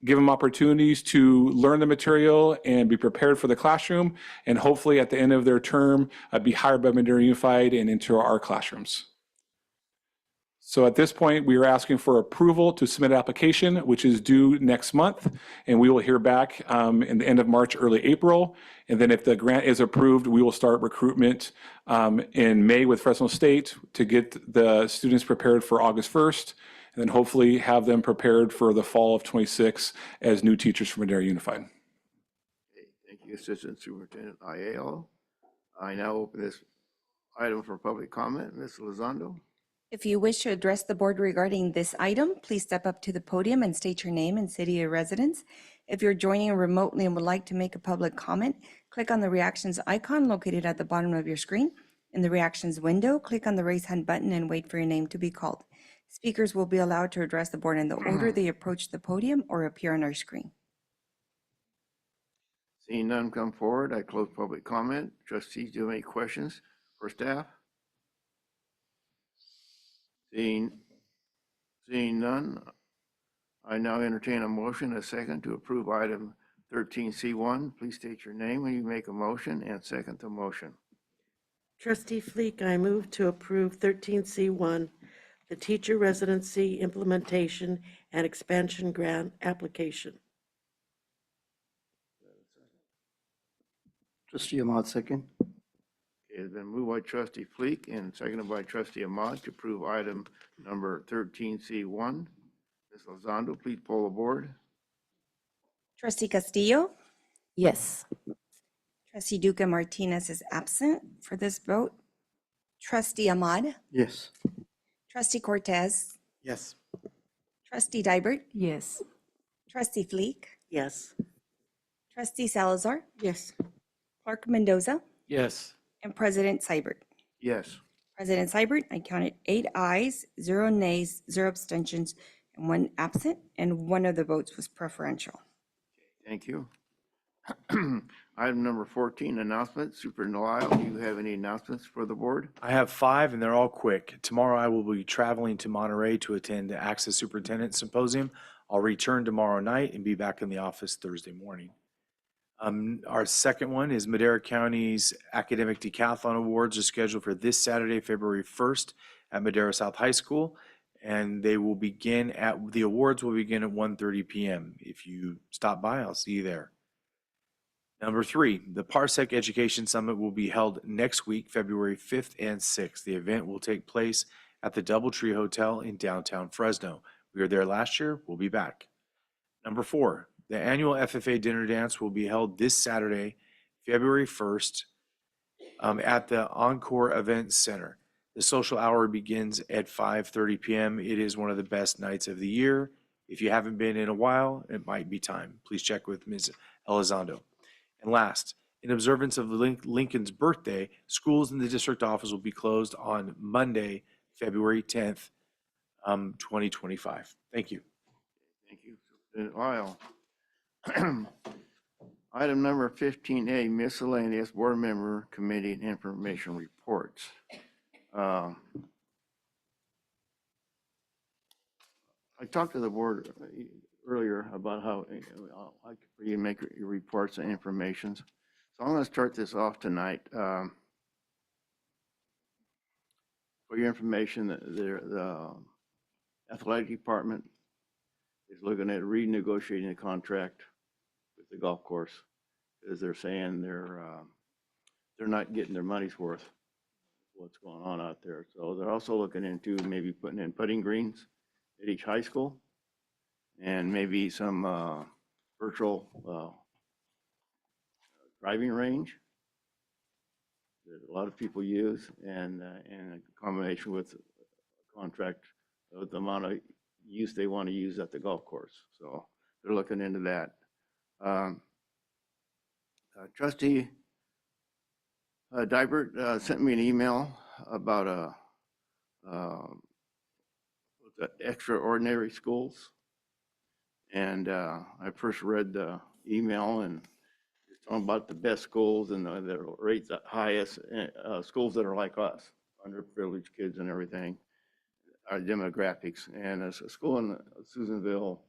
Speaker 13: give them opportunities to learn the material and be prepared for the classroom, and hopefully at the end of their term, be hired by Madera Unified and into our classrooms. So at this point, we are asking for approval to submit an application, which is due next month, and we will hear back in the end of March, early April. And then if the grant is approved, we will start recruitment in May with Fresno State to get the students prepared for August 1st, and then hopefully have them prepared for the fall of 26 as new teachers for Madera Unified.
Speaker 1: Okay, thank you, Assistant Superintendent Aiello. I now open this item for public comment. Ms. Elizondo?
Speaker 2: If you wish to address the board regarding this item, please step up to the podium and state your name and city of residence. If you're joining remotely and would like to make a public comment, click on the reactions icon located at the bottom of your screen. In the reactions window, click on the raise hand button and wait for your name to be called. Speakers will be allowed to address the board in the order they approach the podium or appear on our screen.
Speaker 1: Seeing none come forward, I close public comment. Trustees, do you have any questions for staff? Seeing none, I now entertain a motion, a second, to approve item 13C1. Please state your name when you make a motion and second the motion.
Speaker 9: Trustee Fleek, I move to approve 13C1, the teacher residency implementation and expansion grant application.
Speaker 3: Trustee Ahmad, second.
Speaker 1: It has been moved by Trustee Fleek and seconded by Trustee Ahmad to approve item number 13C1. Ms. Elizondo, please poll the board.
Speaker 2: Trustee Castillo?
Speaker 16: Yes.
Speaker 2: Trustee Duca Martinez is absent for this vote. Trustee Ahmad?
Speaker 3: Yes.
Speaker 2: Trustee Cortez?
Speaker 19: Yes.
Speaker 2: Trustee Dybert?
Speaker 5: Yes.
Speaker 2: Trustee Fleek?
Speaker 9: Yes.
Speaker 2: Trustee Salazar?
Speaker 8: Yes.
Speaker 2: Clerk Mendoza?
Speaker 3: Yes.
Speaker 2: And President Seibert.
Speaker 1: Yes.
Speaker 2: President Seibert, I counted 8 ayes, 0 nays, 0 abstentions, and 1 absent, and 1 of the votes was preferential.
Speaker 1: Thank you. Item number 14, announcements. Superintendent Lyle, do you have any announcements for the board?
Speaker 4: I have 5, and they're all quick. Tomorrow, I will be traveling to Monterey to attend the Access Superintendent Symposium. I'll return tomorrow night and be back in the office Thursday morning. Our second one is Madera County's Academic Decathlon Awards are scheduled for this Saturday, February 1st at Madera South High School, and the awards will begin at 1:30 p.m. If you stop by, I'll see you there. Number 3, the Parsec Education Summit will be held next week, February 5th and 6th. The event will take place at the Doubletree Hotel in downtown Fresno. We were there last year. We'll be back. Number 4, the annual FFA dinner dance will be held this Saturday, February 1st, at the Encore Event Center. The social hour begins at 5:30 p.m. It is one of the best nights of the year. If you haven't been in a while, it might be time. Please check with Ms. Elizondo. And last, in observance of Lincoln's birthday, schools in the district office will be closed on Monday, February 10th, 2025. Thank you.
Speaker 1: Thank you, Superintendent Lyle. Item number 15A, miscellaneous board member committee and information reports. I talked to the board earlier about how I like for you to make your reports and informations. So I'm going to start this off tonight. For your information, the athletic department is looking at renegotiating the contract with the golf course, because they're saying they're not getting their money's worth what's going on out there. So they're also looking into maybe putting in putting greens at each high school and maybe some virtual driving range that a lot of people use, and in combination with a contract with the amount of use they want to use at the golf course. So they're looking into that. Trustee Dybert sent me an email about extraordinary schools. And I first read the email, and it's talking about the best schools and the rates the highest, schools that are like us, underprivileged kids and everything, our demographics. And a school in Susanville,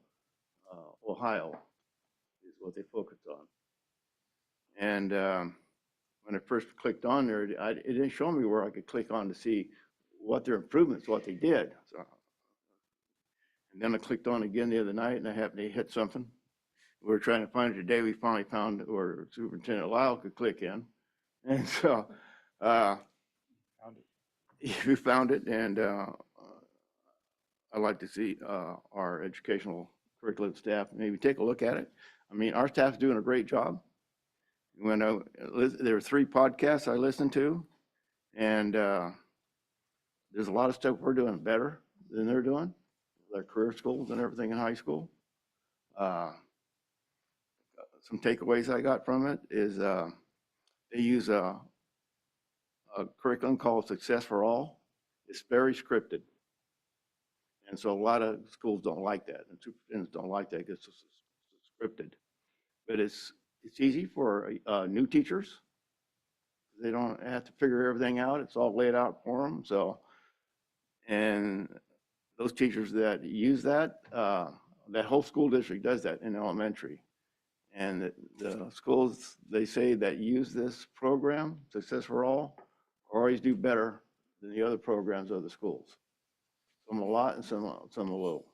Speaker 1: Ohio is what they focused on. And when I first clicked on there, it didn't show me where I could click on to see what their improvements, what they did. So, and then I clicked on again the other night and I happened to hit something. We were trying to find it today. We finally found where Superintendent Lyle could click in. And so we found it, and I'd like to see our educational curriculum staff maybe take a look at it. I mean, our staff's doing a great job. When there were 3 podcasts I listened to, and there's a lot of stuff we're doing better than they're doing, their career schools and everything in high school. Some takeaways I got from it is they use a curriculum called Success for All. It's very scripted. And so a lot of schools don't like that, and superintendents don't like that because it's scripted. But it's easy for new teachers. They don't have to figure everything out. It's all laid out for them. So, and those teachers that use that, that whole school district does that in elementary. And the schools, they say that use this program, Success for All, always do better than the other programs of the schools. Some a lot and some a little.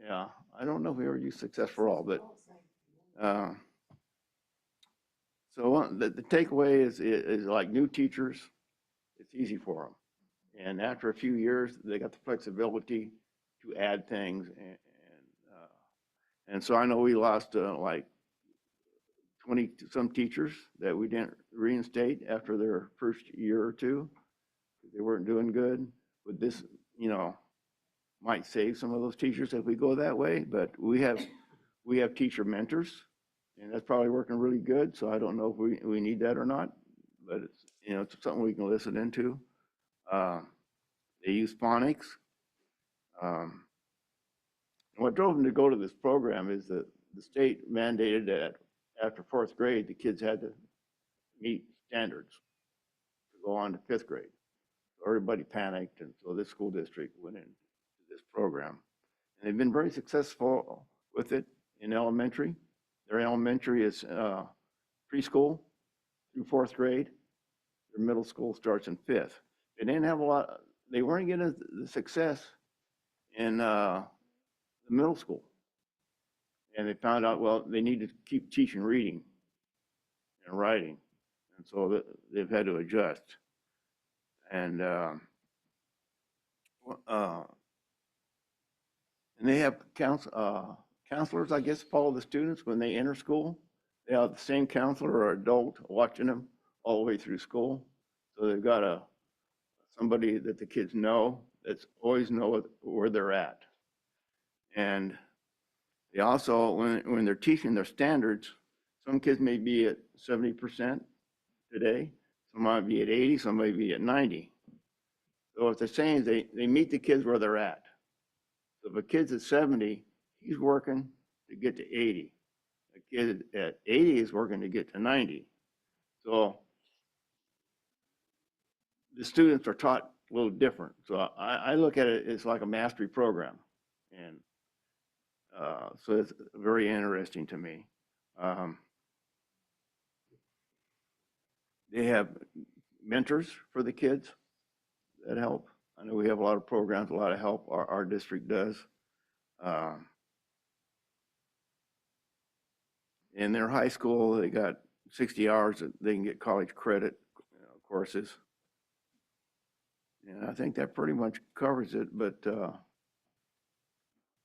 Speaker 1: Yeah, I don't know if we ever use Success for All, but so the takeaway is like new teachers, it's easy for them. And after a few years, they got the flexibility to add things. And so I know we lost like 20 some teachers that we didn't reinstate after their first year or two. They weren't doing good. But this, you know, might save some of those teachers if we go that way. But we have teacher mentors, and that's probably working really good. So I don't know if we need that or not. But it's, you know, it's something we can listen into. They use phonics. What drove them to go to this program is that the state mandated that after 4th grade, the kids had to meet standards to go on to 5th grade. So everybody panicked, and so this school district went into this program. And they've been very successful with it in elementary. Their elementary is preschool through 4th grade. Their middle school starts in 5th. They didn't have a lot, they weren't getting the success in the middle school. And they found out, well, they need to keep teaching reading and writing. And so they've had to adjust. And they have counselors, I guess, follow the students when they enter school. They have the same counselor or adult watching them all the way through school. So they've got somebody that the kids know, that's always know where they're at. And they also, when they're teaching their standards, some kids may be at 70% today, some might be at 80, some might be at 90. So what they're saying is they meet the kids where they're at. So if a kid's at 70, he's working to get to 80. A kid at 80 is working to get to 90. So the students are taught a little different. So I look at it as like a mastery program. And so it's very interesting to me. They have mentors for the kids that help. I know we have a lot of programs, a lot of help our district does. In their high school, they got 60 hours that they can get college credit courses. And I think that pretty much covers it. But,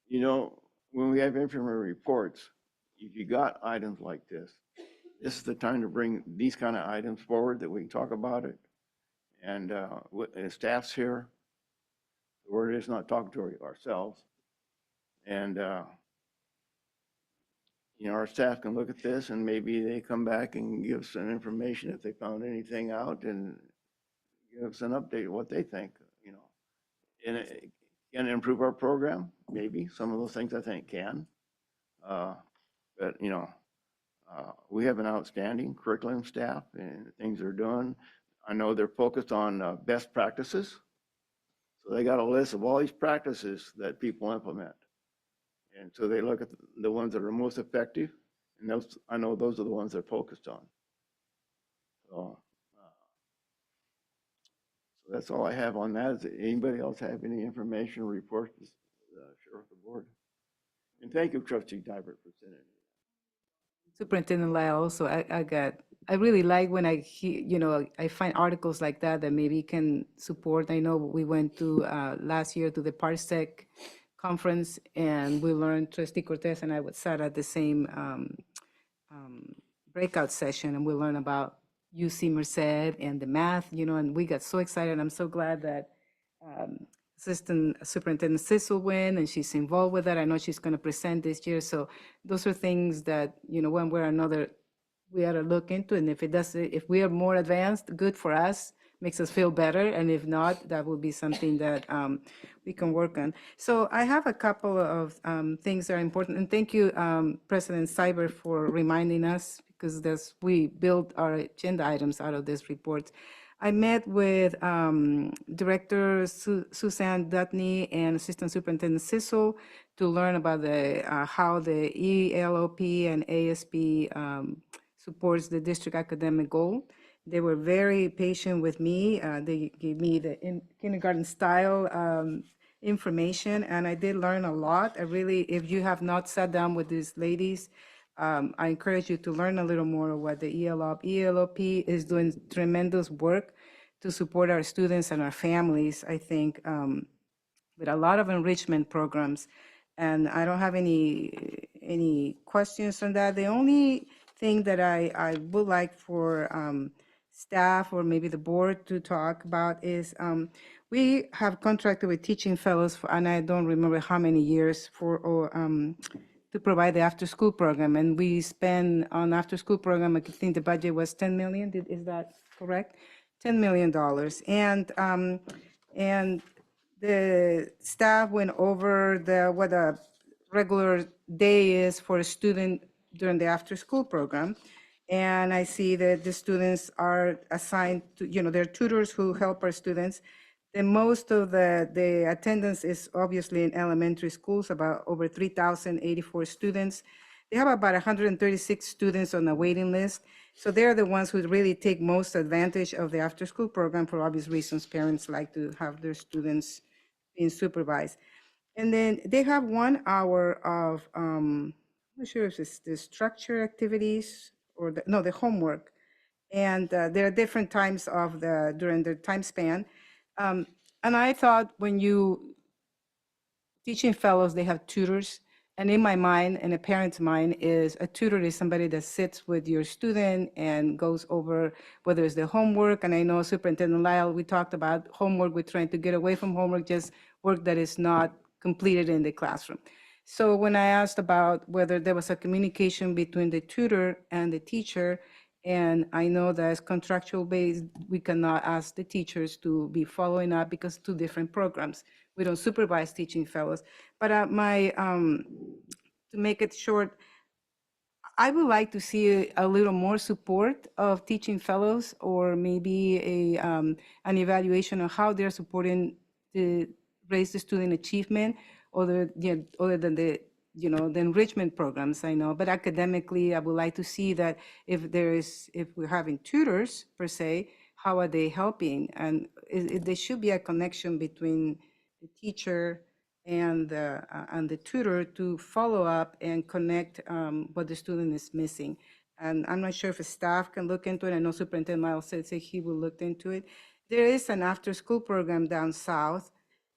Speaker 1: you know, when we have infirmary reports, if you got items like this is the time to bring these kind of items forward that we can talk about it. And staff's here. We're just not talking to ourselves. And, you know, our staff can look at this and maybe they come back and give us some information if they found anything out and give us an update of what they think, you know. And it can improve our program, maybe. Some of those things I think can. But, you know, we have an outstanding curriculum staff and things they're doing. I know they're focused on best practices. So they got a list of all these practices that people implement. And so they look at the ones that are most effective, and those, I know those are the ones they're focused on. So, so that's all I have on that. Does anybody else have any information or reports to share with the board? And thank you, Trustee Dybert, for sending it.
Speaker 5: Superintendent Lyle, also, I really like when I hear, I find articles like that that maybe can support. I know we went to, last year to the Parsec conference, and we learned, Trustee Cortez and I sat at the same breakout session, and we learned about UC Merced and the math, and we got so excited. I'm so glad that Assistant Superintendent Sissel went, and she's involved with that. I know she's going to present this year. So those are things that, one way or another, we ought to look into. And if we are more advanced, good for us, makes us feel better. And if not, that will be something that we can work on. So I have a couple of things that are important. And thank you, President Cyber, for reminding us, because we build our agenda items out of this report. I met with Director Suzanne Dutney and Assistant Superintendent Sissel to learn about how the ELOP and ASP supports the district academic goal. They were very patient with me. They gave me the kindergarten style information, and I did learn a lot. If you have not sat down with these ladies, I encourage you to learn a little more of what the ELOP is doing tremendous work to support our students and our families, I think, with a lot of enrichment programs. And I don't have any questions on that. The only thing that I would like for staff or maybe the board to talk about is we have contracted with Teaching Fellows and I don't remember how many years to provide the after-school program. And we spend on after-school program, I think the budget was $10 million. Is that correct? $10 million. And the staff went over what a regular day is for a student during the after-school program. And I see that the students are assigned to, they're tutors who help our students. And most of the attendance is obviously in elementary schools, about over 3,084 students. They have about 136 students on the waiting list. So they're the ones who really take most advantage of the after-school program. For obvious reasons, parents like to have their students being supervised. And then they have 1 hour of, I'm not sure if it's the structure activities or the homework. And there are different times during the time span. And I thought Teaching Fellows, they have tutors. And in my mind, and a parent's mind, a tutor is somebody that sits with your student and goes over whether it's the homework. And I know Superintendent Lyle, we talked about homework. We're trying to get away from homework, just work that is not completed in the classroom. So when I asked about whether there was a communication between the tutor and the teacher, and I know that as contractual based, we cannot ask the teachers to be following up because 2 different programs. We don't supervise Teaching Fellows. But to make it short, I would like to see a little more support of Teaching Fellows, or maybe an evaluation of how they're supporting to raise the student achievement, other than the enrichment programs, I know. But academically, I would like to see that if we're having tutors per se, how are they helping? And there should be a connection between the teacher and the tutor to follow up and connect what the student is missing. And I'm not sure if staff can look into it. I know Superintendent Miles said he will look into it. There is an after-school program down south,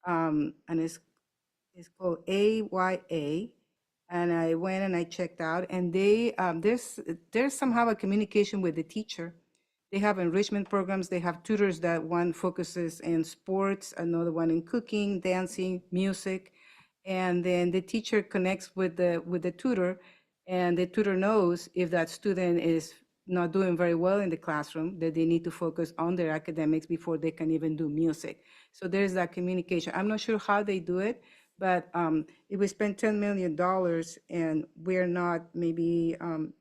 Speaker 5: and it's called AYA. And I went and I checked out, and there's somehow a communication with the teacher. They have enrichment programs. They have tutors that one focuses in sports, another one in cooking, dancing, music. And then the teacher connects with the tutor, and the tutor knows if that student is not doing very well in the classroom, that they need to focus on their academics before they can even do music. So there's that communication. I'm not sure how they do it, but if we spend $10 million and we're not maybe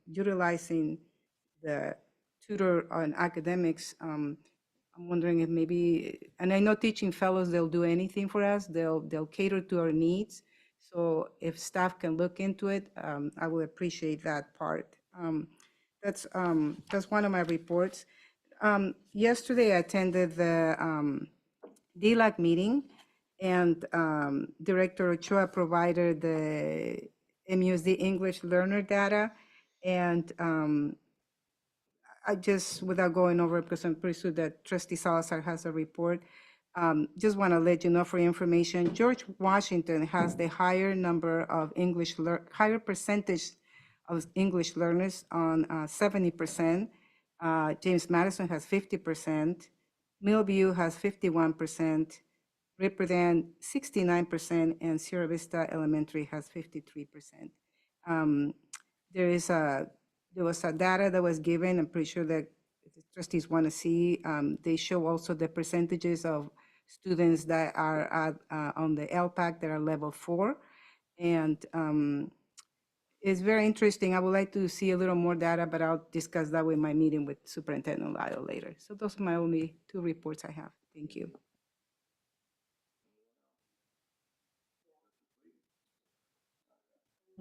Speaker 5: utilizing the tutor on academics, I'm wondering if maybe, and I know Teaching Fellows, they'll do anything for us. They'll cater to our needs. So if staff can look into it, I will appreciate that part. That's one of my reports. Yesterday, I attended the DLAC meeting, and Director Ochoa provided the MUSD English learner data. And I just, without going over it, because I'm pretty sure that Trustee Salazar has a report, just want to let you know for information, George Washington has the higher number of higher percentage of English learners on 70%. James Madison has 50%. Millview has 51%. Ripperdan 69%, and Sierra Vista Elementary has 53%. There was a data that was given. I'm pretty sure that the trustees want to see. They show also the percentages of students that are on the LPAC that are level 4. And it's very interesting. I would like to see a little more data, but I'll discuss that with my meeting with Superintendent Lyle later. So those are my only 2 reports I have. Thank you.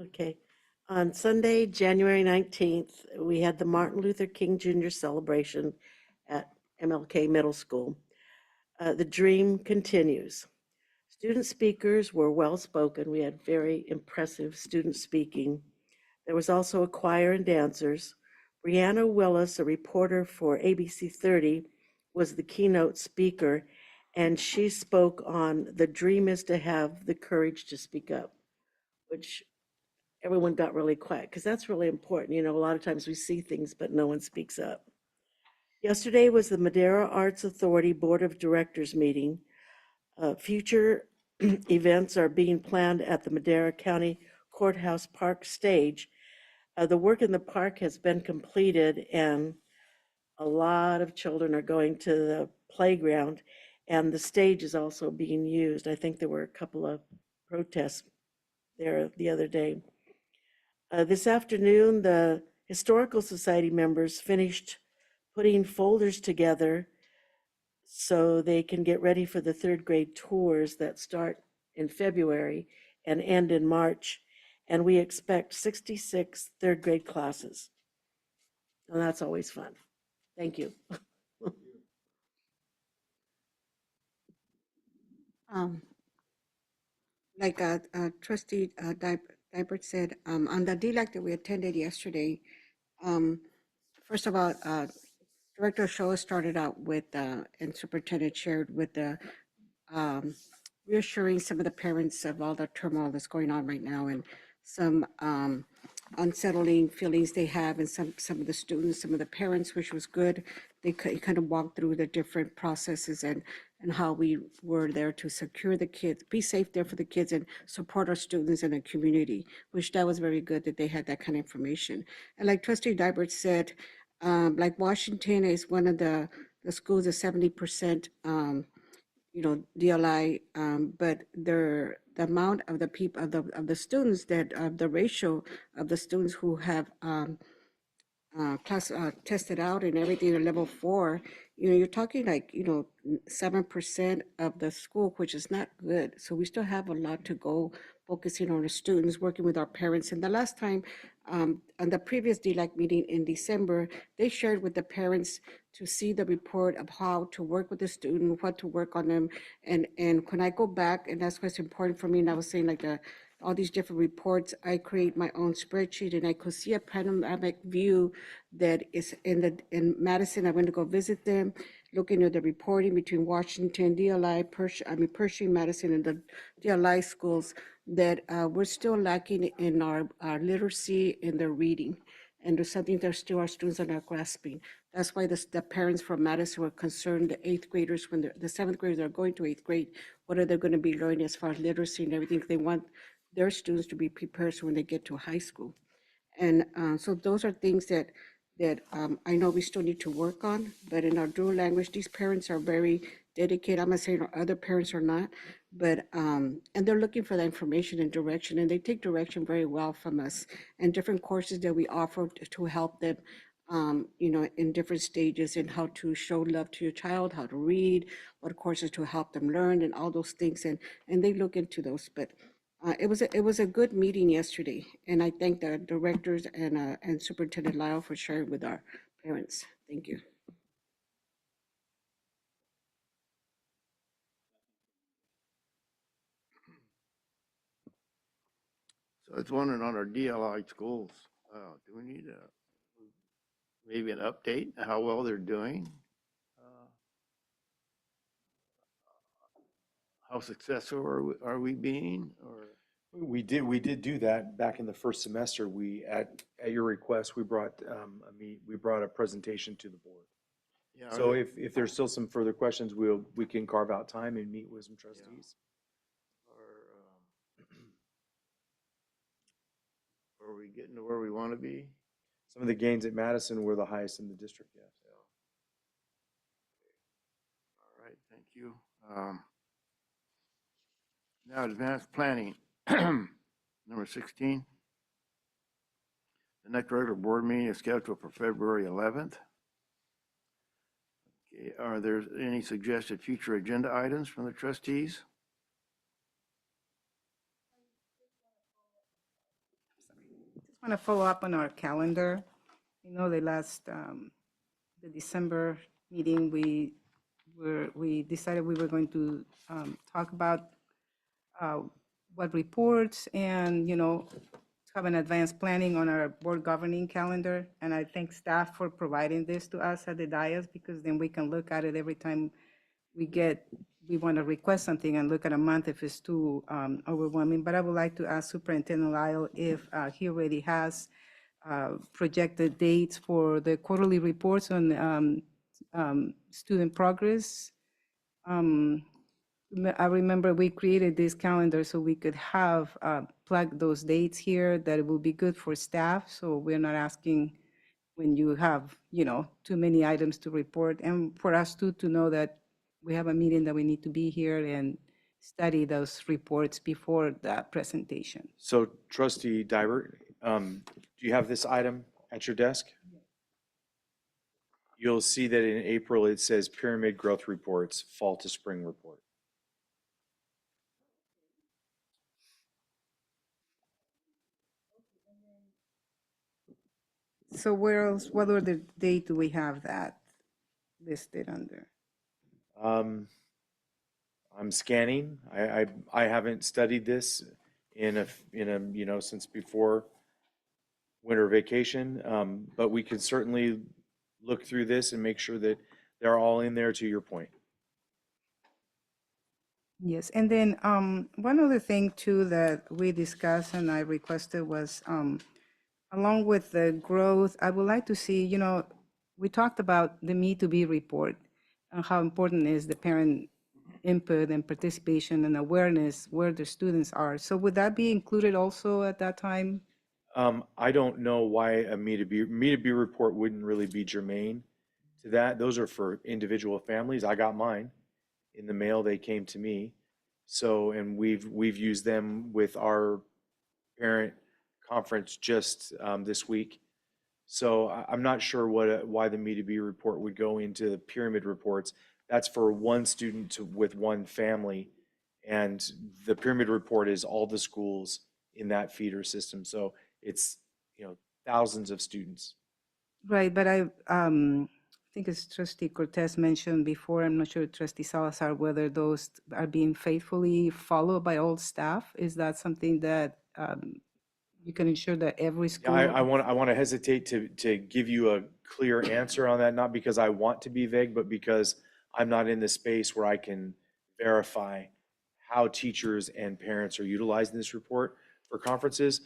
Speaker 9: Okay. On Sunday, January 19th, we had the Martin Luther King Jr. celebration at MLK Middle School. The dream continues. Student speakers were well-spoken. We had very impressive student speaking. There was also a choir and dancers. Brianna Willis, a reporter for ABC 30, was the keynote speaker, and she spoke on the dream is to have the courage to speak up, which everyone got really quiet because that's really important. You know, a lot of times we see things, but no one speaks up. Yesterday was the Madera Arts Authority Board of Directors meeting. Future events are being planned at the Madera County Courthouse Park stage. The work in the park has been completed, and a lot of children are going to the playground, and the stage is also being used. I think there were a couple of protests there the other day. This afternoon, the Historical Society members finished putting folders together so they can get ready for the 3rd grade tours that start in February and end in March. And we expect 66 3rd grade classes. And that's always fun. Thank you.
Speaker 8: Like Trustee Dybert said, on the DLAC that we attended yesterday, first of all, Director Shoa started out with, and Superintendent shared with the reassuring some of the parents of all the turmoil that's going on right now, and some unsettling feelings they have, and some of the students, some of the parents, which was good. They kind of walked through the different processes and how we were there to secure the kids, be safe there for the kids, and support our students in the community, which that was very good that they had that kind of information. And like Trustee Dybert said, like Washington is one of the schools is 70%, DLI, but the amount of the people of the students that the ratio of the students who have tested out and everything at level 4, you're talking like 7% of the school, which is not good. So we still have a lot to go, focusing on the students, working with our parents. And the last time, on the previous DLAC meeting in December, they shared with the parents to see the report of how to work with the student, what to work on them. And when I go back, and that's what's important for me, and I was saying like all these different reports, I create my own spreadsheet, and I could see a panoramic view that is in Madison. I went to go visit them, looking at the reporting between Washington, DLI, Pershing, Madison, and the DLI schools, that we're still lacking in our literacy and their reading. And there's something that still our students are not grasping. That's why the parents from Madison were concerned, the 8th graders, when the 7th graders are going to 8th grade, what are they going to be learning as far as literacy and everything? They want their students to be prepared so when they get to high school. And so those are things that I know we still need to work on, but in our dual language, these parents are very dedicated. I'm not saying our other parents are not, but, and they're looking for that information and direction, and they take direction very well from us, and different courses that we offer to help them, in different stages, and how to show love to your child, how to read, what courses to help them learn, and all those things, and they look into those. But it was a good meeting yesterday, and I thank the directors and Superintendent Lyle for sharing with our parents. Thank you.
Speaker 1: So I was wondering on our DLI schools, do we need maybe an update, how well they're doing? How successful are we being, or?
Speaker 4: We did do that back in the first semester. At your request, we brought a presentation to the board.
Speaker 1: Yeah,
Speaker 4: So if there's still some further questions, we can carve out time and meet with some trustees.
Speaker 1: Are we getting to where we want to be?
Speaker 4: Some of the gains at Madison were the highest in the district, yes.
Speaker 1: All right, thank you. Now, advanced planning, number 16. The next regular board meeting is scheduled for February 11th. Okay, are there any suggested future agenda items from the trustees?
Speaker 5: Just want to follow up on our calendar. You know, the December meeting, we decided we were going to talk about what reports and, have an advanced planning on our board governing calendar. And I thank staff for providing this to us at the dais, because then we can look at it every time we want to request something and look at a month if it's too overwhelming. But I would like to ask Superintendent Lyle if he already has projected dates for the quarterly reports on student progress. I remember we created this calendar so we could have plug those dates here, that it will be good for staff. So we're not asking when you have, too many items to report, and for us too, to know that we have a meeting that we need to be here and study those reports before the presentation.
Speaker 4: So Trustee Dybert, do you have this item at your desk? You'll see that in April, it says Pyramid Growth Reports, Fall to Spring Report.
Speaker 5: So where else, what other date do we have that listed under?
Speaker 4: I'm scanning. I haven't studied this since before winter vacation, but we could certainly look through this and make sure that they're all in there, to your point.
Speaker 5: Yes, and then one other thing too that we discussed and I requested was, along with the growth, I would like to see, we talked about the Me to Be report and how important is the parent input and participation and awareness where the students are. So would that be included also at that time?
Speaker 4: I don't know why a Me to Be report wouldn't really be germane to that. Those are for individual families. I got mine in the mail. They came to me. So, and we've used them with our parent conference just this week. So I'm not sure why the Me to Be report would go into the pyramid reports. That's for one student with one family. And the pyramid report is all the schools in that feeder system. So it's, thousands of students.
Speaker 5: Right, but I think as Trustee Cortez mentioned before, I'm not sure Trustee Salazar, whether those are being faithfully followed by all staff. Is that something that you can ensure that every school?
Speaker 4: Yeah, I want to hesitate to give you a clear answer on that, not because I want to be vague, but because I'm not in the space where I can verify how teachers and parents are utilizing this report for conferences.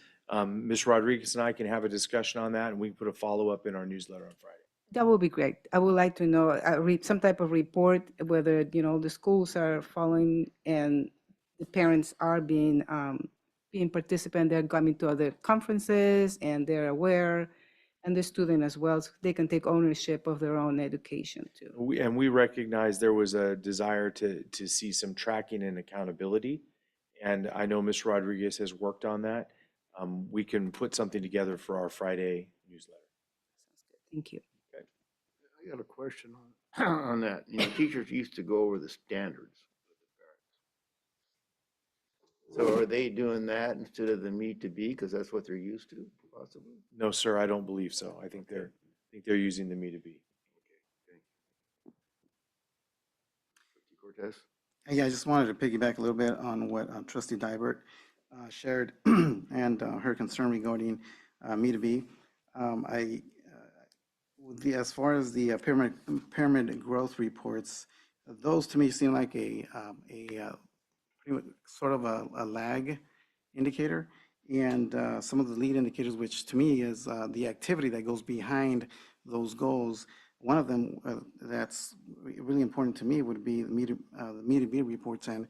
Speaker 4: Ms. Rodriguez and I can have a discussion on that, and we can put a follow-up in our newsletter on Friday.
Speaker 5: That would be great. I would like to know, some type of report, whether, the schools are following and the parents are being participant, they're coming to other conferences and they're aware, and the student as well, so they can take ownership of their own education too.
Speaker 4: We recognize there was a desire to see some tracking and accountability, and I know Ms. Rodriguez has worked on that. We can put something together for our Friday newsletter.
Speaker 5: Thank you.
Speaker 4: Okay.
Speaker 1: I got a question on that. Teachers used to go over the standards with the parents. So are they doing that instead of the Me to Be, because that's what they're used to, possibly?
Speaker 4: No, sir, I don't believe so. I think they're using the Me to Be.
Speaker 1: Trustee Cortez?
Speaker 19: Yeah, I just wanted to piggyback a little bit on what Trustee Dybert shared and her concern regarding me to be. As far as the pyramid growth reports, those to me seem like pretty much sort of a lag indicator. And some of the lead indicators, which to me is the activity that goes behind those goals. One of them that's really important to me would be the Me2B reports, and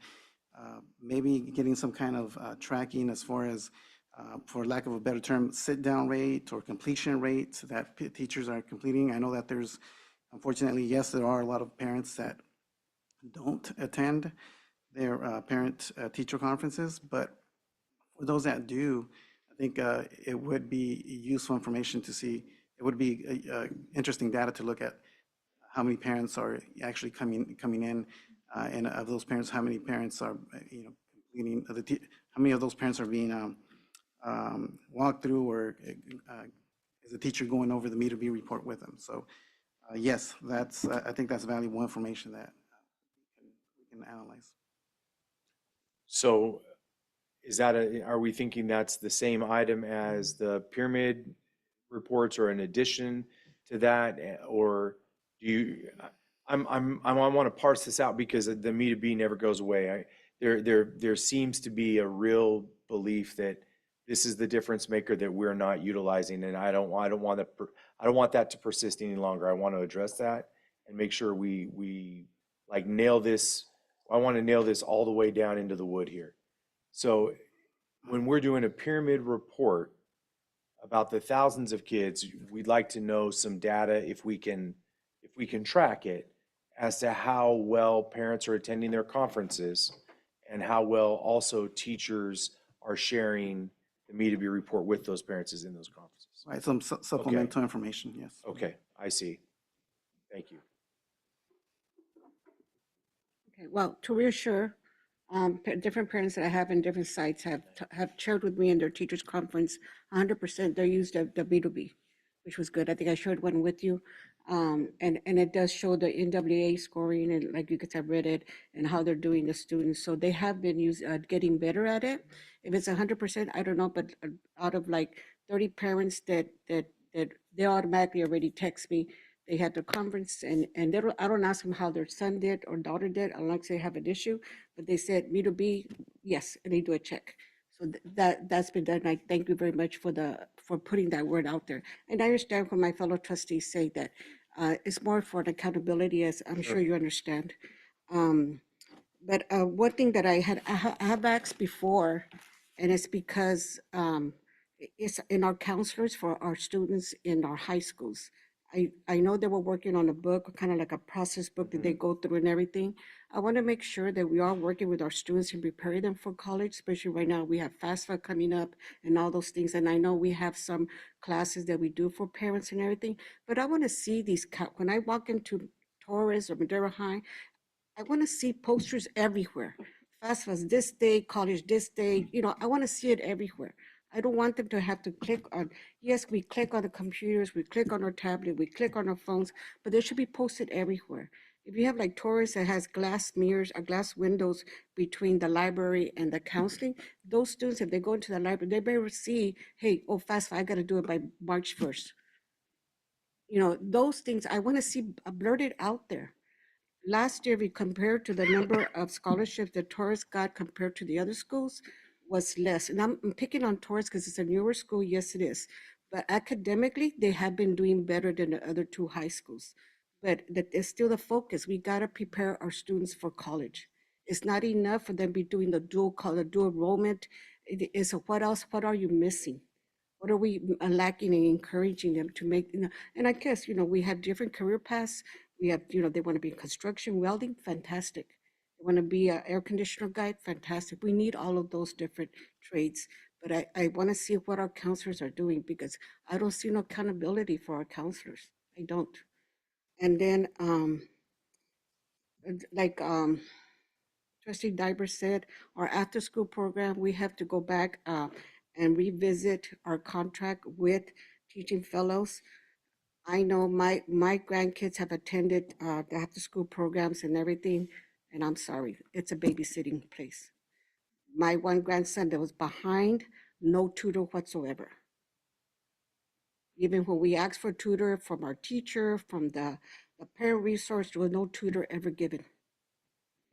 Speaker 19: maybe getting some kind of tracking as far as, for lack of a better term, sit-down rate or completion rate that teachers are completing. I know that there's, unfortunately, yes, there are a lot of parents that don't attend their parent-teacher conferences, but for those that do, I think it would be useful information to see. It would be interesting data to look at how many parents are actually coming in, and of those parents, how many parents are, completing how many of those parents are being walked through, or is the teacher going over the Me2B report with them? So yes, that's I think that's valuable information that we can analyze.
Speaker 4: So is that are we thinking that's the same item as the pyramid reports, or an addition to that? Or do you, I want to parse this out, because the Me2B never goes away. There seems to be a real belief that this is the difference maker that we're not utilizing, and I don't want that to persist any longer. I want to address that and make sure we like nail this. I want to nail this all the way down into the wood here. So when we're doing a pyramid report about the thousands of kids, we'd like to know some data, if we can track it, as to how well parents are attending their conferences, and how well also teachers are sharing the Me2B report with those parents in those conferences.
Speaker 19: Right, some supplemental information, yes.
Speaker 4: Okay, I see. Thank you.
Speaker 8: Okay, well, to reassure, different parents that I have in different sites have shared with me in their teachers' conference, 100% they used the B2B, which was good. I think I shared one with you. And it does show the NWA scoring, and like you guys have read it, and how they're doing the students. So they have been getting better at it. If it's 100%, I don't know, but out of like 30 parents that they automatically already text me, they had the conference, and I don't ask them how their son did or daughter did, unless they have an issue, but they said Me2B, yes, and they do a check. So that's been done. I thank you very much for putting that word out there. And I understand when my fellow trustees say that it's more for an accountability, as I'm sure you understand. But one thing that I have asked before, and it's because it's in our counselors for our students in our high schools. I know they were working on a book, kind of like a process book that they go through and everything. I want to make sure that we are working with our students and preparing them for college, especially right now. We have FAFSA coming up and all those things. And I know we have some classes that we do for parents and everything. But I want to see these, when I walk into Torres or Madera High, I want to see posters everywhere. FAFSA this day, college this day. I want to see it everywhere. I don't want them to have to click on, yes, we click on the computers, we click on our tablet, we click on our phones, but they should be posted everywhere. If you have like Torres that has glass mirrors or glass windows between the library and the counseling, those students, if they go into the library, they better see, hey, oh, FAFSA, I got to do it by March 1st. Those things, I want to see blurted out there. Last year, we compared to the number of scholarships that Torres got compared to the other schools, was less. And I'm picking on Torres because it's a newer school. Yes, it is. But academically, they have been doing better than the other two high schools. But that is still the focus. We got to prepare our students for college. It's not enough for them to be doing the dual enrollment. It is what else? What are you missing? What are we lacking in encouraging them to make? And I guess, we have different career paths. We have, they want to be in construction, welding, fantastic. Want to be an air conditioner guy? Fantastic. We need all of those different trades. But I want to see what our counselors are doing, because I don't see no accountability for our counselors. I don't. And then, like Trustee Diber said, our after-school program, we have to go back and revisit our contract with teaching fellows. I know my grandkids have attended the after-school programs and everything. And I'm sorry, it's a babysitting place. my one grandson that was behind, no tutor whatsoever. Even when we asked for tutor from our teacher, from the parent resource, there was no tutor ever given.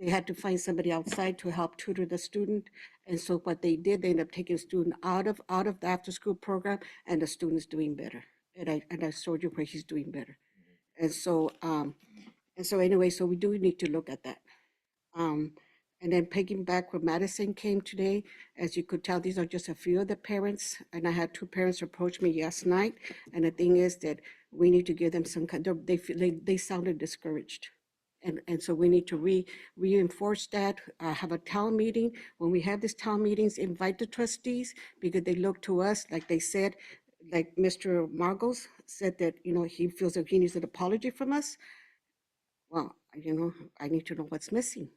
Speaker 8: They had to find somebody outside to help tutor the student. And so what they did, they ended up taking student out of the after-school program, and the student's doing better. And I showed you where he's doing better. And so anyway, so we do need to look at that. And then picking back where Madison came today, as you could tell, these are just a few of the parents. And I had 2 parents approach me last night. And the thing is that we need to give them some kind of, they sounded discouraged. And so we need to reinforce that, have a town meeting. When we have these town meetings, invite the trustees, because they look to us, like they said, like Mr. Margos said that, he feels like he needs an apology from us. Well, I need to know what's missing.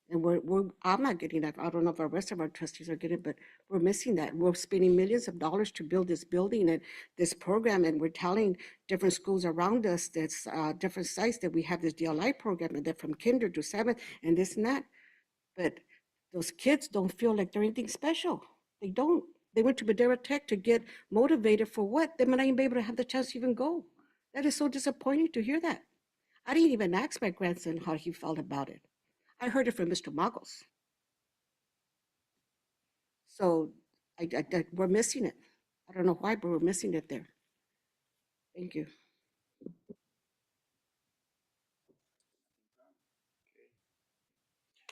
Speaker 8: And I'm not getting that. I don't know if the rest of our trustees are getting it, but we're missing that. We're spending millions of dollars to build this building and this program, and we're telling different schools around us, that's different sites, that we have this DLI program, and they're from kinder to 7th and this and that. But those kids don't feel like they're anything special. They don't. They went to Madera Tech to get motivated for what? They might not even be able to have the chance to even go. That is so disappointing to hear that. I didn't even ask my grandson how he felt about it. I heard it from Mr. Magos. So we're missing it. I don't know why, but we're missing it there. Thank you.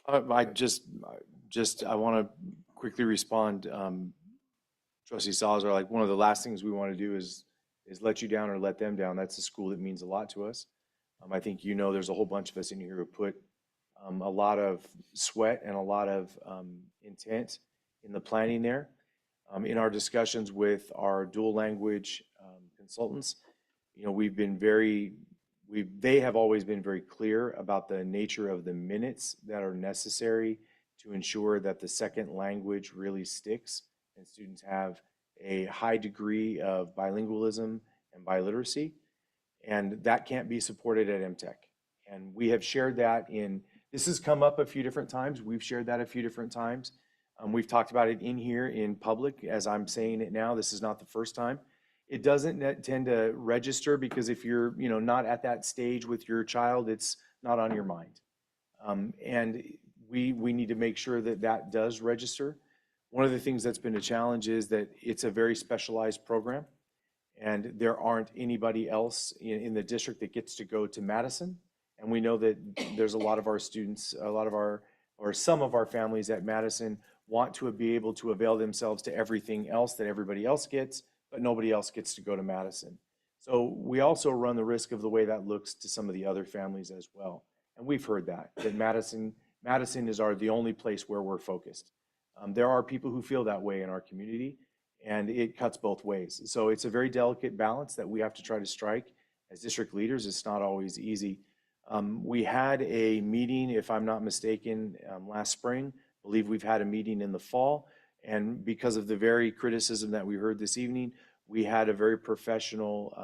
Speaker 4: I want to quickly respond. Trustee Salazar, like, one of the last things we want to do is let you down or let them down. That's a school that means a lot to us. I think there's a whole bunch of us in here who put a lot of sweat and a lot of intent in the planning there. In our discussions with our dual language consultants, they have always been very clear about the nature of the minutes that are necessary to ensure that the second language really sticks and students have a high degree of bilingualism and biliteracy. And that can't be supported at MTech. And we have shared that this has come up a few different times. We've shared that a few different times. We've talked about it in here in public. As I'm saying it now, this is not the first time. It doesn't tend to register because if you're not at that stage with your child, it's not on your mind. And we need to make sure that that does register. One of the things that's been a challenge is that it's a very specialized program, and there aren't anybody else in the district that gets to go to Madison. And we know that there's a lot of our students, some of our families at Madison want to be able to avail themselves to everything else that everybody else gets, but nobody else gets to go to Madison. So we also run the risk of the way that looks to some of the other families as well. And we've heard that Madison is the only place where we're focused. There are people who feel that way in our community, and it cuts both ways. So it's a very delicate balance that we have to try to strike as district leaders. It's not always easy. We had a meeting, if I'm not mistaken, last spring. I believe we've had a meeting in the fall. And because of the very criticism that we heard this evening, we had a very professional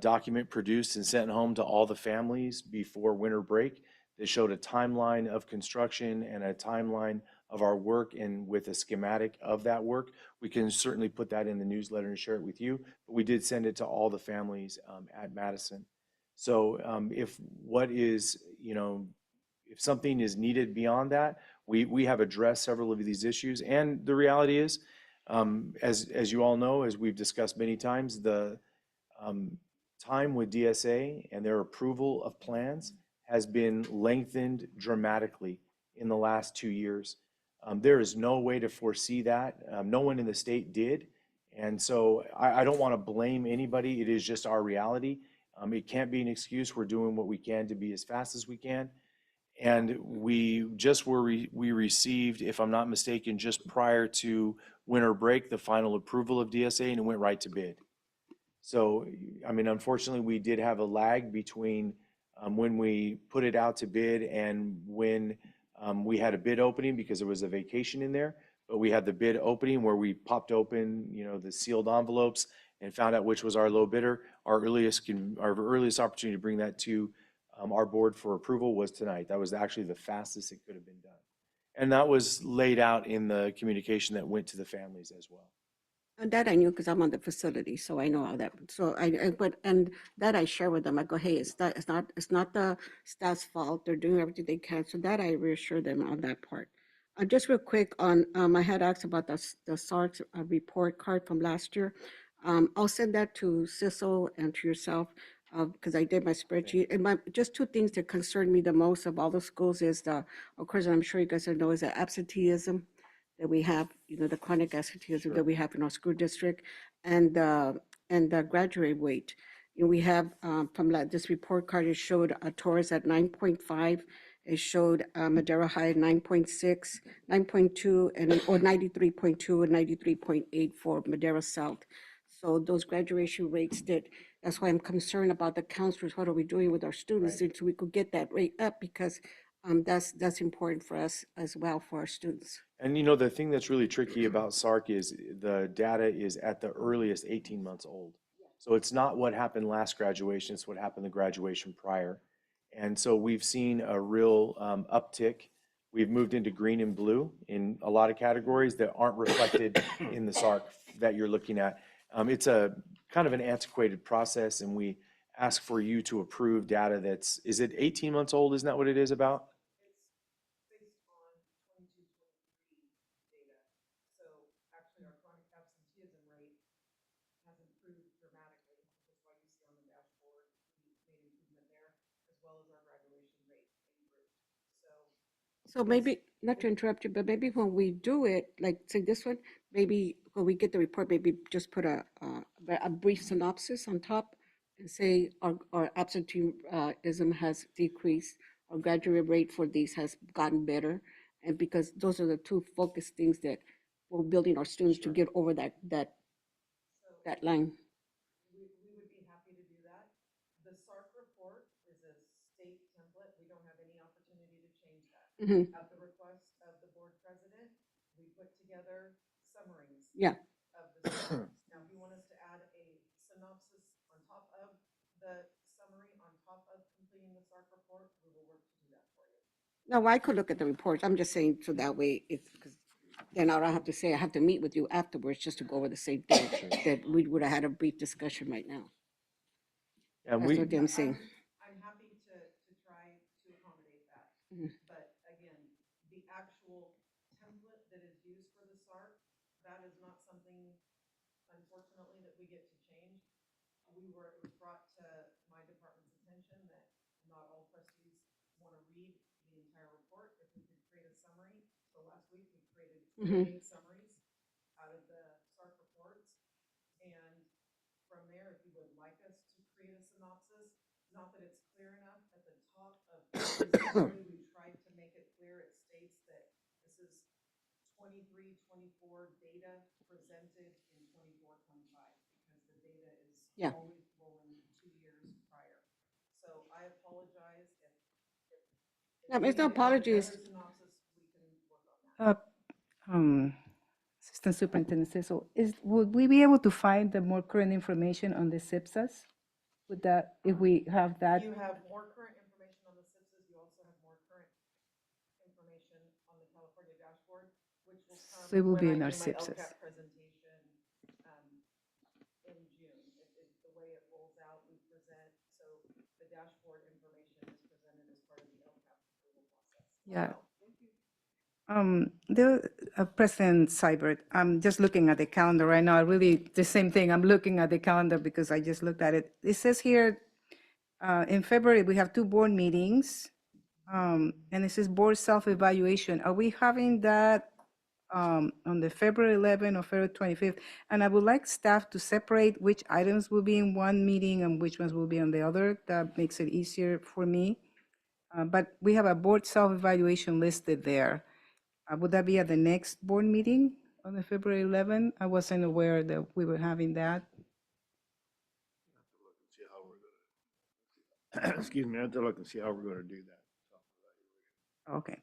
Speaker 4: document produced and sent home to all the families before winter break that showed a timeline of construction and a timeline of our work, and with a schematic of that work. We can certainly put that in the newsletter and share it with you, but we did send it to all the families at Madison. So if something is needed beyond that, we have addressed several of these issues. And the reality is, as you all know, as we've discussed many times, the time with DSA and their approval of plans has been lengthened dramatically in the last 2 years. There is no way to foresee that. No one in the state did. And so I don't want to blame anybody. It is just our reality. It can't be an excuse. We're doing what we can to be as fast as we can. And we received, if I'm not mistaken, just prior to winter break, the final approval of DSA, and it went right to bid. So, unfortunately, we did have a lag between when we put it out to bid and when we had a bid opening, because there was a vacation in there. But we had the bid opening where we popped open, the sealed envelopes and found out which was our low bidder. Our earliest opportunity to bring that to our board for approval was tonight. That was actually the fastest it could have been done. And that was laid out in the communication that went to the families as well.
Speaker 8: And that I knew because I'm on the facility, so I know how that, so and that I share with them. I go, hey, it's not the staff's fault. They're doing everything they can. So that I reassure them on that part. Just real quick on, I had asked about the SARS report card from last year. I'll send that to Cecil and to yourself, because I did my spreadsheet. And just two things that concern me the most of all the schools is of course, I'm sure you guys know, is the absenteeism that we have, the chronic absenteeism that we have in our school district, and the graduate rate. We have, from this report card, it showed Torres at 9.5. It showed Madera High at 9.6, 9.2, or 93.2 and 93.8 for Madera South. So those graduation rates that's why I'm concerned about the counselors. What are we doing with our students so we could get that rate up, because that's important for us as well, for our students.
Speaker 4: And the thing that's really tricky about SARC is the data is at the earliest 18 months old. So it's not what happened last graduation, it's what happened the graduation prior. And so we've seen a real uptick. We've moved into green and blue in a lot of categories that aren't reflected in the SARC that you're looking at. It's a kind of an antiquated process, and we ask for you to approve data is it 18 months old? Isn't that what it is about?
Speaker 8: So maybe, not to interrupt you, but maybe when we do it, like say this one, maybe when we get the report, maybe just put a brief synopsis on top and say our absenteeism has decreased, our graduate rate for these has gotten better. And because those are the two focus things that we're building our students to get over that line. Mhm.
Speaker 10: At the request of the board president, we put together summaries
Speaker 8: Yeah.
Speaker 10: of the students. Now, if you want us to add a synopsis on top of the summary, on top of completing the SARC report, we will work to do that for you.
Speaker 8: No, I could look at the reports. I'm just saying, so that way, because then I don't have to say I have to meet with you afterwards just to go over the same thing, that we would have had a brief discussion right now.
Speaker 4: And
Speaker 8: That's what I'm saying.
Speaker 10: I'm happy to try to accommodate that.
Speaker 8: Mhm.
Speaker 10: But again, the actual template that is used for the SARC, that is not something, unfortunately, that we get to change. It was brought to my department's attention that not all trustees want to read the entire report. If we could create a summary, so last week we created 8 summaries out of the SARC reports. And from there, if you would like us to create a synopsis, not that it's clear enough at the top of every summary, we tried to make it clear. It states that this is 23-24 data presented in 24-25, because the data is
Speaker 8: Yeah.
Speaker 10: always rolling 2 years prior. So I apologize if
Speaker 8: No, it's no apologies.
Speaker 10: synopsis, we can work on that.
Speaker 5: Assistant Superintendent Cecil, would we be able to find the more current information on the SIPSAS? Would that, if we have that?
Speaker 10: You have more current information on the SIPSs. You also have more current information on the California dashboard, which will come
Speaker 5: So it will be
Speaker 10: when
Speaker 5: in
Speaker 10: I
Speaker 5: our
Speaker 10: do my
Speaker 5: SIPSs.
Speaker 10: LCAP presentation in June. The way it rolls out, we present, so the dashboard information is presented as part of the LCAP approval process.
Speaker 5: Yeah. President Seibert, I'm just looking at the calendar right now. The same thing. I'm looking at the calendar because I just looked at it. It says here, in February, we have 2 board meetings. And it says board self-evaluation. Are we having that on the February 11th or February 25th? And I would like staff to separate which items will be in one meeting and which ones will be on the other. That makes it easier for me. But we have a board self-evaluation listed there. Would that be at the next board meeting on the February 11th? I wasn't aware that we were having that.
Speaker 1: Excuse me, I have to look and see how we're going to do that.
Speaker 5: Okay.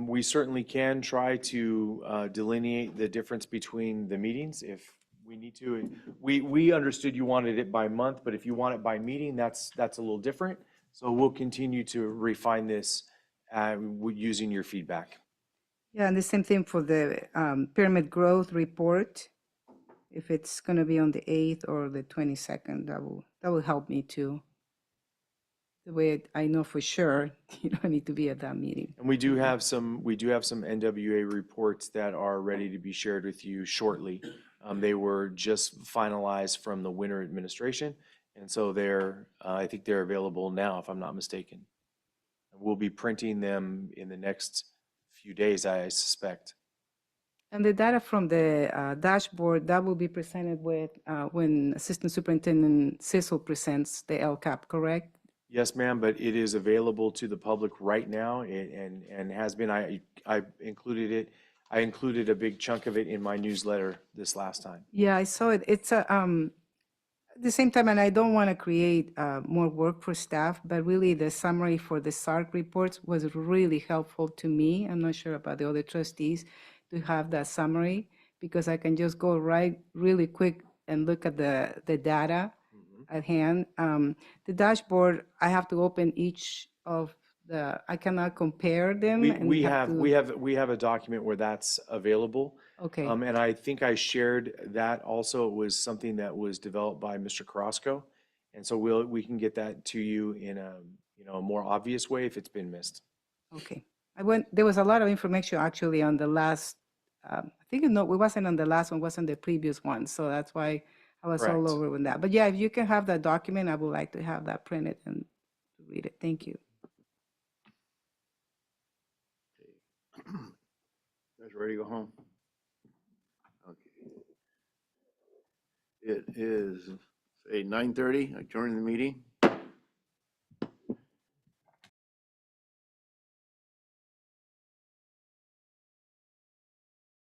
Speaker 4: We certainly can try to delineate the difference between the meetings if we need to. We understood you wanted it by month, but if you want it by meeting, that's a little different. So we'll continue to refine this using your feedback.
Speaker 5: Yeah, and the same thing for the pyramid growth report. If it's going to be on the 8th or the 22nd, that will help me too. The way I know for sure, you don't need to be at that meeting.
Speaker 4: And we do have some NWA reports that are ready to be shared with you shortly. They were just finalized from the winter administration, and so I think they're available now, if I'm not mistaken. We'll be printing them in the next few days, I suspect.
Speaker 5: And the data from the dashboard, that will be presented with when Assistant Superintendent Sissel presents the LCAP, correct?
Speaker 4: Yes, ma'am, but it is available to the public right now and has been. I included it. I included a big chunk of it in my newsletter this last time.
Speaker 5: Yeah, I saw it. It's at the same time, and I don't want to create more work for staff, but really the summary for the SARC reports was really helpful to me. I'm not sure about the other trustees to have that summary because I can just go really quick and look at the data at hand. The dashboard, I have to open each of I cannot compare them.
Speaker 4: We have a document where that's available.
Speaker 5: Okay.
Speaker 4: And I think I shared that also. It was something that was developed by Mr. Carrasco. And so we can get that to you in a more obvious way if it's been missed.
Speaker 5: Okay. There was a lot of information actually on the last, I think, no, it wasn't on the last one, it was on the previous one. So that's why I was all
Speaker 4: Correct.
Speaker 5: over with that. But yeah, if you can have that document, I would like to have that printed and read it. Thank you.
Speaker 1: Guys ready to go home? Okay. It is, say, 9:30. I joined the meeting.